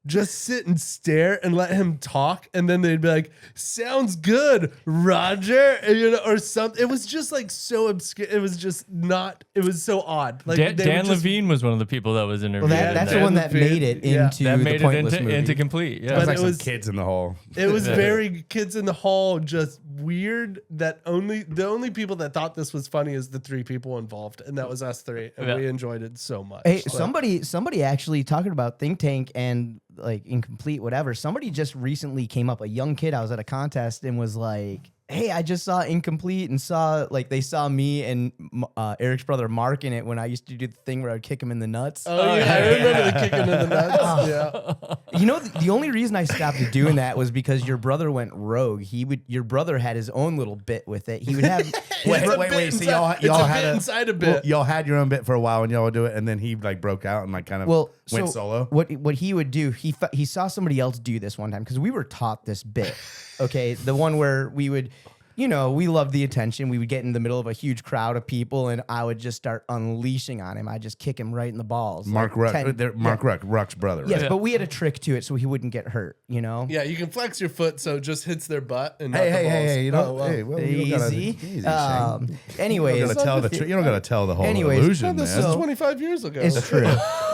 just sit and stare and let him talk, and then they'd be like, "Sounds good, Roger," and, you know, or something. It was just like so obscure. It was just not. It was so odd. Like they Dan would just- Levine was one of the people that was interviewed. Well, in that's there. the one that Levine, made it yeah. into that the made it Pointless movie. into complete. Yeah. It was But like it some was- kids in the hall. It was very kids in the hall, just weird. That the only people that thought this was funny is the three people involved, and that was us three, and Yeah. we enjoyed it so much. Hey, Like, somebody actually talking about Think Tank and like Incomplete, whatever. Somebody just recently came up, a young kid. I was at a contest and was like, "Hey, I just saw Incomplete and saw like they saw me and Eric's brother Mark in it when I used to do the thing where I'd kick him in the nuts." oh yeah, I remember the kicking in the nuts. Yeah, You know, the only reason I stopped doing that was because your brother went rogue. Your brother had his own little bit with it. He would have. Wait. So y'all it's a had bit a inside a well, bit. y'all had your own bit for a while, and y'all would do it, and then he like broke out and like kind of went solo. What he would do, he saw somebody else do this one time because we were taught this bit. Okay, the one where we would, you know, we loved the attention. We would get in the middle of a huge crowd of people, and I would just start unleashing on him. I'd just kick him right in the balls. Mark like Ruck, 10 Mark Ruck, Ruck's brother. Yes, Right? but we had a trick to it so he wouldn't get hurt. You know. Yeah, you can flex your foot so it just hits their butt and not Hey, the hey, balls. hey! You don't. Oh, well. Hey, well, you don't gotta, Easy. easy, Shane. Anyways, You don't gotta tell the you don't gotta tell the whole Anyways, illusion, This man. is 25 years ago. It's true.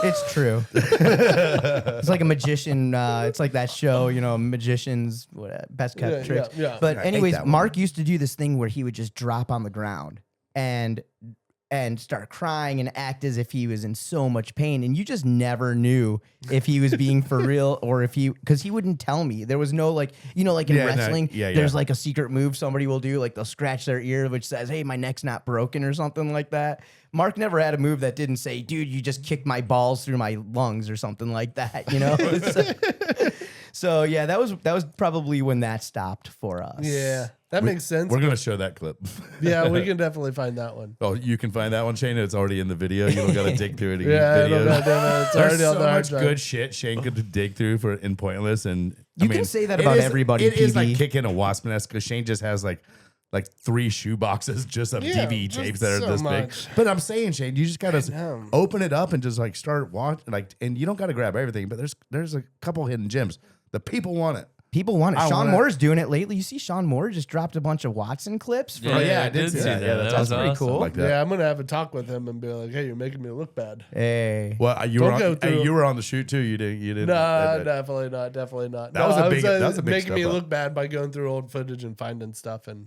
It's true. It's like a magician. It's like that show, you know, magicians, best kept Yeah, tricks. yeah. But I hate anyways, that one. Mark used to do this thing where he would just drop on the ground and start crying and act as if he was in so much pain, and you just never knew if he was being for real or if because he wouldn't tell me. There was no like, you know, like in Yeah, no, wrestling, yeah. there's like a secret move somebody will do, like they'll scratch their ear which says, "Hey, my neck's not broken" or something like that. Mark never had a move that didn't say, "Dude, you just kicked my balls through my lungs" or something like that, you know? So yeah, that was probably when that stopped for us. Yeah, that makes sense. We're gonna show that clip. Yeah, we can definitely find that one. Oh, you can find that one, Shane. It's already in the video. You don't gotta dig through it. Yeah, I don't videos. know, it's There's already on so the hard much drive. good shit Shane could dig through for in Pointless, and You can say that it about is- everybody, It is PB. like kicking a wasp nest because Shane just has like 3 shoe boxes just of Yeah, DVD just tapes that are so this big. much. But I'm saying, Shane, you just gotta know. open it up and just like start watching, like, and you don't gotta grab everything, but there's a couple hidden gems. The people want it. People want it. I Sean want it. Moore's doing it lately. You see Sean Moore just dropped a bunch of Watson clips. For, yeah, I did see that. Yeah, that's awesome. Pretty cool. Like that. Yeah, I'm gonna have a talk with him and be like, "Hey, you're making me look bad." Hey. Well, you Don't were go on, through- you were on the shoot too. You didn't. No, definitely not. Definitely not. That was a I big- that was a big making me step up. look bad by going through old footage and finding stuff and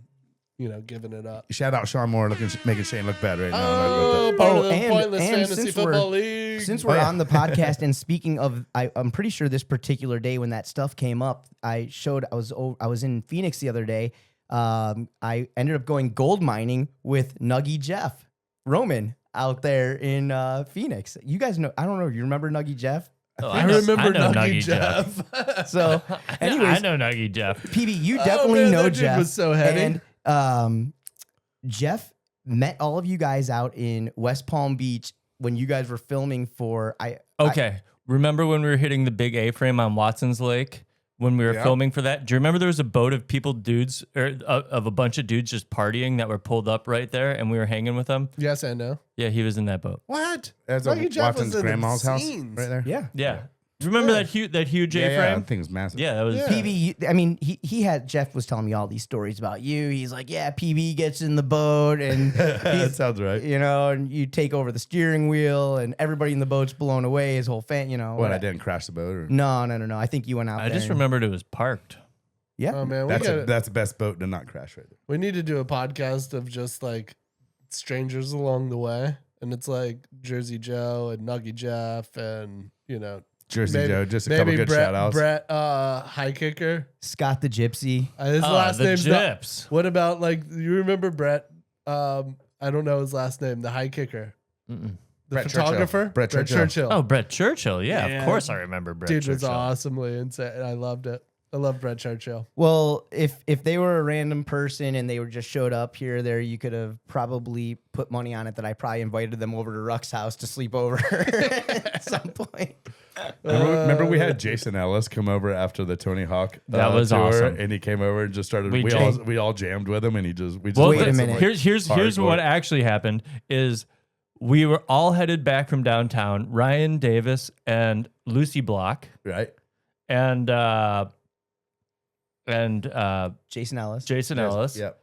giving it up. Shout out Sean Moore making Shane look bad right now. Oh, part of the and- Pointless and Fantasy since we're- Football League. Since we're yeah. on the podcast, and speaking of, I'm pretty sure this particular day when that stuff came up, I was in Phoenix the other day. I ended up going gold mining with Nuggy Jeff Roman out there in Phoenix. You guys know? I don't know. You remember Nuggy Jeff? I remember know Nuggy Jeff. So, anyways, I know Nuggy Jeff. PB, you Oh, definitely man, know that dude Jeff. was so heady. And Jeff met all of you guys out in West Palm Beach when you guys were filming for Okay. Remember when we were hitting the big A-frame on Watson's Lake when we were Yeah. filming for that? Do you remember there was a boat of dudes, or of a bunch of dudes just partying that were pulled up right there and we were hanging with them? Yes, I know. Yeah, he was in that boat. What? That's Nuggy Jeff was Watson's in the grandma's house scenes. right there. Yeah. Yeah. Do you remember that huge Yeah, A-frame? that thing was massive. Yeah, that was. Yeah. PB, I mean, Jeff was telling me all these stories about you. He's like, yeah, PB gets in the boat and That sounds right. you know, and you take over the steering wheel and everybody in the boat's blown away. His whole fan, you know. What, I didn't crash the boat? Or? No. I think you went out I there. just remembered it was parked. Yeah. Oh man, That's the best boat to not crash right there. we need to do a podcast of just like strangers along the way, and it's like Jersey Joe and Nuggy Jeff and Jersey Joe, just a couple good shout outs. Brett, high kicker. Scott the Gypsy. His last the name's not. Gyps. What about like you remember Brett? I don't know his last name. The high kicker. The Brett photographer. Churchill. Brett Churchill. Oh, Brett Churchill. Yeah, Yeah. of course I remember Brett Dude Churchill. was awesomely insane. I loved it. I love Brett Churchill. Well, if they were a random person and they were just showed up here or there, you could have probably put money on it that I probably invited them over to Ruck's house to sleep over at some point. Remember we had Jason Ellis come over after the Tony Hawk That was tour, awesome. and he came over and just started. We We all jammed with him, and we just Well, Wait a played some, minute. like, here's hardcore. what actually happened is we were all headed back from downtown. Ryan Davis and Lucy Block right. and Jason Ellis. Jason Ellis. Yep.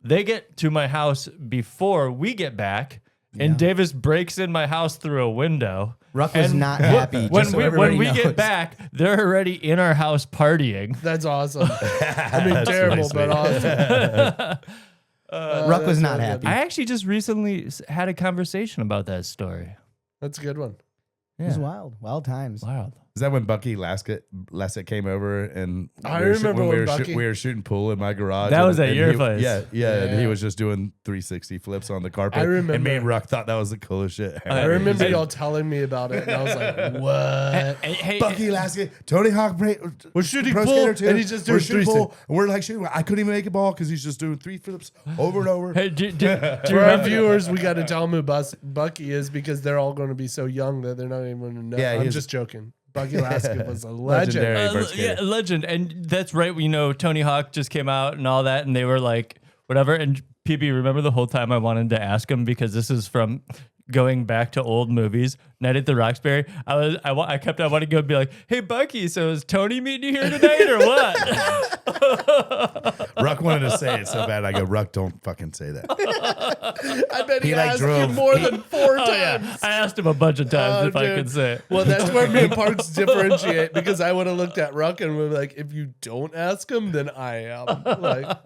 They get to my house before we get back, and Davis breaks in my house through a window. Ruck was And not happy. When just so we everybody get knows. back, they're already in our house partying. That's awesome. I mean, terrible, but awesome. Ruck was that's not really happy. good. I actually just recently had a conversation about that story. That's a good one. It was wild times. Wow. Is that when Bucky Lassett came over and I we were remember when when we were Bucky- we were shooting pool in my garage. That and- was at and your he- place. Yeah, and he Yeah. was just doing 360 flips on the carpet. I And me remember- and Ruck thought that was the coolest shit. I remember y'all telling me about it, and I was like, "What?" Hey, Bucky Lassett, Tony Hawk, We're shooting Pro pool, Skater 2, and he's just we're doing shooting 360. pool, and we're like shooting. I couldn't even make a ball because he's just doing 3 flips over and over. Hey, do you For our remember? viewers, we got to tell them who Bucky is because they're all going to be so young that they're not even going to know. Yeah, I'm he's- just joking. Bucky Laskin was a legend. Legendary. Pro skater. Yeah, legend. And that's right. You know, Tony Hawk just came out and all that, and they were like, whatever. And PB, remember the whole time I wanted to ask him because this is from going back to old movies. Night at the Roxbury. I kept on wanting to go and be like, "Hey, Bucky, so is Tony meeting you here tonight or what?" Ruck wanted to say it so bad. I go, Ruck, don't fucking say that. I bet he, He, like, asked you drove- more than 4 Oh times. yeah, I asked him a bunch of times Oh, if I dude. could say it. Well, that's where me and Parks differentiate because I would have looked at Ruck and would be like, if you don't ask him, then I am. Like,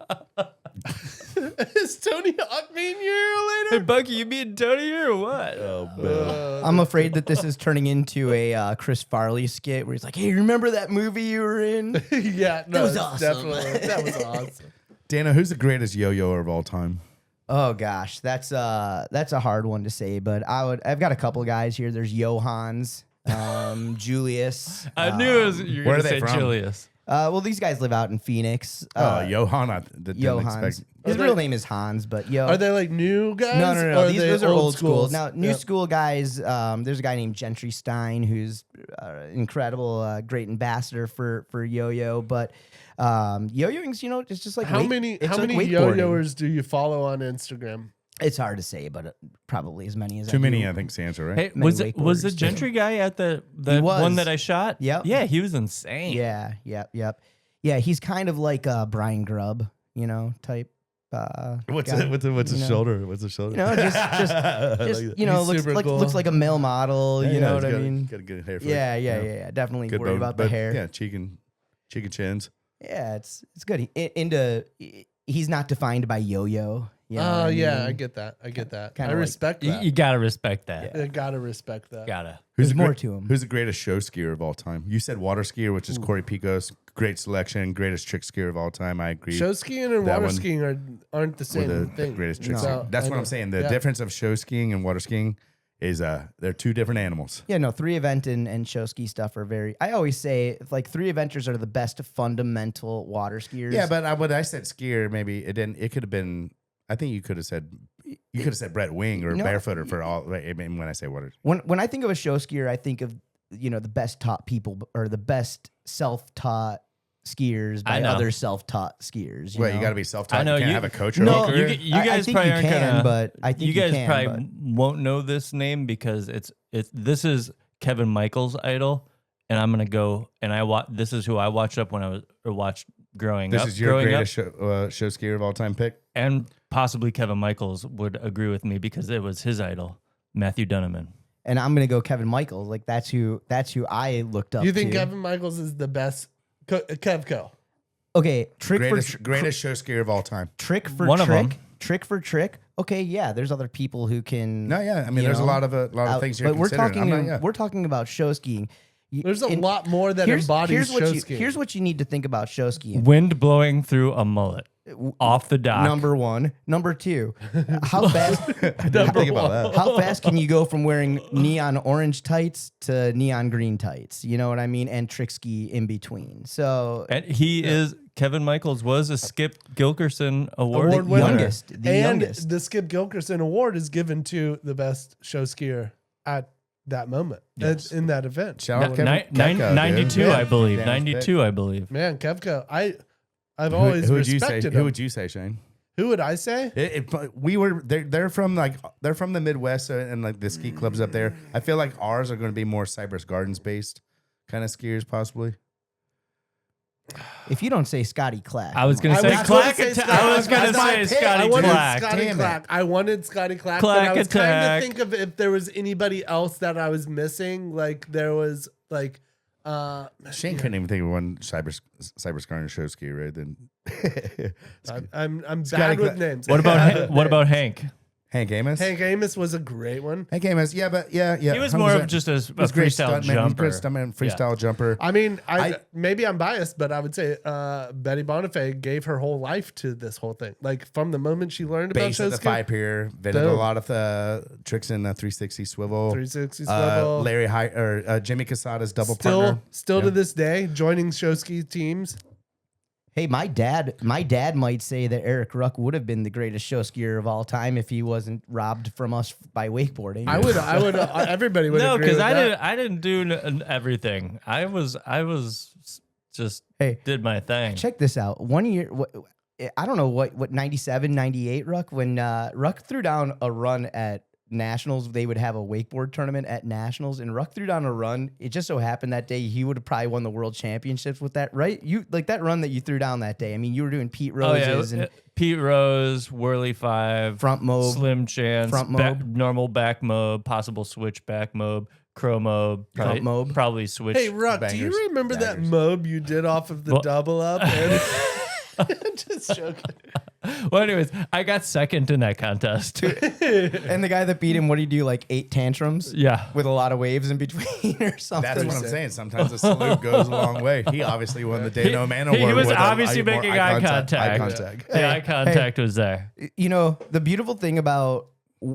is Tony Hawk meeting you Hey, later? Bucky, you meeting Tony here or what? I'm afraid that this is turning into a Chris Farley skit where he's like, "Hey, remember that movie you were in?" Yeah, no, was it's awesome. definitely that was awesome. Dana, who's the greatest yo-yoer of all time? Oh gosh, that's a hard one to say, but I've got a couple guys here. There's Johans, Julius. I knew it was, you were where going to are they say from? Julius. Well, these guys live out in Phoenix. Johan. I didn't Johans. expect. His real name is Hans, but Yo. Are they like new guys? No. or are they Those are old school. schools? Now, new Yeah. school guys. There's a guy named Gentry Stein who's incredible, great ambassador for yo-yo. But yo-yoing's, it's just like How many wakeboarding. yo-yoers do you follow on Instagram? It's hard to say, but probably as many as Too I many, do. I think, is the answer, right? Hey, Many was the wakeboarders. Gentry guy at the He was. one that I shot? Yep. Yeah, he was insane. Yeah, yep. Yeah, he's kind of like Brian Grubb, type. What's guy. his know. shoulder? What's his shoulder? Just He's looks super like cool. looks like a male model. You know what I got, mean? Got a good hair. Yeah. Definitely Good worry bone, about the but, hair. Yeah, cheek and chins. Yeah, it's good. He's not defined by yo-yo. You know what I Yeah, mean? I get that. I Kinda I like- respect that. You gotta respect that. I gotta respect that. Gotta. Who's There's the more great- to him. Who's the greatest show skier of all time? You said water skier, which is Corey Picos. Great selection. Greatest trick skier of all time. I agree. Show skiing and That water one- skiing aren't the With same the thing. greatest trick No. skier. That's I what know. I'm saying. The Yeah. difference of show skiing and water skiing is they're two different animals. Yeah, no, 3-event and show ski stuff are very. I always say like 3-eventers are the best fundamental water skiers. Yeah, but when I said skier, maybe it didn't. It could have been. I think you could have said Brett Wing or No. Barefooter for all. Right, I mean, when I say water, when I think of a show skier, I think of the best taught people or the best self-taught skiers by I know. other self-taught skiers. you know? got to be self-taught. I know, You can't you- have a coach or No, a career. You I guys think probably you aren't can, gonna. but I think you guys can, probably won't know this name because this is Kevin Michaels' idol, and I'm gonna go and This is who I watched up when I was or watched growing This up. is your growing greatest show skier of all time pick. and possibly Kevin Michaels would agree with me because it was his idol, Matthew Dunneman. and I'm gonna go Kevin Michaels. Like that's who I looked up. You think to. Kevin Michaels is the best? Kevco. Okay, Greatest show skier of all time. trick for One of trick, them. trick for trick. Okay, yeah, there's other people who can. No, yeah. I mean, you there's a know, lot of things you're but we're considering. talking. I'm not- yeah. We're talking about show skiing. There's a lot more that embodies show skiing. Here's what you need to think about show skiing. Wind blowing through a mullet off the dock. Number one. Number two, how fast? How fast can you go from wearing neon orange tights to neon green tights? You know what I mean? And trick ski in between. So And he is Kevin Michaels was a Skip Gilkerson award winner. youngest. The youngest. The Skip Gilkerson Award is given to the best show skier at that moment in that event. Shout out Ni- Kevin Kevko, 92, dude. I believe. Damn, 92, I believe. Man, Kevko, I've always who would you say? respected Who him. would you say, Shane? Who would I say? They're from the Midwest and like the ski clubs up there. I feel like ours are going to be more Cypress Gardens based kind of skiers, possibly. If you don't say Scotty Clack, I was going to say Clack. I was going to say Scotty I wanted Clack. Scotty Damn it. Clack. I wanted Scotty Clack, Clack but I was trying attack. to think of if there was anybody else that I was missing. Like there was like Shane couldn't even think of one Cypress Gardens show skier, right? Then I'm Scotty bad with Clack. names. What about Hank? Hank Amos. Hank Amos was a great one. Hank Amos. Yeah. He was more of just a freestyle jumper. He's a great stuntman, freestyle jumper. I mean, maybe I'm biased, but I would say Betty Bonifay gave her whole life to this whole thing. Like from the moment she learned about Base show at the skiing, 5-pier, invented a lot of the tricks in the 360 swivel. 360 swivel. Jimmy Casada's double partner. Still to this day, joining show ski teams. hey, my dad might say that Erik Ruck would have been the greatest show skier of all time if he wasn't robbed from us by wakeboarding. I would. Everybody would. No, agree because with I didn't do everything. I was just did my thing. Check this out. One year, I don't know what 97, 98 Ruck, when Ruck threw down a run at Nationals, they would have a wakeboard tournament at Nationals, and Ruck threw down a run. It just so happened that day he would have probably won the world championships with that, right? You like that run that you threw down that day. I mean, you were doing Pete Roses and Pete Rose, Whirly 5, front mob, Slim Chance, front mob, normal back mob, possible switch back mob, crow mob, front mob, probably switch. Hey, Ruck, do you remember that mob you did off of the double up? And just joking. Well, anyways, I got second in that contest. and the guy that beat him, what did he do? Like 8 tantrums? Yeah. With a lot of waves in between or something. That's what I'm saying. Sometimes a salute goes a long way. He obviously won the Dano Amir Award. He was with obviously more making eye contact. Eye contact. The eye contact was there. You know, the beautiful thing about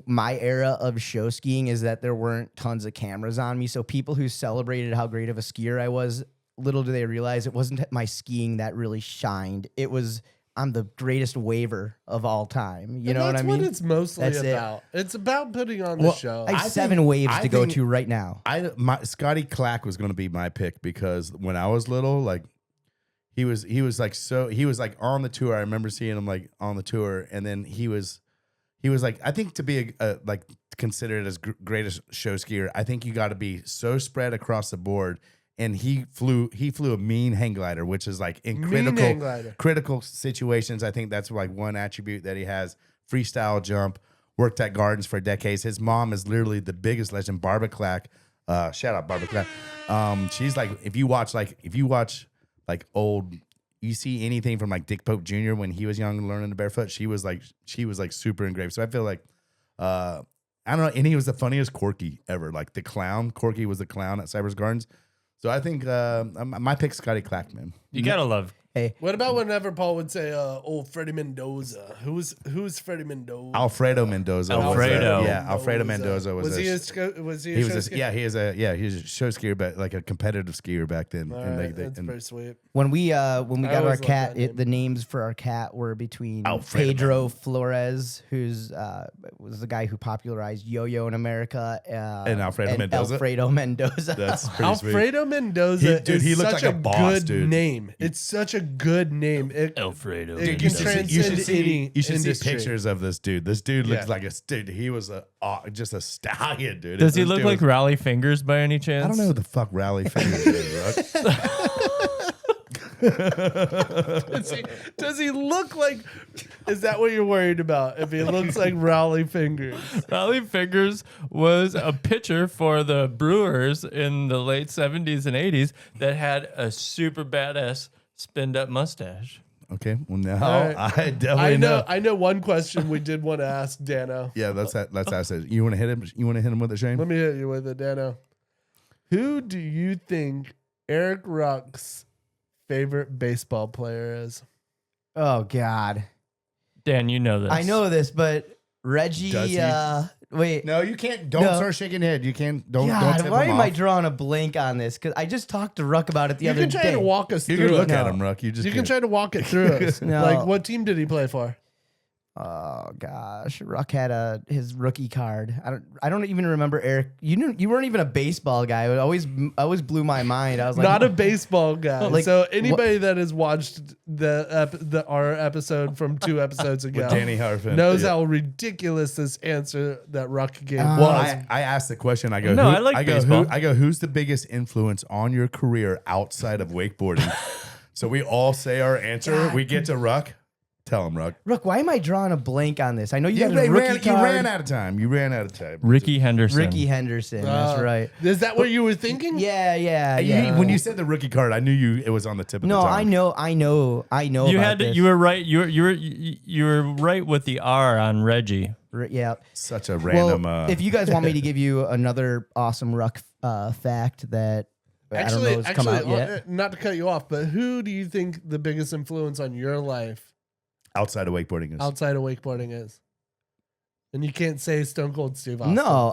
my era of show skiing is that there weren't tons of cameras on me. So people who celebrated how great of a skier I was, little do they realize it wasn't my skiing that really shined. It was, I'm the greatest waver of all time. You know what I mean? That's what it's mostly That's about. It's about putting on the show. I have I 7 think- waves I to go think- to right now. Scotty Clack was going to be my pick because when I was little, like he was like on the tour. I remember seeing him like on the tour, and then he was like, I think to be like considered as greatest show skier, I think you got to be so spread across the board. And he flew a mean hang glider, which is like in critical situations. I think that's like one attribute that he has. Freestyle jump, worked at Gardens for decades. His mom is literally the biggest legend, Barbara Clack. Shout out Barbara Clack. She's like, if you watch old, you see anything from like Dick Pope Jr. when he was young and learning the barefoot, she was like super engraved. So I feel like I don't know, and he was the funniest Corky ever. Like the clown. Corky was the clown at Cypress Gardens. So I think my pick's Scotty Clack, man. You gotta love. Hey, What about whenever Paul would say, "Old Freddie Mendoza"? Who's Freddie Mendoza? Alfredo Mendoza. Alfredo. Alfredo Mendoza was he a show skier? he was a show skier, but like a competitive skier back then. All And right, they- that's and- pretty sweet. when we got always our loved cat, that name. the names for our cat were between Alfredo Pedro Flores, who's was the guy who popularized yo-yo in America, And Alfredo Mendoza. Alfredo Mendoza. That's pretty sweet. Alfredo Mendoza He is looked such like a a boss, good dude. name. It's such a good name. Alfredo. It You can transcend any you should see industry. pictures of this dude. This dude looks Yeah. like dude. He was just a stallion, dude. Does he This look dude like was- Raleigh Fingers by any chance? I don't know who the fuck Raleigh Fingers is, Ruck. Does he look like? Is that what you're worried about? If he looks like Raleigh Fingers? Raleigh Fingers was a pitcher for the Brewers in the late 70s and 80s that had a super badass spinned up mustache. Okay, well now All right. I definitely know. I know one question we did want to ask Dano. Yeah, let's ask it. You want to hit him? You want to hit him with it, Shane? Let me hit you with it, Dano. Who do you think Erik Ruck's favorite baseball player is? Oh God, Dan, you know this. I know this, but Reggie. Does he? Wait, No, you can't. Don't No. start shaking your head. You can't. Don't God, tip why him am I off. drawing a blank on this? Because I just talked to Ruck about it the You other can try day. to walk us You through can look it. at No. him, Ruck. You just You can can't. try to walk it through us. No. Like, what team did he play for? Oh gosh, Ruck had his rookie card. I don't even remember Eric. You weren't even a baseball guy. It always blew my mind. I was like, Not a baseball guy. Like, so anybody that has watched our episode from 2 episodes ago With Danny Harfin. knows Yeah. how ridiculous this answer that Ruck gave Well, was. I asked the question. I go, No, I like baseball. I go, who's the biggest influence on your career outside of wakeboarding? So we all say our answer. We get to Ruck. Tell him, Ruck. Ruck, why am I drawing a blank on this? I know you You got a rookie ran, card. you ran out of time. You ran out of time. Ricky Henderson. Ricky Henderson. That's right. Is that what you were thinking? Yeah. When you said the rookie card, I knew it was on the tip of No, the I tongue. know. You about had to, this. you were right. You were right with the R on Reggie. Yeah. Such a random. Well, if you guys want me to give you another awesome Ruck fact that I don't know has come out yet. Not to cut you off, but who do you think the biggest influence on your life outside of wakeboarding is. outside of wakeboarding is? And you can't say Stone Cold Steve Austin. No.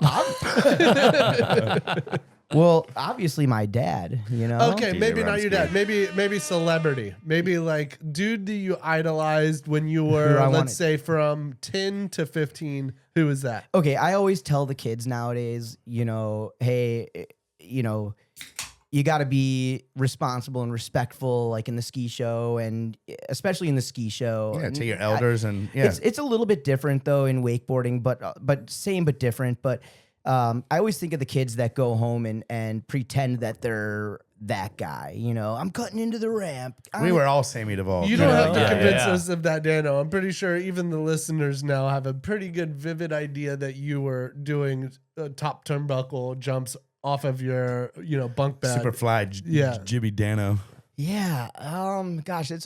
Well, obviously my dad, you know. Okay, DJ maybe not your dad. Rumsky. Maybe celebrity. Maybe like dude that you idolized when you Who were, I let's wanted. say, from 10 to 15. Who is that? Okay, I always tell the kids nowadays, hey, you got to be responsible and respectful, like in the ski show, and especially in the ski show. Yeah, And to your elders and yeah. It's a little bit different though in wakeboarding, but same but different. But I always think of the kids that go home and pretend that they're that guy. I'm cutting into the ramp. We were all Sammy Duvall. You don't have to Yeah, convince yeah. us of that, Dano. I'm pretty sure even the listeners now have a pretty good, vivid idea that you were doing top turnbuckle jumps off of your, bunk bed. Superfly, Yeah. Jibby Dano. Yeah. Gosh, it's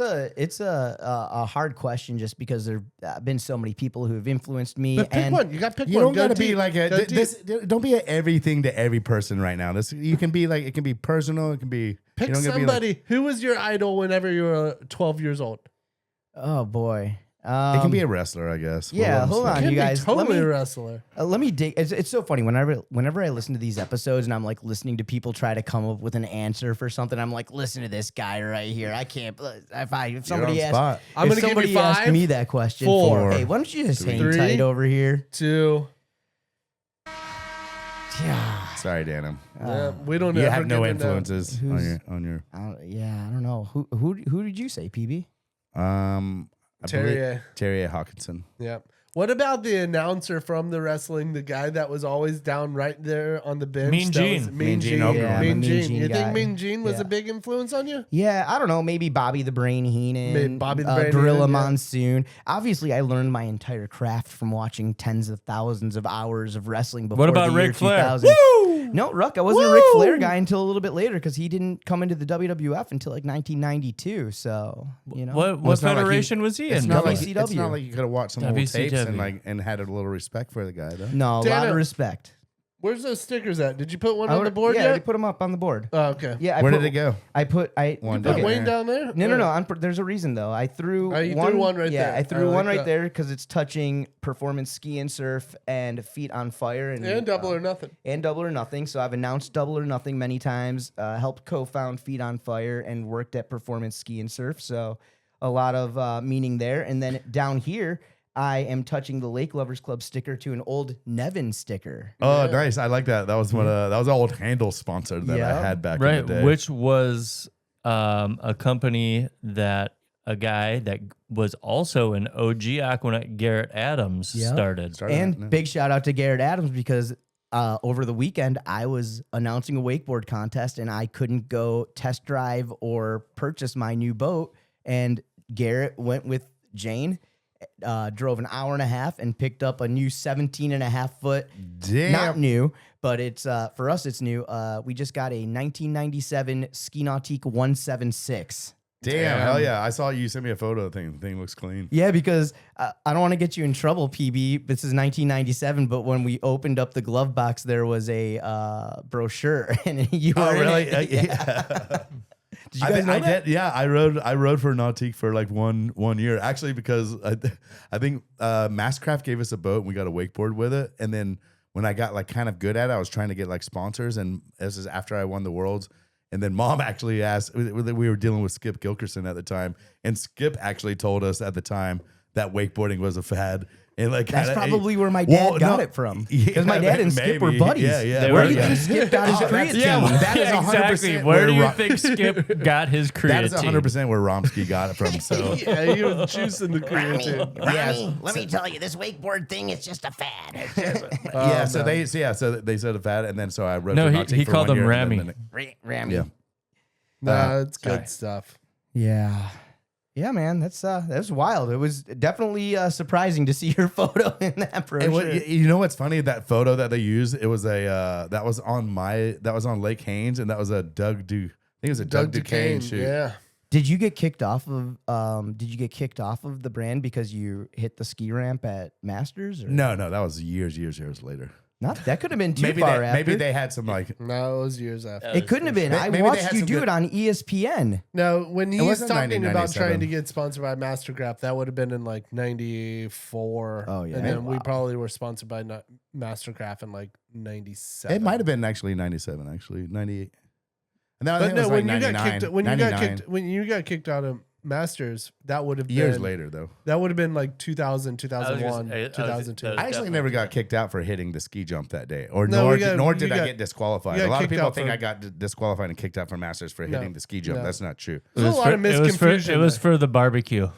a hard question just because there have been so many people who have influenced me. But pick and one. You got to pick You one. don't got to Go be deep. like Go deep. don't be a everything to every person right now. You can be like, it can be personal. It can be. Pick you don't gotta be somebody. Who was your idol whenever you were 12 years old? oh boy. It can be a wrestler, I guess. yeah, Well, hold so- on, Can you be guys. totally a wrestler. Let me dig. It's so funny whenever I listen to these episodes and I'm like listening to people try to come up with an answer for something. I'm like, listen to this guy right here. I can't. If somebody on asked, spot. I'm if gonna give you somebody asked 5, me that question, 4, hey, why don't you just hang 3, tight over here? 2. Yeah. Sorry, Dan. Yeah, we don't You ever have no get into- influences on your. I don't know. Who did you say, PB? I believe Terry Hawkinson. Yeah. What about the announcer from the wrestling, the guy that was always down right there on the bench? Mean That Gene. was Mean Mean Gene Gene. Okerlund. Yeah, I'm a Mean Mean Gene. Gene You guy. think Mean Gene was Yeah. a big influence on you? Yeah, I don't know. Maybe Bobby the Brain Heenan, Maybe Bobby the Brain Gorilla Heenan, yeah. Monsoon. Obviously, I learned my entire craft from watching tens of thousands of hours of wrestling before What about the year Ric Flair? 2000. No, Ruck, I wasn't a Ric Flair guy until a little bit later because he didn't come into the WWF until like 1992. So, What Well, it's not like federation was he It's in? not like WCW. it's not like you could have watched some old WCW. tapes and had a little respect for the guy though. No, a lot Dana- of respect. Where's those stickers at? Did you put one I on the board yeah, I yet? put them up on the board. Oh, okay. Yeah, Where did it go? I put One Put down Wayne there. down there? No. There's a reason though. I threw Oh, you one. threw one right yeah, there. I threw I one like right that. there because it's touching performance ski and surf and feet on fire And double or nothing. and Double or Nothing. So I've announced Double or Nothing many times. Helped co-found Feet on Fire and worked at Performance Ski and Surf. So a lot of meaning there. And then down here, I am touching the Lake Lovers Club sticker to an old Nevin sticker. Oh, nice! I like that. That was that was an old handle sponsor that Yeah. I had back Right, in the day. which was a company that a guy that was also an OG Aquanaut, Garrett Adams, Yep. started. And big shout out to Garrett Adams because over the weekend I was announcing a wakeboard contest and I couldn't go test drive or purchase my new boat. And Garrett went with Jane, drove an hour and a half and picked up a new 17.5-foot. Damn. Not new, but it's for us it's new. We just got a 1997 Ski Nautique 176. Damn, hell yeah. I saw you send me a photo of the thing. The thing looks clean. Yeah, because I don't want to get you in trouble, PB. This is 1997, but when we opened up the glove box, there was a brochure, and you were in really? it. Yeah. Did you guys know that? did. Yeah, I rode for Nautique for like one year. Actually, because I think Masscraft gave us a boat and we got a wakeboard with it. And then when I got like kind of good at it, I was trying to get like sponsors. And this is after I won the Worlds. And then Mom actually asked, we were dealing with Skip Gilkerson at the time. And Skip actually told us at the time that wakeboarding was a fad. And like That's probably where my dad got it from. Because my dad and Skip were buddies. Yeah. Where do you think Skip got his creatine? That is 100% exactly. Where do you think Skip got his creatine? That is 100% where Romsky got it from. So Yeah, he was juicing the creatine. Let me tell you, this wakeboard thing is just a fad. so they said a fad, and then so I wrote. No, for he Nautique for called 1 them year, and Rami. then- Rami. Yeah. Nah, it's good stuff. Yeah. Yeah, man, that's wild. It was definitely surprising to see your photo in that brochure. You know what's funny? That photo that they used, it was that was on Lake Haynes, and that was a Doug I think it was a Doug Duquesne shoot. Yeah. Did you get kicked off of the brand because you hit the ski ramp at Masters? Or? No, that was years later. Not that could have been too far after. Maybe they had some like. No, it was years after. It couldn't have been. I Maybe they watched had you some do good- it on ESPN. No, when he's wasn't talking about 1997. trying to get sponsored by Mastercraft, that would have been in like 94. Oh, yeah. And then we Wow. probably were sponsored by Mastercraft in like 97. It might have been actually 97, actually 98. And that But no, was when like you got 99, kicked, 99. when you got kicked out of Masters, that would have Years been later though. That would have been like 2000, 2001, I was 2002. just- I actually never got kicked out for hitting the ski jump that day, or No, nor you did I got- get disqualified. you got A lot of kicked people out think for- I got disqualified and kicked out for Masters for hitting the ski jump. no. That's not true. There's a lot of misconfusion. It was for the barbecue.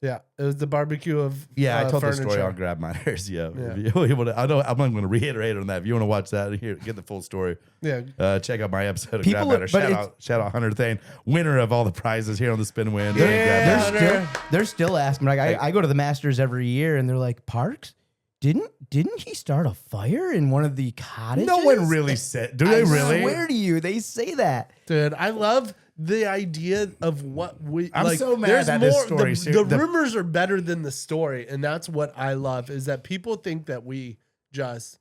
Yeah, it was the barbecue of Yeah, I told furniture. the story on Grab Miners. Yeah, Yeah. If you wanna, I'm not going to reiterate on that. If you want to watch that, here, get the full story. Yeah, Check out my episode of People- Grab Miners. but Shout out Hunter Thane, winner of all the prizes here on the Spin Win. Yeah. They're still asking. Like I go to the Masters every year, and they're like, Parks, didn't he start a fire in one of the cottages? No one really said. Do they I really? swear to you, they say that. dude, I love the idea of what we. I'm like, so mad there's that this more- story- The rumors are better than the story, and that's what I love. Is that people think that we just,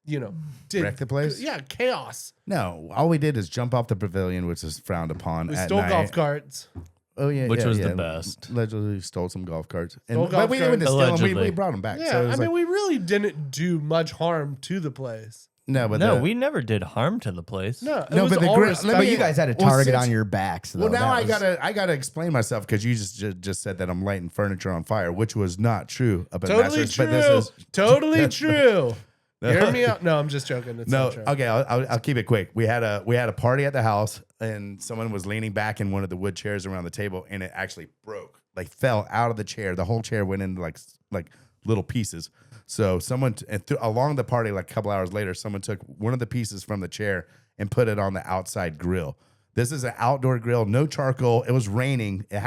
did Wreck the place? Yeah, chaos. No, all we did is jump off the pavilion, which is frowned upon. We at stole night. golf carts. Oh yeah, Which yeah, was yeah. the best. Allegedly stole some golf carts, Stole but golf we didn't carts. steal them. We Allegedly. brought them back. Yeah, so it I was mean, like- we really didn't do much harm to the place. no, but No, the- we never did harm to the place. No, it No, was but the all gri- respect. let But me- you guys had a well, target since- on your backs, though. Well, now That I gotta explain myself because you just said that I'm lighting furniture on fire, which was not true. Up at Totally Masters, true. but this is Totally true. Hear me out. No, I'm just joking. It's no. not true. Okay, I'll keep it quick. We had a party at the house, and someone was leaning back in one of the wood chairs around the table, and it actually broke, like fell out of the chair. The whole chair went into like little pieces. So someone along the party, like a couple hours later, someone took one of the pieces from the chair and put it on the outside grill. This is an outdoor grill, no charcoal. It was raining. You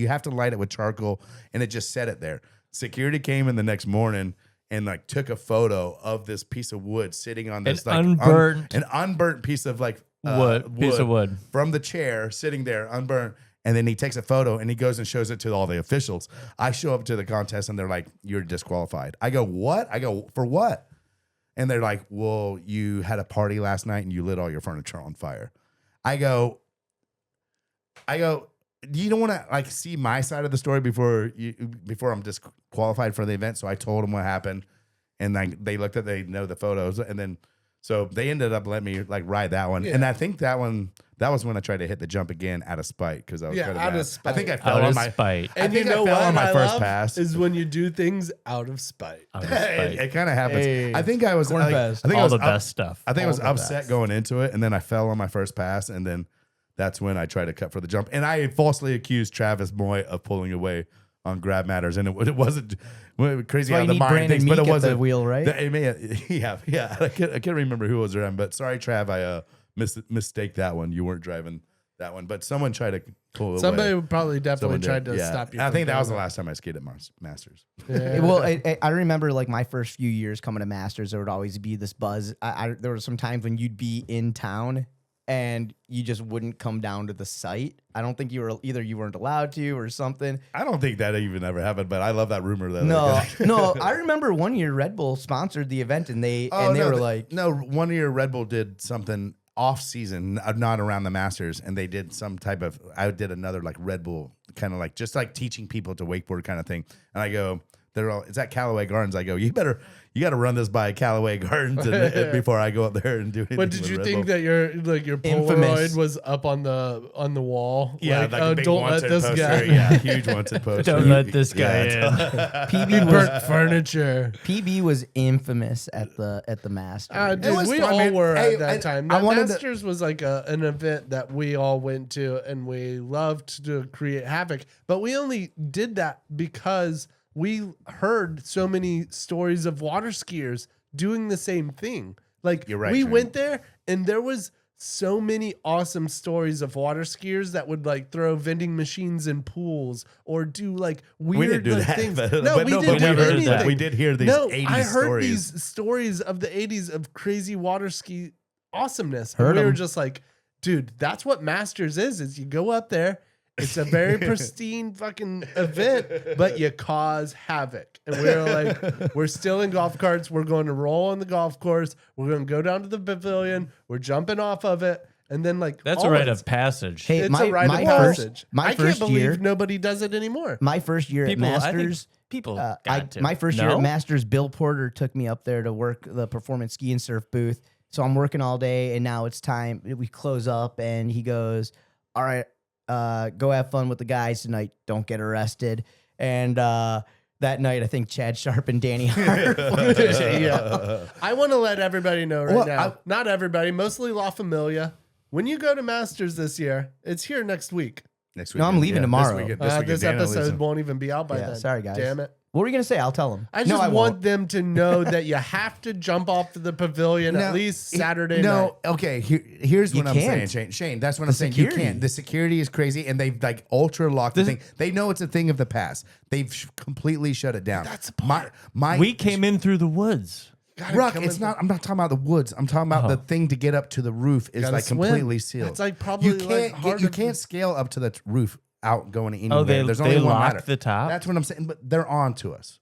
have to light it with charcoal, and it just set it there. Security came in the next morning and like took a photo of this piece of wood sitting on this An like unburnt unburnt piece of like piece of wood from the chair sitting there unburnt. And then he takes a photo and he goes and shows it to all the officials. I show up to the contest and they're like, "You're disqualified." I go, "What?" I go, "For what?" And they're like, "Well, you had a party last night and you lit all your furniture on fire." I go, "You don't want to like see my side of the story before I'm disqualified for the event." So I told them what happened, and like they looked at, they know the photos, and then so they ended up letting me like ride that one. Yeah. And I think that was when I tried to hit the jump again out of spite because I was kind of out mad. of spite. I think I fell out on of my spite. I And think you know I fell what on my I first love pass. is when you do things out of spite. Out of it, spite. kind of happens. Hey. I think I was like, Cornfest. I think I All was the up- best stuff. I think I All was the upset best. going into it, and then I fell on my first pass, and then that's when I tried to cut for the jump, and I falsely accused Travis Moy of pulling away on Grab Matters, and it wasn't crazy why how you the need mind Brandon thinks, but Meek it at wasn't the wheel, right? Yeah. I can't remember who was around, but sorry, Trav, I mistake that one. You weren't driving that one, but someone tried to pull away. Somebody probably definitely Someone tried did, to yeah. stop you. I from think that was the doing last time I skated at Masters. Yeah. Well, I remember like my first few years coming to Masters, there would always be this buzz. There were some times when you'd be in town and you just wouldn't come down to the site. I don't think you weren't allowed to or something. I don't think that even ever happened, but I love that rumor. That No. I remember one year Red Bull sponsored the event, and they were like, no. One year Red Bull did something off season, not around the Masters, and they did some type of. I did another like Red Bull kind of like just like teaching people to wakeboard kind of thing, and I go. They're all, it's at Callaway Gardens. I go, you got to run this by Callaway Gardens before I go up there and do anything. But did you think that your Polaroid Infamous. was up on the wall? Yeah, like, like a big don't let wanted this poster. guy. Yeah, huge wanted poster. Don't let this guy in. PB Burnt furniture. PB was infamous at the Masters. Dude, was we fun, all man. were Hey, at that time. I That wanted to- Masters was like an event that we all went to, and we loved to create havoc. But we only did that because we heard so many stories of water skiers doing the same thing. Like You're right, we Shane. went there, and there was so many awesome stories of water skiers that would like throw vending machines in pools or do like weird We didn't do like, that. things. But, No, we but didn't we do heard anything. that. We did hear these No, 80s I heard stories. these stories of the 80s of crazy water ski awesomeness. Heard and we were 'em. just like, dude, that's what Masters is you go up there, it's a very pristine fucking event, but you cause havoc. And we were like, we're still in golf carts. We're going to roll on the golf course. We're going to go down to the pavilion. We're jumping off of it. And then like, That's a rite always- of passage. Hey, It's my- a rite my of first- passage. my I can't first believe year- nobody does it anymore. My first year People, at I think Masters. people My got to. first year No? at Masters, Bill Porter took me up there to work the performance ski and surf booth. So I'm working all day, and now it's time. We close up, and he goes, "All right, go have fun with the guys tonight. Don't get arrested." And that night, I think Chad Sharp and Danny Hart. Yeah. I want to let everybody know right Well, now. Not everybody, mostly La Familia. When you go to Masters this year, it's here next week. Next No, I'm weekend. leaving tomorrow. This episode won't even be out by Yeah, then. sorry, guys. Damn it. What were you gonna say? I'll tell him. I just won't. want them to know that you have to jump off the pavilion at least Saturday night. No, okay. Here's You what I'm saying, can't. Shane. Shane, that's what I'm saying. security. You can't. The security is crazy, and they've like ultra locked the thing. They know it's a thing of the past. They've completely shut it down. That's my. We came in through the woods. Ruck, it's not. I'm not talking about the woods. I'm talking about the thing to get up to the roof is Gotta like swim. completely sealed. It's like probably you can't like harder you to- can't scale up to the roof out going anywhere. Oh, they There's only one locked ladder. the top? That's what I'm saying. But they're on to us.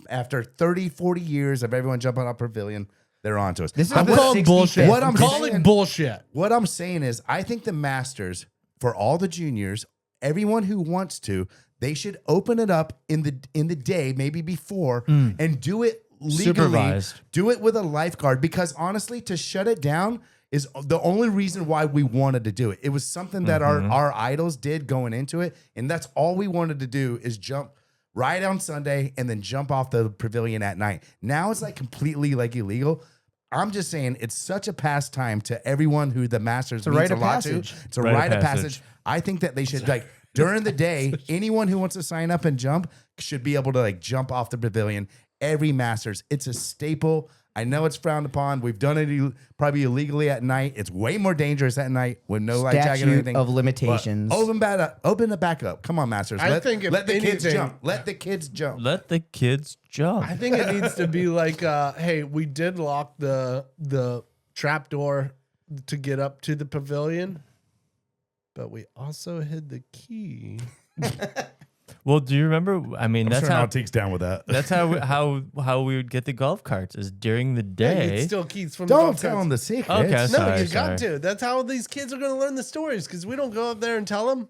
After 30, 40 years of everyone jumping on pavilion, they're on to us. This is I'm the Call it 65th. bullshit. What I'm Call saying- it bullshit. What I'm saying is, I think the Masters, for all the juniors, everyone who wants to, they should open it up in the day, maybe before, and do it legally. Supervised. Do it with a lifeguard, because honestly, to shut it down is the only reason why we wanted to do it. It was something that our idols did going into it, and that's all we wanted to do is jump right on Sunday and then jump off the pavilion at night. Now it's like completely like illegal. I'm just saying it's such a pastime to everyone who the Masters a means rite a of lot passage. to. It's a rite of passage. I think that they should like during the day, anyone who wants to sign up and jump should be able to like jump off the pavilion every Masters. It's a staple. I know it's frowned upon. We've done it probably illegally at night. It's way more dangerous at night with no light jacket or Statute anything. of limitations. But open the back up. Come on, Masters. I think if let the kids anything- jump. Let the kids jump. Let the kids jump. I think it needs to be like, hey, we did lock the trap door to get up to the pavilion, but we also hid the key. Well, do you remember? I mean, that's how Nautique's down with that. that's how we would get the golf carts is during the Yeah, day. you'd steal keys from the Don't golf tell carts. them the secret. Okay, No, sorry, you got sorry. to. That's how these kids are going to learn the stories, because we don't go up there and tell them.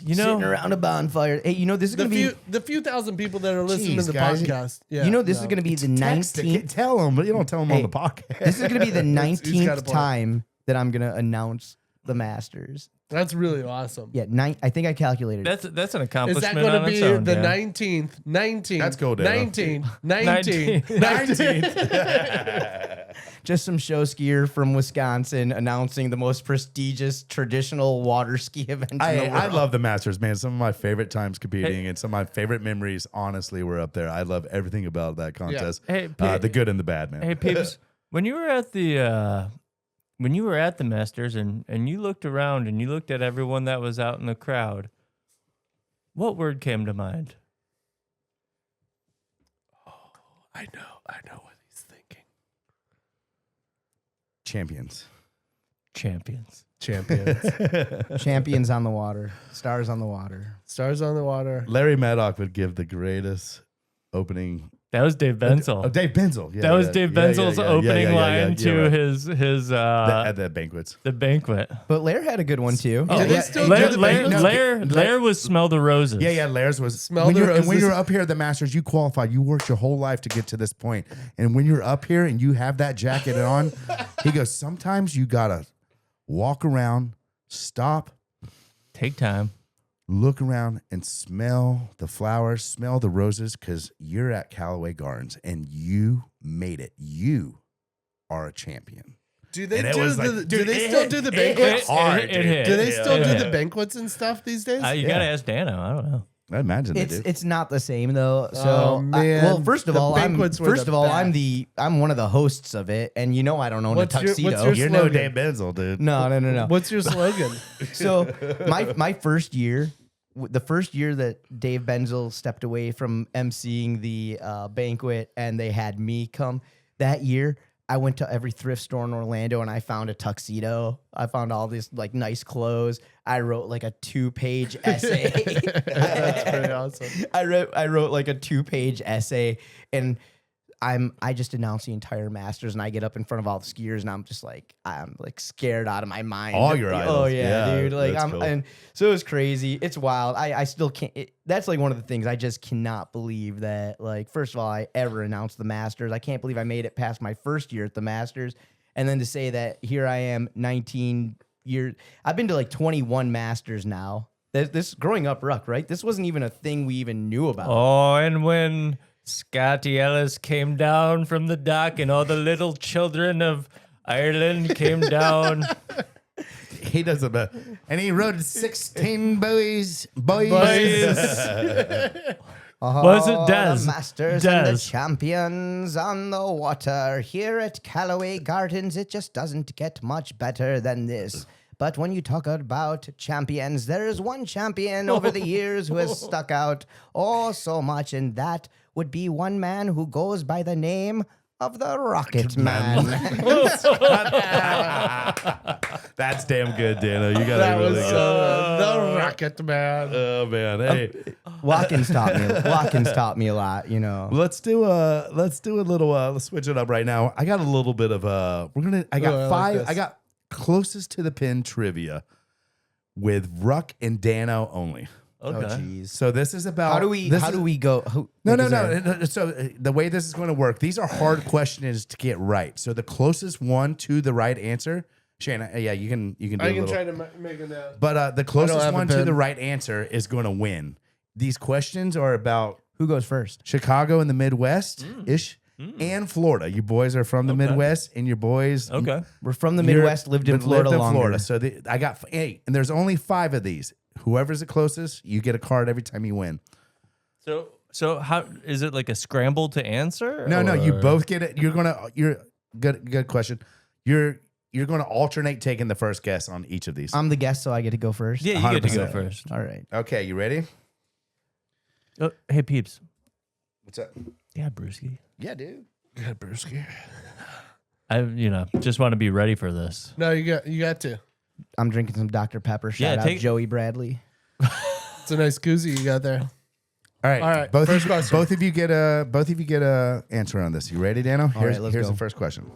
You Sitting know, around a bonfire. Hey, you know this is gonna be. The few thousand people that are listening Jeez, to the guys. podcast. Yeah, You know this no. is gonna be the Text the kid. 19th. Tell them, but you don't tell them on Hey, the podcast. This is gonna be the He's got a 19th point. time that I'm gonna announce the Masters. That's really awesome. Yeah, I think I calculated. that's an Is accomplishment. that going on to its be own, the Dan. 19th? Let's go, Dano. 19. Just some show skier from Wisconsin announcing the most prestigious traditional water ski event in the world. I love the Masters, man. Some of my favorite times competing and some of my favorite memories, honestly, were up there. I love everything about that contest. Hey, The good and the bad, man. Hey, peeps, when you were at the Masters and you looked around and you looked at everyone that was out in the crowd, what word came to mind? I know what he's thinking. Champions. Champions. Champions on the water. Stars on the water. Stars on the water. Larry Maddock would give the greatest opening. That was Dave Benzel. Oh, Dave Benzel. Yeah, that was Dave Benzel's opening line to right. his At the banquets. the banquet. But Lair had a good one too. Do they still do the banquets? Lair was Smell the Roses. Yeah, Lairs was Smell when the you're, and when roses. you're up here at the Masters, you qualified. You worked your whole life to get to this point. And when you're up here and you have that jacket on, he goes, sometimes you gotta walk around, stop, Take time. look around, and smell the flowers, smell the roses, because you're at Callaway Gardens and you made it. You are a champion. Do they And it do was the? like, do dude, they it still hit- do the it banquets? hard, It dude. hit. Do they still do Yeah. the banquets and stuff these days? You gotta ask Dano. I don't know. I imagine they do. It's not the same though. So Oh, man. well, first of The all, banquets were the I'm one of the hosts of it, and you know I don't own What's a your- tuxedo. what's your You're no slogan? Dave Benzel, dude. No. What's your slogan? So my first year, the first year that Dave Benzel stepped away from emceeing the banquet and they had me come, that year I went to every thrift store in Orlando and I found a tuxedo. I found all these like nice clothes. I wrote like a 2-page essay. That's pretty awesome. I wrote like a 2-page essay, and I just announced the entire Masters, and I get up in front of all the skiers, and I'm like scared out of my mind. All your Oh idols. yeah, Yeah, dude. Like that's cool. and so it was crazy. It's wild. I still can't. That's like one of the things I just cannot believe that. Like, first of all, I ever announced the Masters. I can't believe I made it past my first year at the Masters, and then to say that here I am, 19 years. I've been to like 21 Masters now. This growing up, Ruck, right? This wasn't even a thing we even knew about. Oh, and when Scotty Ellis came down from the dock and all the little children of Ireland came down. He does it better. And he rode 16 boys. Was it Des? The Masters and Des. the champions on the water here at Callaway Gardens. It just doesn't get much better than this. But when you talk about champions, there is one champion over the years who has stuck out so much, and that would be one man who goes by the name of the Rocket Man. That's damn good, Dano. You got That it really was good. the Rocket Man. Oh man, hey, Watkins taught me a lot, you know. let's do a little. Let's switch it up right now. I got a little bit of I got Oh, I like five. this. I got closest to the pin trivia with Ruck and Dano only. Okay. Oh, jeez. So this is about How do we go? No. So the way this is going to work, these are hard questions to get right. So the closest one to the right answer, Shane, yeah, you can do I a can little. try to make a note. But the have closest a one to pen. the right answer is going to win. These questions are about Who goes first? Chicago and the Midwest ish, and Florida. You boys are from the Midwest, and your boys Okay. We're from the you're- Midwest, lived in Florida longer. So I got 8, and there's only 5 of these. Whoever's the closest, you get a card every time you win. So how is it like a scramble to answer? No, you or- both get it. You're good question. You're going to alternate taking the first guess on each of these. I'm the guest, so I get to go first. Yeah, you get to go 100%. first. All right. Okay, you ready? Oh, hey, peeps. What's up? Yeah, Brewski. Yeah, dude. Yeah, Brewski. I just want to be ready for this. No, you got to. I'm drinking some Dr. Pepper. Yeah, Shout out take- Joey Bradley. It's a nice koozie you got there. All right. All right, Both first of, question. both of you get a answer on this. You ready, Dano? Here's let's here's go. the first question.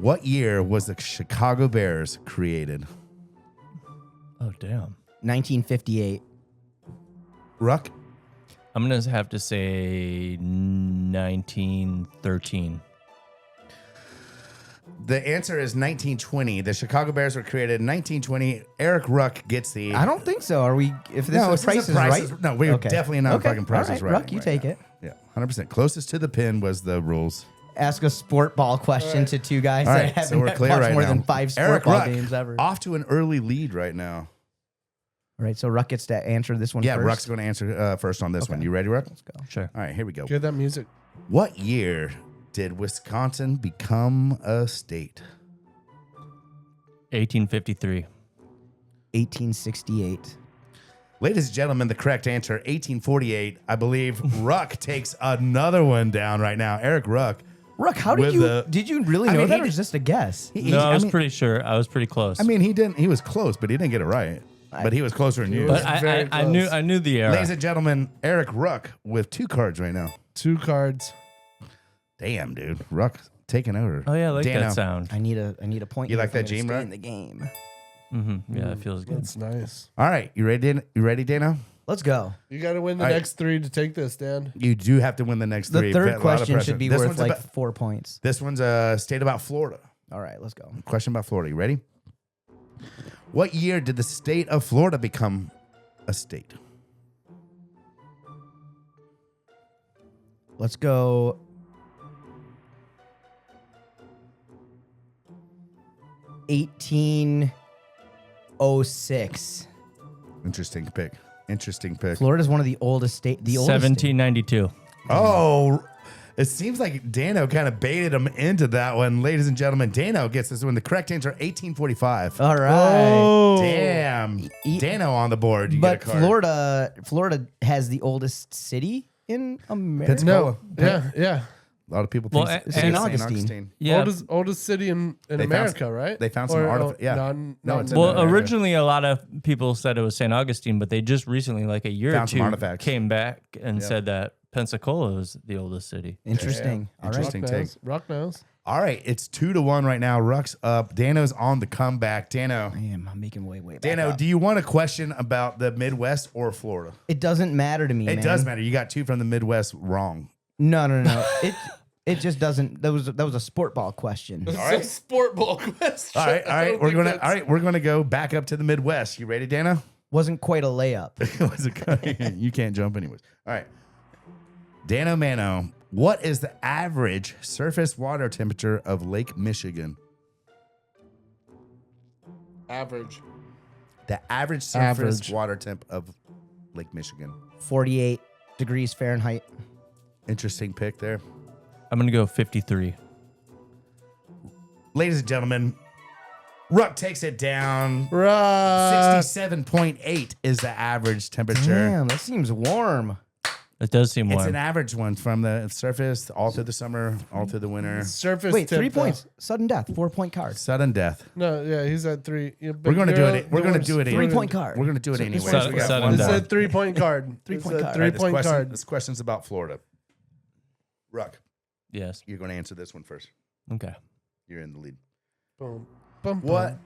What year was the Chicago Bears created? Oh, damn. 1958. Ruck? I'm going to have to say 1913. The answer is 1920. The Chicago Bears were created in 1920. Erik Ruck gets the. I don't think so. Are we? If this No, is this is Price a is Price Right? is- no, we're definitely not fucking Price All is right, Right Ruck, you right take now. it. Yeah, 100%. Closest to the pin was the rules. Ask a sport ball question to two guys All that right, haven't so we're clear watched right more now. than 5 sport Erik ball Ruck, games ever. off to an early lead right now. All right, so Ruck gets to answer this one Yeah, first. Ruck's going to answer first on this one. You ready, Ruck? Let's go. Sure. All right, here we go. Get that music. What year did Wisconsin become a state? 1853. 1868. Ladies and gentlemen, the correct answer, 1848. I believe Ruck takes another one down right now. Erik Ruck Ruck, how did you really know that, or is this a guess? No, I was pretty sure. I was pretty close. I mean, he was close, but he didn't get it right. But he was closer than you. but I knew the era. Ladies and gentlemen, Erik Ruck with 2 cards right now. 2 cards. Damn, dude. Ruck taking over. Oh yeah, I like Dano. that sound. I need a point. You here like if I'm that, gonna Gene, stay Ruck? in the game? Yeah, it feels good. That's nice. All right, you ready? You ready, Dano? Let's go. You got to win the All right. next 3 to take this, Dan. You do have to win the next The 3. third A lot of question pressure. should be This worth one's like about- 4 points. This one's a state about Florida. All right, let's go. Question about Florida. You ready? What year did the state of Florida become a state? Let's go. 1806. Interesting pick. Interesting pick. Florida's one of the oldest state. The oldest. 1792. Oh, it seems like Dano kind of baited him into that one. Ladies and gentlemen, Dano gets this one. The correct answer, 1845. All right. Damn. Dano on the board. You But get a card. Florida has the oldest city in America. Pensacola. Yeah. A lot of people Well, think and St. Augustine. Yeah. Oldest city in They America, found- right? they found some artifact- yeah. No, it's in Well, America. originally a lot of people said it was St. Augustine, but they just recently, like a year Found or some two, artifacts. came back and said that Pensacola is the oldest city. Interesting. All right. Interesting take. Rock knows. All right, it's 2-1 right now. Ruck's up. Dano's on the comeback. Dano, Damn, I'm making way back Dano, up. do you want a question about the Midwest or Florida? It doesn't matter to me, It man. does matter. You got 2 from the Midwest wrong. No. It just doesn't. That was a sport ball question. All right. Sport ball question. All right. We're gonna go back up to the Midwest. You ready, Dano? Wasn't quite a layup. You can't jump anyways. All right. Dano Mano, what is the average surface water temperature of Lake Michigan? Average. The average surface Average. water temp of Lake Michigan. 48 degrees Fahrenheit. Interesting pick there. I'm going to go 53. Ladies and gentlemen, Ruck takes it down. Right. 67.8 is the average temperature. Damn, that seems warm. It does seem It's warm. an average one from the surface all through the summer, all through the winter. Surface Wait, 3 tip, though. points. Sudden death. 4-point card. Sudden death. No, yeah, he's at 3. Yeah, but We're gonna do you're- it. We're gonna do it. 3-point card. We're gonna do it anyways. Sudden- We got sudden one It's death. more. a 3-point card. 3-point It's a card. All right, 3-point card. This question's about Florida. Ruck, Yes. you're going to answer this one first. Okay. You're in the lead. Boom. Bum, bum. What?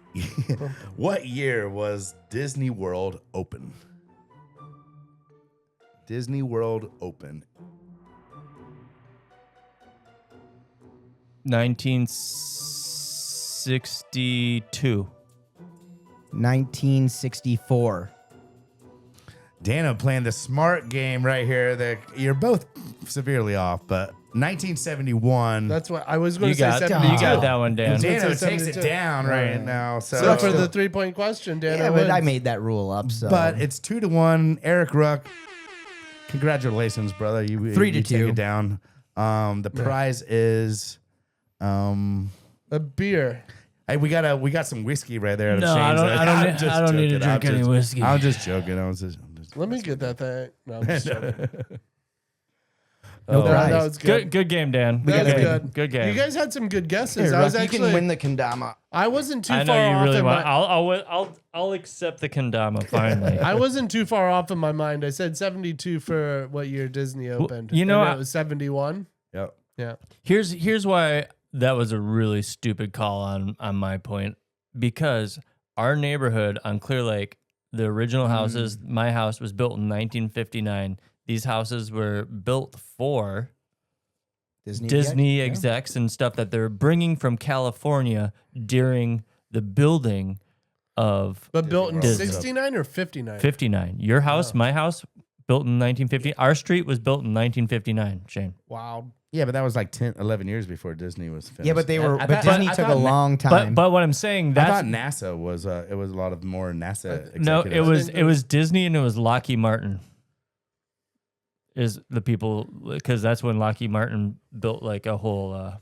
What year was Disney World open? Disney World open. 1962. 1964. Dano playing the smart game right here. You're both severely off, but 1971. That's what I was going You to say. got, 72. you got that one, Dan. Dano It's a takes it 72. down right now. So for the 3-point question, Dan, Yeah, but I made that rule up. So, But it's 2-1. Erik Ruck, congratulations, brother. You 3 to you take 2. it down. The prize is a beer. hey, we got some whiskey right there. No, I don't- I don't I'm need- just I don't need to joking. drink any whiskey. I'm just joking. I'm just Let me get that thing. No, I'm just joking. no No, prize. that was good. Good game, Dan. That was game. good. Good game. You guys had some good guesses. Here, I was Ruck, actually. you can win the Kandama. I wasn't too I far know you off really in want. my. I'll accept the Kandama finally. I wasn't too far off in my mind. I said 72 for what year Disney opened. you know, And it was 71. Yep. Yeah. Here's why that was a really stupid call on my point, because our neighborhood on Clear Lake, the original houses, my house was built in 1959. These houses were built for Disney execs and stuff that they're bringing from California during the building of But built in Disney. 69 or 59? 59. Your house, my house, built in 1950. Our street was built in 1959, Shane. Wow. Yeah, but that was like 10, 11 years before Disney was finished. Yeah, but they were. I But thought- Disney I took a thought- long time. But what I'm saying, I thought that's NASA was it was a lot of more NASA. no, executives. it was Disney and it was Lockheed Martin. Is the people, because that's when Lockheed Martin built like a whole.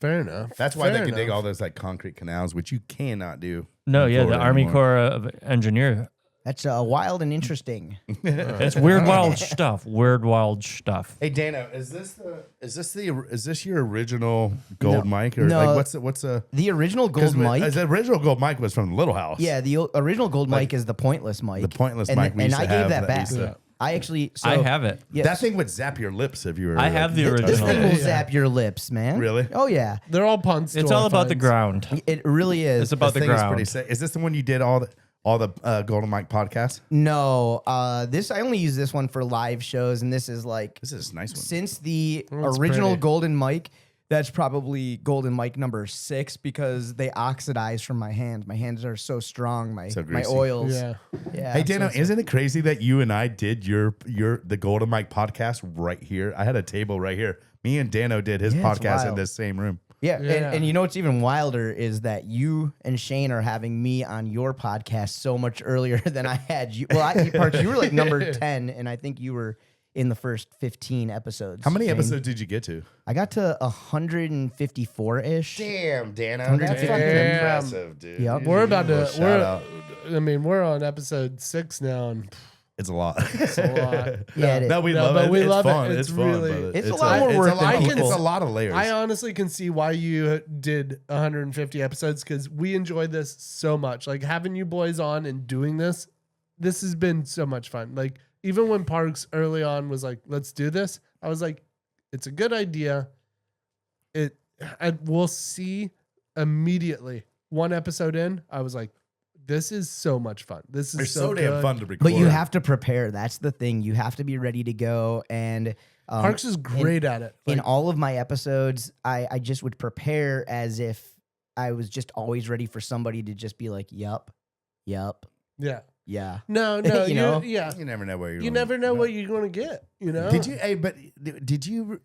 Fair enough. That's why they Fair can dig enough. all those like concrete canals, which you cannot do. No, in yeah, the Florida Army anymore. Corps of Engineer That's wild and interesting. It's weird, wild stuff. Weird, wild stuff. Hey Dano, is this your original gold mic or No. like what's a The original gold mic. The original gold mic was from Little House. Yeah, the original gold mic is the pointless mic. The pointless and mic we and used I to gave have that that back. used to- I actually. So, I have it. yeah, That thing would zap your lips if you were. I have the This original. thing will zap your lips, man. Really? Oh yeah, They're all pun store It's all about the finds. ground. it really is. It's about This the thing is ground. pretty sick. Is this the one you did all the Golden Mic podcasts? No, this I only use this one for live shows, and this is like This is a nice one. since the That's original pretty. golden mic. That's probably golden mic number 6 because they oxidize from my hands. My hands are so strong. My So my greasy. oils. Yeah. Yeah. Hey Dano, isn't it crazy that you and I did the Golden Mic podcast right here? I had a table right here. Me and Dano did his Yeah, it's podcast in wild. this same room. Yeah, Yeah. And you know what's even wilder is that you and Shane are having me on your podcast so much earlier than I had you. Well, Parks, you were like number 10, and I think you were in the first 15 episodes. How many Shane. episodes did you get to? I got to 154-ish. Damn, Dano, Hundred that's fifty. fucking Damn. impressive, dude. Yep. We're about to. Shout out. We're on episode 6 now, and It's a lot. it's a lot. Yeah, it is. No, we No, love but it. we It's love it. fun. It's It's fun. really- but It's a lot more it's work a than lot, people- It's a lot of layers. I honestly can see why you did 150 episodes because we enjoyed this so much. Like having you boys on and doing this has been so much fun. Like even when Parks early on was like, "Let's do this," I was like, "It's a good idea." We'll see immediately. One episode in, I was like, "This is so much fun. This is They're so good. damn fun to record. But you have to prepare. That's the thing. You have to be ready to go. And Parks is great at it. in Like, all of my episodes, I just would prepare as if I was just always ready for somebody to just be like, yup, yeah. yeah. No, You know? yeah. You never know where you're You going. never know what you're going to get. You know? Did you? Hey, but did you?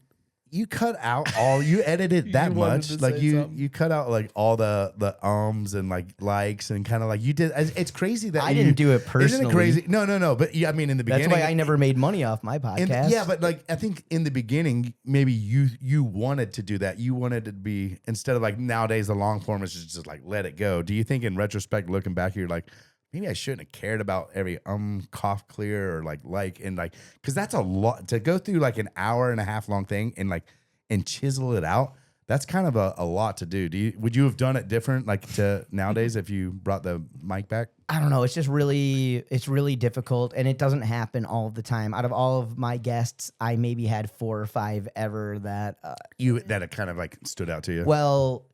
You cut out all. You edited that You wanted much. to Like say you something. cut out like all the ums and like likes and kind of like you did. It's crazy that I you, didn't do it Isn't personally. it crazy? No. But yeah, I mean, in the That's beginning, why I never made money off my podcast. Yeah, but like I think in the beginning, maybe you wanted to do that. You wanted to be instead of like nowadays the long form is just like let it go. Do you think in retrospect, looking back, you're like maybe I shouldn't have cared about every cough clear or like and like because that's a lot to go through like an hour and a half long thing and chisel it out. That's kind of a lot to do. Would you have done it different like to nowadays if you brought the mic back? I don't know. It's just it's really difficult, and it doesn't happen all the time. Out of all of my guests, I maybe had 4 or 5 ever that. That it kind of like stood out to you. Well,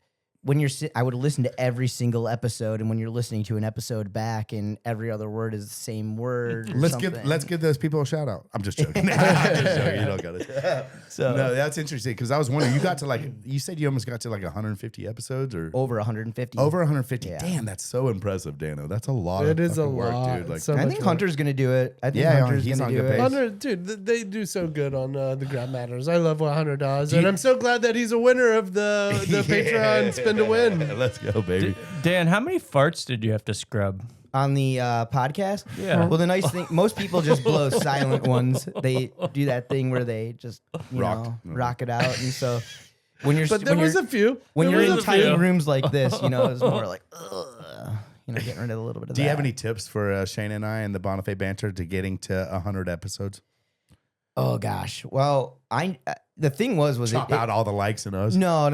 when I would listen to every single episode, and when you're listening to an episode back, and every other word is the same word. Or Let's something. give those people a shout out. I'm just joking. I'm just joking. You don't got it. So No, that's interesting because I was wondering. You said you almost got to like 150 episodes or over 150. over 150. Yeah. Damn, that's so impressive, Dano. That's a lot. It is a fucking work, lot. dude. Like, So I much think work. Hunter's gonna do it. I think Yeah, Hunter's he's gonna on do good it. pace. Hunter, dude, they do so good on the Grab Matters. I love what Hunter does, and I'm so glad that he's a winner of the Patreon Spin to Win. Let's go, baby. Dan, how many farts did you have to scrub? On the podcast. Yeah. Well, the nice thing, most people just blow silent ones. They do that thing where they just rock it out, and so when you're But there was a few. when There you're was in a tiny few. rooms like this, it's more like, getting rid of a little bit of Do that. you have any tips for Shane and I and the Bonifay Banter to getting to 100 episodes? Oh gosh. Well, the thing was Chop out all the likes and us. No.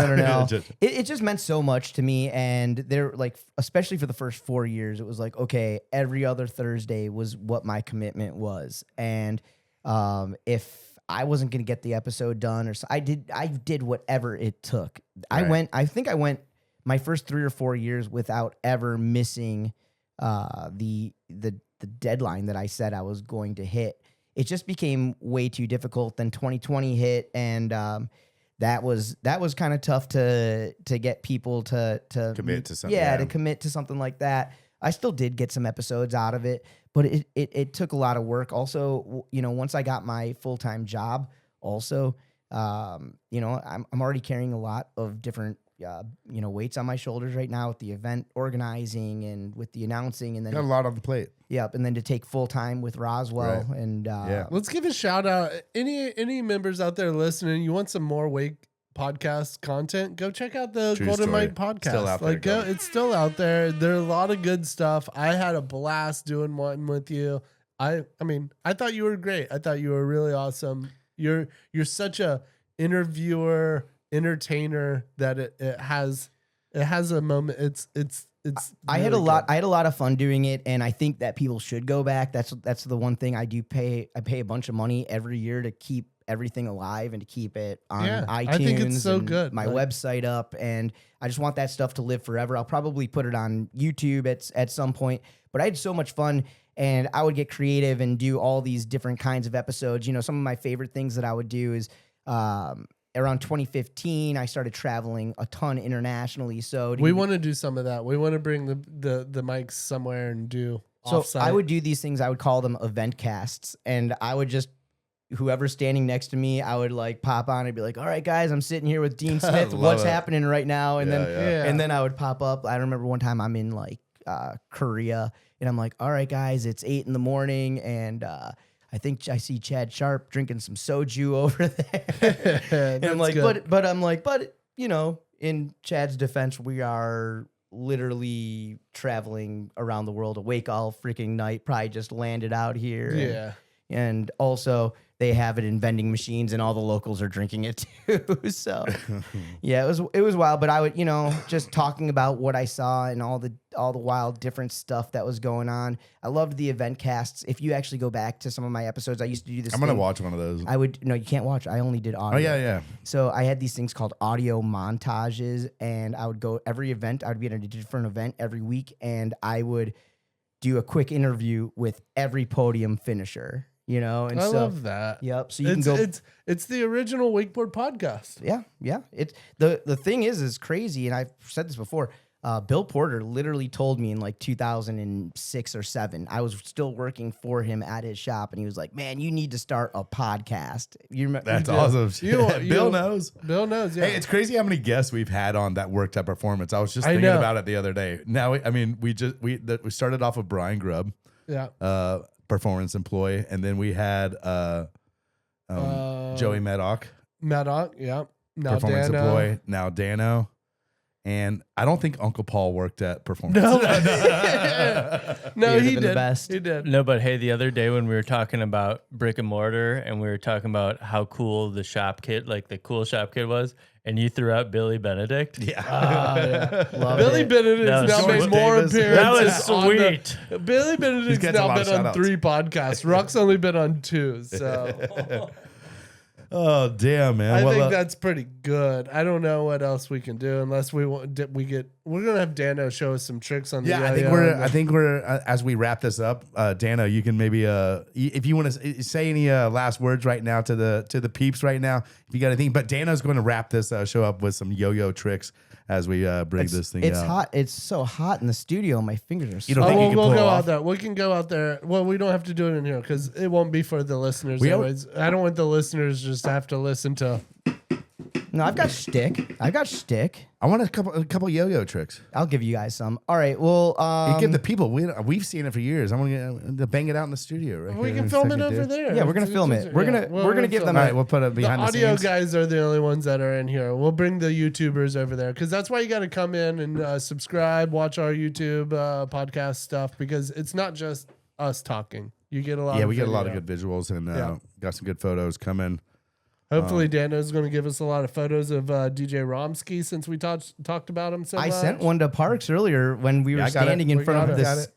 Just- It just meant so much to me, and there, like, especially for the first 4 years, it was like, okay, every other Thursday was what my commitment was, and if I wasn't going to get the episode done, I did whatever it took. Right. I think I went my first 3 or 4 years without ever missing the deadline that I said I was going to hit. It just became way too difficult. Then 2020 hit, and that was kind of tough to get people to Commit to something, Yeah, yeah. to commit to something like that. I still did get some episodes out of it, but it took a lot of work. Also, once I got my full-time job, also, I'm already carrying a lot of different weights on my shoulders right now with the event organizing and with the announcing, and then Got a lot on the plate. and then to take full time with Roswell, and Yeah. Let's give a shout out. Any members out there listening? You want some more wake podcast content, go check out the True Golden story. Mike podcast. Still out there, Like, go, go. it's still out there. There's a lot of good stuff. I had a blast doing one with you. I mean, I thought you were great. I thought you were really awesome. You're such a interviewer, entertainer that it has a moment. It's I had really a lot of fun doing it, and I think that people should go back. That's the one thing I do pay. I pay a bunch of money every year to keep everything alive and to keep it on Yeah, iTunes. I think it's so and good. My Like- website up, and I just want that stuff to live forever. I'll probably put it on YouTube at some point. But I had so much fun, and I would get creative and do all these different kinds of episodes. You know, some of my favorite things that I would do is around 2015, I started traveling a ton internationally. So We want to do some of that. We want to bring the mics somewhere and do So offsite. I would do these things. I would call them event casts, and I would just whoever's standing next to me, I would like pop on and be like, "All right, guys, I'm sitting here with Dean Smith. Love What's it. happening right now?" And Yeah. and then I would pop up. I remember one time I'm in like Korea, and I'm like, "All right, guys, it's 8 a.m, and I think I see Chad Sharp drinking some soju over there." And I'm like, good. but you know, in Chad's defense, we are literally traveling around the world awake all freaking night. Probably just landed out here. and- Yeah. and also they have it in vending machines, and all the locals are drinking it too. So yeah, it was wild. But I would, you know, just talking about what I saw and all the wild different stuff that was going on. I loved the event casts. If you actually go back to some of my episodes, I used to do this. I'm gonna thing. watch one of those. No, you can't watch. I only did Oh audio. yeah. So I had these things called audio montages, and I would go every event. I would be at a different event every week, and I would do a quick interview with every podium finisher. You know, and I so love that. yep. So you can go. It's the original wakeboard podcast. Yeah. It's the thing is crazy, and I've said this before. Bill Porter literally told me in like 2006 or 7. I was still working for him at his shop, and he was like, "Man, you need to start a podcast." You remember? That's awesome. Bill knows. Bill knows. Yeah. Hey, it's crazy how many guests we've had on that worked at performance. I was just I thinking know. about it the other day. Now, we started off with Brian Grubb, yeah. performance employee, and then we had Joey Maddock, Maddock. Yeah. Now performance Dano. employee. Now Dano, and I don't think Uncle Paul worked at performance. No. No, You'd have he been the did. best. He did. No, but hey, the other day when we were talking about brick and mortar and we were talking about how cool the shop kit, like the cool shop kit was, and you threw out Billy Benedict. Love Billy it. Benedict's That was now made sweet. more Davis. appearances. That was sweet. Billy He's Benedict's getting a now lot of been on shout-outs. 3 podcasts. Ruck's only been on 2. So Oh damn, man! I Well, think that's pretty good. I don't know what else we can do unless we're gonna have Dano show us some tricks on the yeah, yo-yo. I think we're as we wrap this up, Dano, you can maybe if you want to say any last words right now to the peeps right now, if you got anything. But Dano's going to wrap this show up with some yo-yo tricks as we bring this thing It's out. hot. It's so hot in the studio. My fingers are. You don't sweating. think you can we'll pull go off? out there. We can go out there. Well, we don't have to do it in here because it won't be for the listeners. We Anyways, I don't want the listeners just to have to listen to. No, I've got shtick. I want a couple yo-yo tricks. I'll give you guys some. All right. Well, You give the people. We've seen it for years. I want to bang it out in the studio. Right We here can in a film it second, over dude. there. Yeah, we're gonna film it. We're gonna give them All a- right, we'll put it The behind the, audio scenes. guys are the only ones that are in here. We'll bring the YouTubers over there because that's why you got to come in and subscribe, watch our YouTube podcast stuff because it's not just us talking. You get a lot. Yeah, of we get a lot of video. good visuals and Yeah. got some good photos coming. Hopefully, Dano's going to give us a lot of photos of DJ Romsky since we talked about him so I much. sent one to Parks earlier when we were I got it. standing in We front got of it. this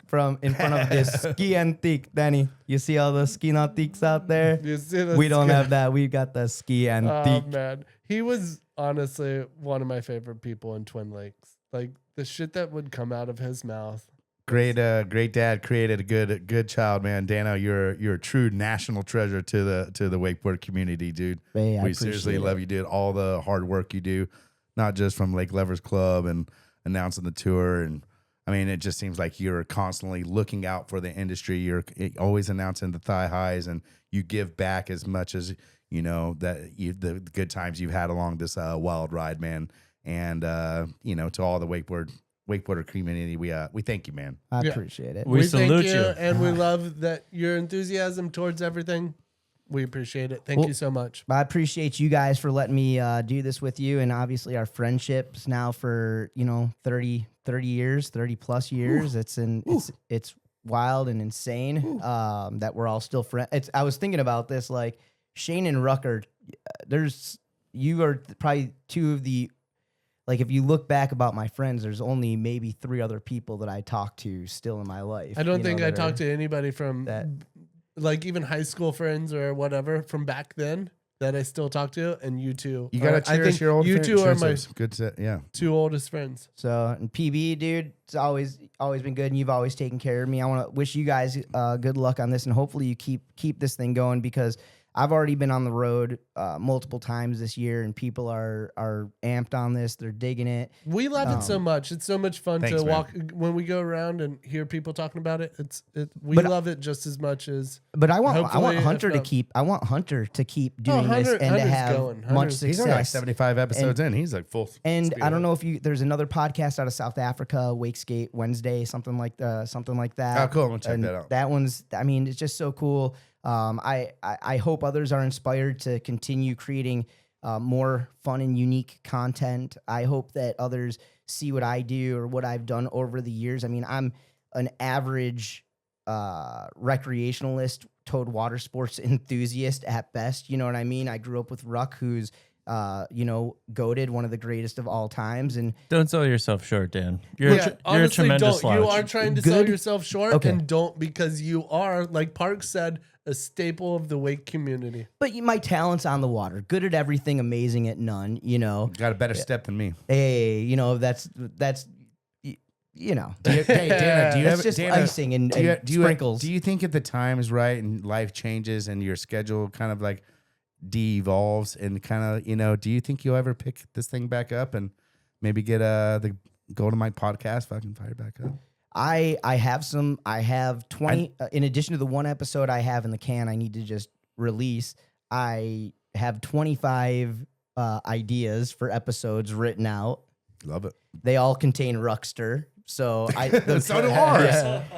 in front of this ski antique. Danny, you see all the ski antiques out there? You see this We don't guy? have that. We got the ski Oh antique. man, he was honestly one of my favorite people in Twin Lakes. Like the shit that would come out of his mouth. Great dad, created a good child, man. Dano, you're a true national treasure to the wakeboard community, dude. Hey, I We seriously appreciate love you, dude. All the hard work you do, not just from Lake Lovers Club and announcing the tour, and I mean, it just seems like you're constantly looking out for the industry. You're always announcing the thigh highs, and you give back as much as you know the good times you've had along this wild ride, man. And to all the wakeboarder community, we thank you, man. I Yeah. appreciate it. We thank salute you. and we love that your enthusiasm towards everything. We appreciate it. Thank you so much. I appreciate you guys for letting me do this with you, and obviously our friendships now for 30 years, 30 plus years. It's wild and insane that we're all still friends. I was thinking about this, like Shane and Ruck you are probably two of the, like, if you look back about my friends, there's only maybe 3 other people that I talk to still in my life. I don't think I talked to anybody from that. Like even high school friends or whatever from back then that I still talk to, and you two. You gotta cherish your old you friends. two are my good set. Yeah. 2 oldest friends. So, and PB, dude, it's always been good, and you've always taken care of me. I want to wish you guys good luck on this, and hopefully you keep this thing going, because I've already been on the road multiple times this year, and people are amped on this. They're digging it. We love it so much. It's so much fun Thanks, to walk when we go around and hear people talking about it. We love it just as much as. But I want Hopefully, Hunter if to not- keep doing this and to Hunter's have going. much Hunter's- He's only like success. 75 episodes in. He's like full. And speed I don't up. know if there's another podcast out of South Africa, Wakeskate Wednesday, something like that. Oh, cool. I'm gonna check And that out. That one's, I mean, it's just so cool. I hope others are inspired to continue creating more fun and unique content. I hope that others see what I do or what I've done over the years. I mean, I'm an average recreationalist, towed water sports enthusiast at best. You know what I mean? I grew up with Ruck, who's goated, one of the greatest of all times. And Don't sell yourself short, Dan. You're a honestly, tremendous don't. You slouch. are trying to sell Good. yourself short, Okay. and don't, because you are, like Parks said, a staple of the wake community. but my talent's on the water, good at everything, amazing at none. Got a better step than me. Hey, that's Hey, Dana, do you that's have just Dana, icing and sprinkles. Do you think if the time is right and life changes and your schedule kind of like de-evolves and kind of, do you think you'll ever pick this thing back up and maybe get the Golden Mike podcast fucking fired back up? I have 20 in addition to the one episode I have in the can I need to just release. I have 25 ideas for episodes written out. Love it. They all contain Ruckster. So So do ours.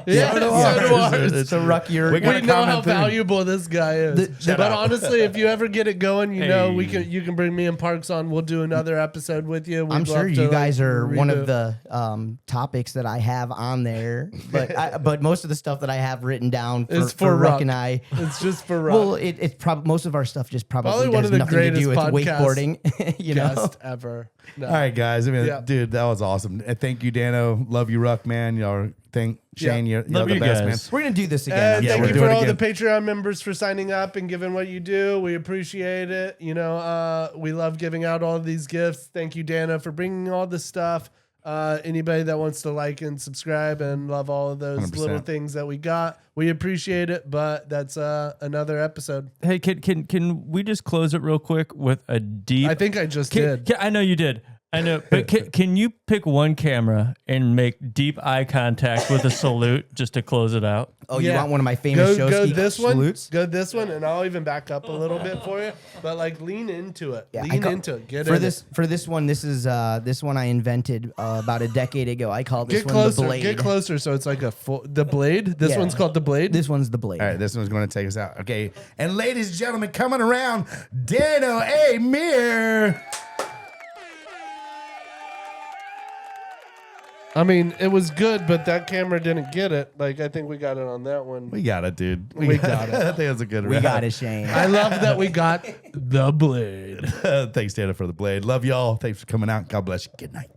Yeah, so do ours. So Ruck, We We gotta know how comment through. valuable this guy is. But honestly, if you ever get it going, you can bring me and Parks on. We'll do another episode with you. I'm We'd sure love you to, guys are one redo. of the topics that I have on there, but most of the stuff that I have written down It's for for Ruck Ruck. and I. It's just for Rob. Well, it's probably most of our stuff just probably one has of the nothing to do with greatest podcast wakeboarding. You know, guest ever. No. All right, guys. I mean, Yeah. dude, that was awesome. And thank you, Dano. Love you, Ruck, man. Shane, Yeah. you're Love the you best, guys. man. we're gonna do this again. And I'm Yeah, thank we're you doing for it all the again. Patreon members for signing up and giving what you do. We appreciate it. We love giving out all these gifts. Thank you, Dana, for bringing all this stuff. Anybody that wants to like and subscribe and love all of those 100%. little things that we got, we appreciate it. But that's another episode. Hey, can we just close it real quick with a deep? I think I just did. I know you did. I know, but can you pick one camera and make deep eye contact with a salute just to close it out? Oh, Yeah. you want one of my famous Go Showski this one. salutes? Go this one, and I'll even back up a little bit for you. But like, lean into it. Yeah, lean into it. Get for in this it. for this one. This is this one I invented about a decade ago. I call this Get one closer. the blade. Get closer. So it's like the blade. This Yeah. one's called the blade. This one's the blade. All right, this one's going to take us out. Okay. And ladies and gentlemen, coming around, Dano Amir. I mean, it was good, but that camera didn't get it. Like, I think we got it on that one. We got it, dude. We got it. I think that's a good We round. got it, Shane. I love that we got the blade. Thanks, Dana, for the blade. Love y'all. Thanks for coming out. God bless you. Good night.